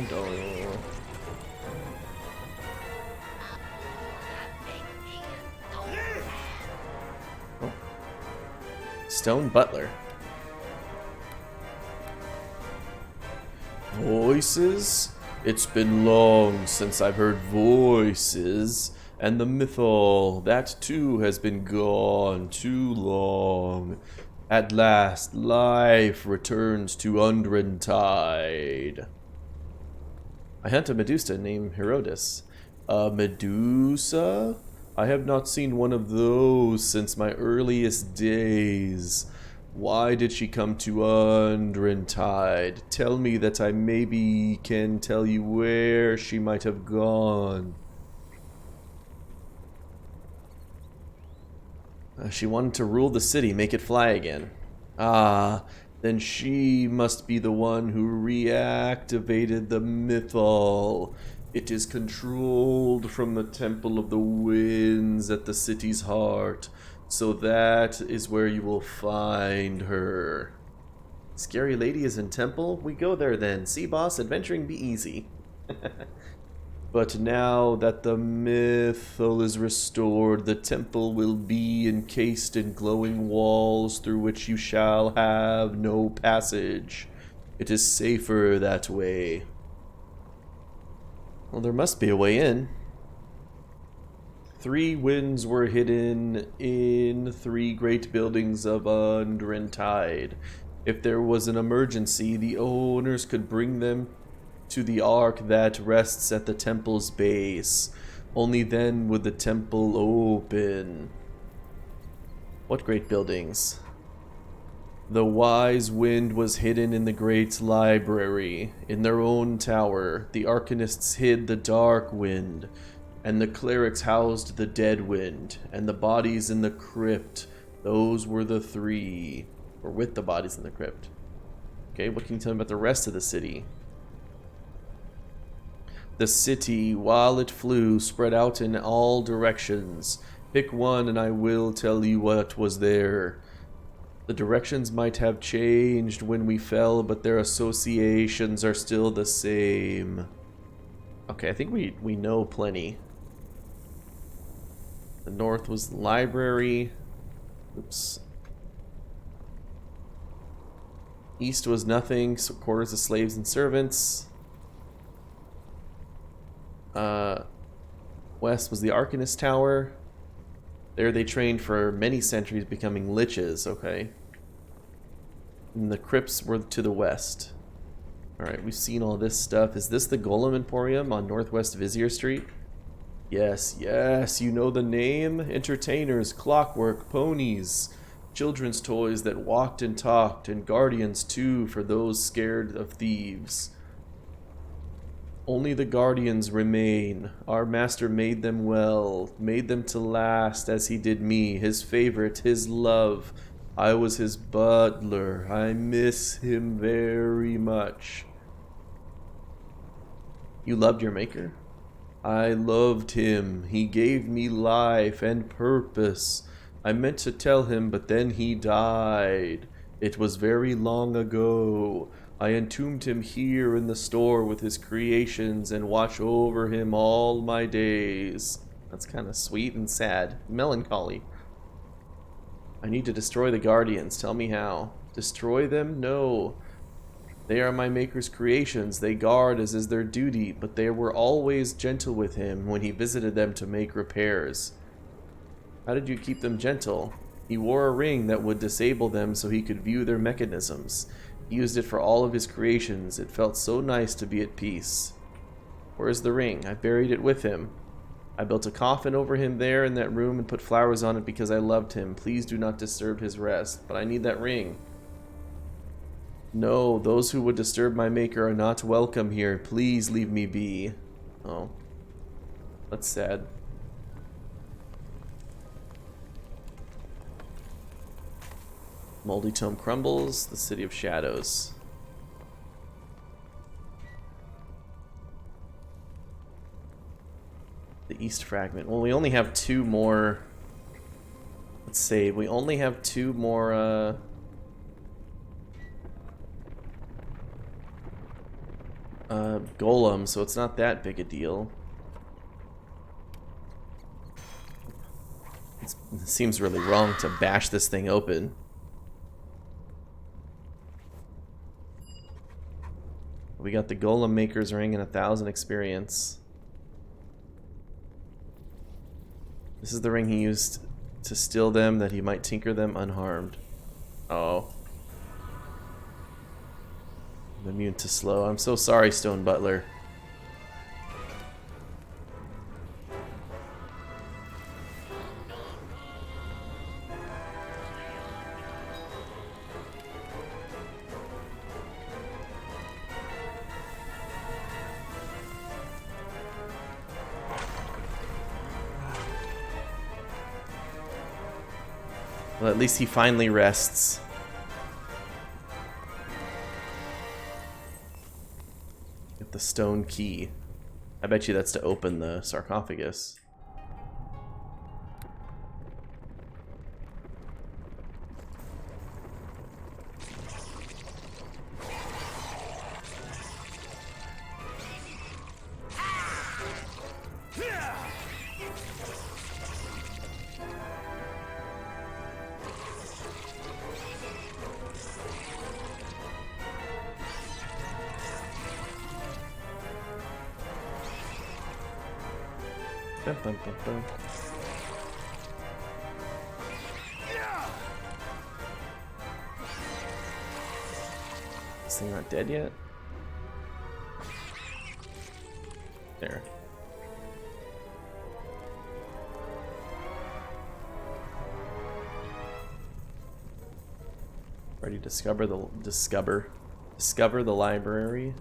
Doing. Stone Butler. Voices? It's been long since I've heard voices, and the mythal, that too has been gone too long. At last, life returns to Undrentide. I hunt a Medusa named Herodes. A Medusa? I have not seen one of those since my earliest days. Why did she come to Undrentide? Tell me that I maybe can tell you where she might have gone. She wanted to rule the city, make it fly again. Ah, then she must be the one who reactivated the mythal. It is controlled from the Temple of the Winds at the city's heart. So that is where you will find her. Scary lady is in temple? We go there then. See, boss, adventuring be easy. But now that the mythal is restored, the temple will be encased in glowing walls through which you shall have no passage. It is safer that way. Well, there must be a way in. 3 winds were hidden in 3 great buildings of Undrentide. If there was an emergency, the owners could bring them to the ark that rests at the temple's base. Only then would the temple open. What great buildings? The wise wind was hidden in the great library. In their own tower, the arcanists hid the dark wind, and the clerics housed the dead wind, and the bodies in the crypt. Those were the 3. Or with the bodies in the crypt. Okay, what can you tell me about the rest of the city? The city, while it flew, spread out in all directions. Pick one and I will tell you what was there. The directions might have changed when we fell, but their associations are still the same. Okay, I think we know plenty. The north was the library. Oops. East was nothing, so quarters of slaves and servants. West was the Arcanist Tower. There they trained for many centuries, becoming liches, okay. And the crypts were to the west. Alright, we've seen all this stuff. Is this the Golem Emporium on Northwest Vizier Street? Yes, yes, you know the name? Entertainers, clockwork, ponies, children's toys that walked and talked, and guardians too for those scared of thieves. Only the guardians remain. Our master made them well, made them to last as he did me, his favorite, his love. I was his butler. I miss him very much. You loved your maker? I loved him. He gave me life and purpose. I meant to tell him, but then he died. It was very long ago. I entombed him here in the store with his creations and watch over him all my days. That's kind of sweet and sad. Melancholy. I need to destroy the Guardians. Tell me how. Destroy them? No. They are my maker's creations. They guard as is their duty, but they were always gentle with him when he visited them to make repairs. How did you keep them gentle? He wore a ring that would disable them so he could view their mechanisms. He used it for all of his creations. It felt so nice to be at peace. Where is the ring? I buried it with him. I built a coffin over him there in that room and put flowers on it because I loved him. Please do not disturb his rest. But I need that ring. No, those who would disturb my maker are not welcome here. Please leave me be. Oh. That's sad. Moldy Tome crumbles, the City of Shadows. The East Fragment. Well, we only have 2 more. Let's save. We only have 2 more, golems, so it's not that big a deal. It seems really wrong to bash this thing open. We got the Golem Maker's Ring and 1,000 experience. This is the ring he used to steal them, that he might tinker them unharmed. Oh. I'm immune to slow. I'm so sorry, Stone Butler. Well, at least he finally rests. Get the stone key. I bet you that's to open the sarcophagus. Bum, bum, bum, bum. This thing not dead yet? There. Ready to discover the library.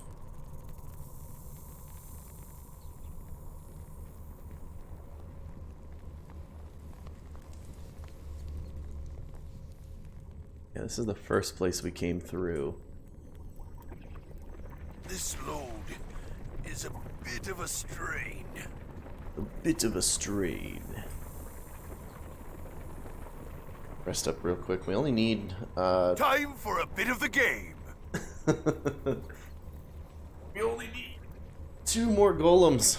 Yeah, this is the first place we came through. This load is a bit of a strain. A bit of a strain. Rest up real quick. We only need Time for a bit of the game. we only need 2 more golems.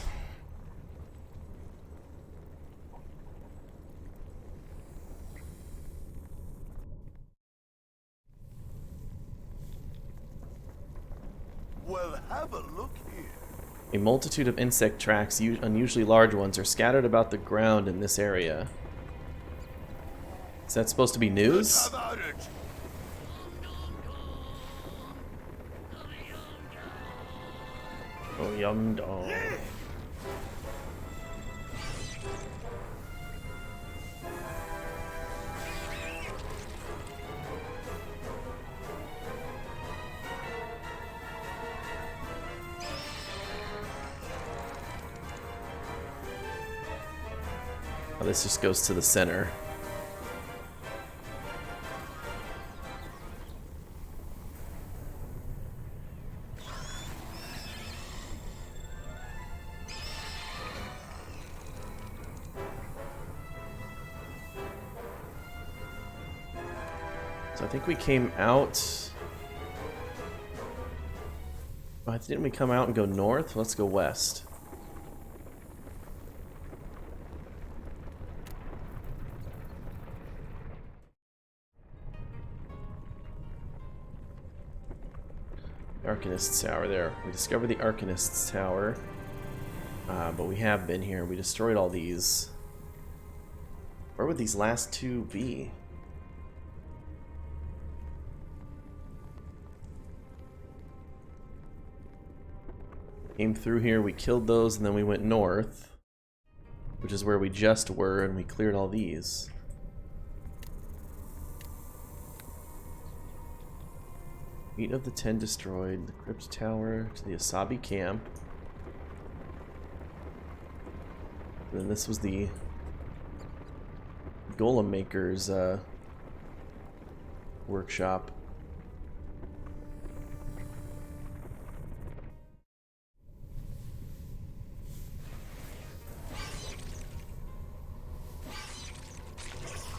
Well, have a look here. A multitude of insect tracks, unusually large ones, are scattered about the ground in this area. Is that supposed to be news? How about it? Oh, young dog. Oh, this just goes to the center. So I think we came out. Oh, didn't we come out and go north? Let's go west. Arcanist's Tower there. We discovered the Arcanist's Tower. But we have been here. We destroyed all these. Where would these last 2 be? Came through here, we killed those, and then we went north, which is where we just were, and we cleared all these. Eight of the 10 destroyed. The Crypt Tower to the Asabi camp. And then this was the Golem Maker's workshop.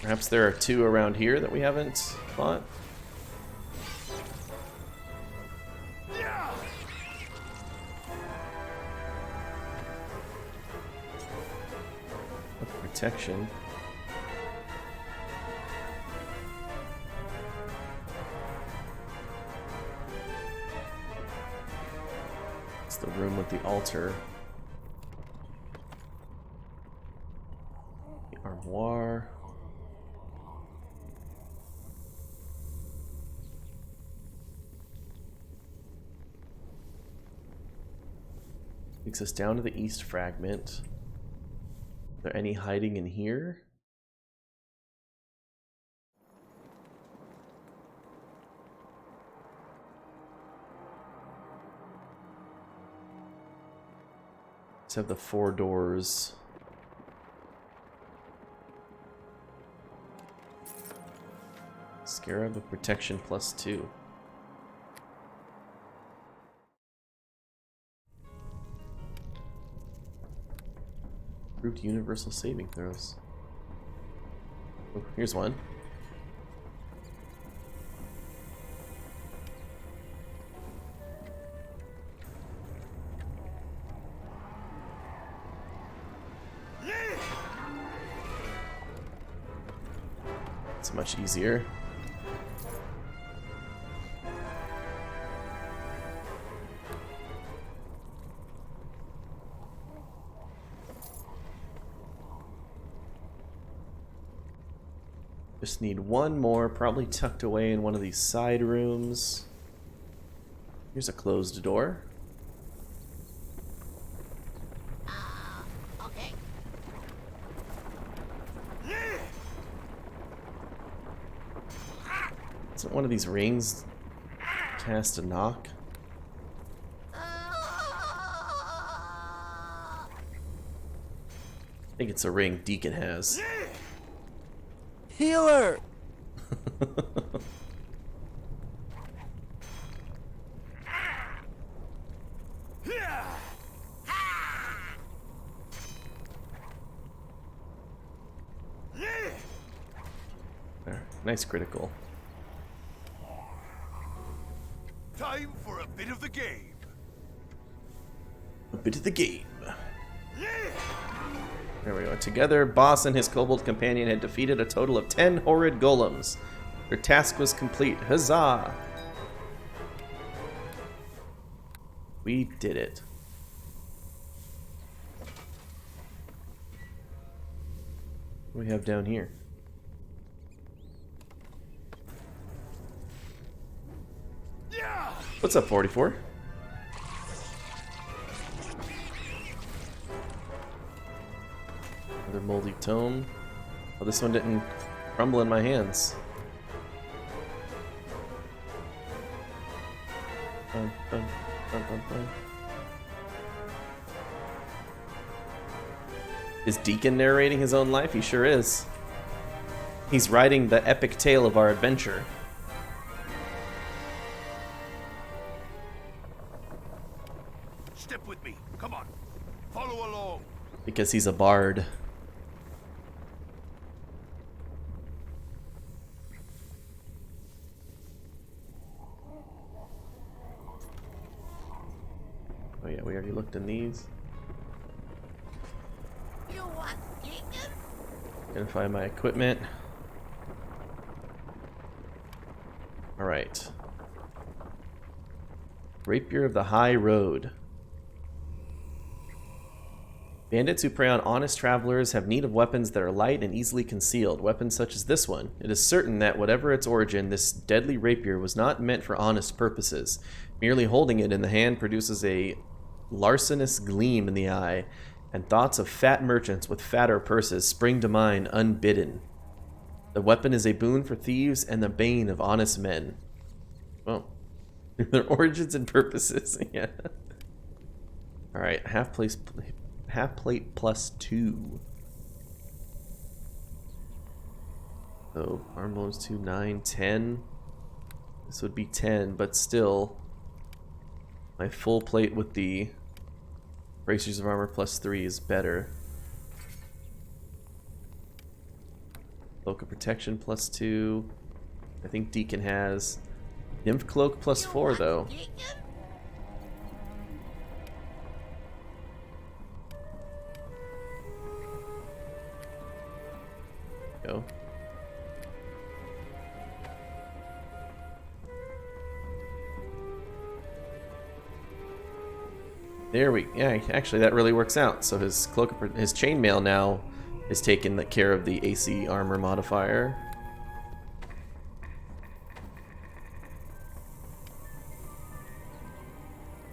Perhaps there are 2 around here that we haven't fought. Protection. the room with the altar. The armoire. Takes us down to the east fragment. Are there any hiding in here? Let's have the 4 doors. Scarab of protection +2. Improved universal saving throws. Oh, here's one. It's much easier. Just need one more, probably tucked away in one of these side rooms. Here's a closed door. Okay. Isn't one of these rings cast a knock? I think it's a ring Deacon has. Healer! There, nice critical. Time for a bit of the game. A bit of the game. There we go. Together, Boss and his kobold companion had defeated a total of 10 horrid golems. Their task was complete. Huzzah! We did it. What do we have down here? What's up, 44? Another moldy tome. Oh, this one didn't crumble in my hands. Dun, dun, dun, dun, dun. Is Deacon narrating his own life? He sure is. He's writing the epic tale of our adventure. Step with me. Come on. Follow along. Because he's a bard. Oh yeah, we already looked in these. You want Deacon? Identify my equipment. Alright. Rapier of the High Road. Bandits who prey on honest travelers have need of weapons that are light and easily concealed. Weapons such as this one. It is certain that whatever its origin, this deadly rapier was not meant for honest purposes. Merely holding it in the hand produces a larcenous gleam in the eye, and thoughts of fat merchants with fatter purses spring to mind unbidden. The weapon is a boon for thieves and the bane of honest men. Well, their origins and purposes, yeah. Alright, half plate +2. So, arm bones 2, 9, 10. This would be 10, but still, my full plate with the bracers of armor +3 is better. Cloak of protection +2. I think Deacon has. Nymph cloak +4 though. Deacon? Go. There we, yeah, actually that really works out. So his his chainmail now is taking the care of the AC armor modifier.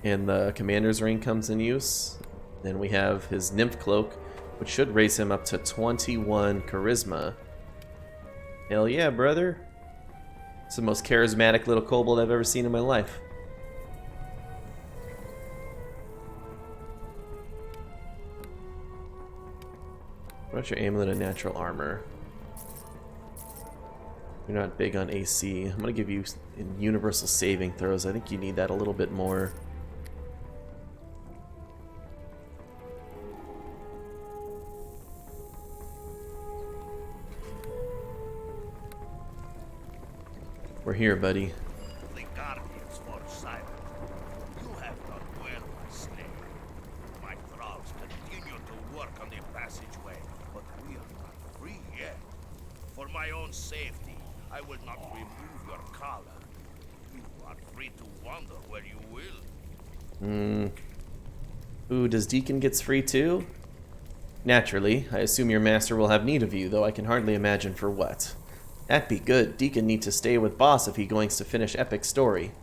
And the commander's ring comes in use. Then we have his nymph cloak, which should raise him up to 21 charisma. Hell yeah, brother. It's the most charismatic little kobold I've ever seen in my life. What about your amulet of natural armor? You're not big on AC. I'm gonna give you universal saving throws. I think you need that a little bit more. We're here, buddy. The guardians for silent. You have done well, my slave. My thralls continue to work on the passageway, but we are not free yet. For my own safety, I will not remove your collar. You are free to wander where you will. Ooh, does Deacon gets free too? Naturally, I assume your master will have need of you, though I can hardly imagine for what. That'd be good. Deacon needs to stay with boss if he goings to finish epic story.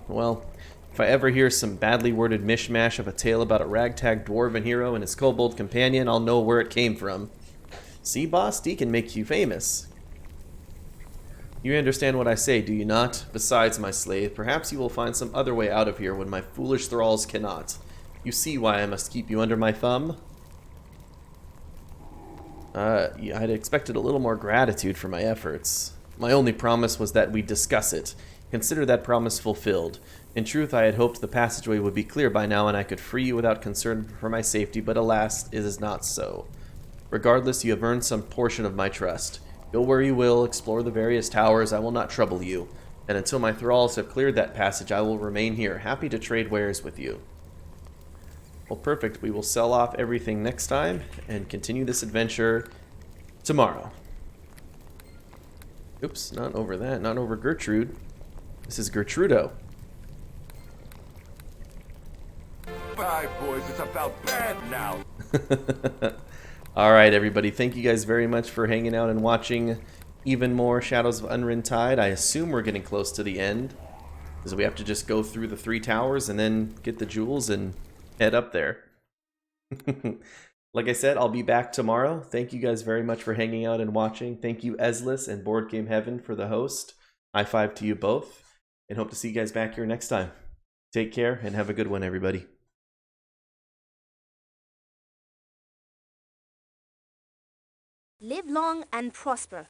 Well, if I ever hear some badly worded mishmash of a tale about a ragtag dwarven hero and his kobold companion, I'll know where it came from. See, boss? Deacon makes you famous. You understand what I say, do you not? Besides, my slave, perhaps you will find some other way out of here when my foolish thralls cannot. You see why I must keep you under my thumb? Yeah, I'd expected a little more gratitude for my efforts. My only promise was that we'd discuss it. Consider that promise fulfilled. In truth, I had hoped the passageway would be clear by now and I could free you without concern for my safety, but alas, it is not so. Regardless, you have earned some portion of my trust. Go where you will, explore the various towers, I will not trouble you. And until my thralls have cleared that passage, I will remain here, happy to trade wares with you. Well, perfect. We will sell off everything next time and continue this adventure tomorrow. Oops, not over that. Not over Gertrude. This is Gertrudo. Bye, boys. It's about bad now. Alright, everybody. Thank you guys very much for hanging out and watching even more Shadows of Undrentide. I assume we're getting close to the end, because we have to just go through the 3 towers and then get the jewels and head up there. Like I said, I'll be back tomorrow. Thank you guys very much for hanging out and watching. Thank you, Ezlis and Board Game Heaven, for the host. High five to you both, and hope to see you guys back here next time. Take care and have a good one, everybody. Live long and prosper.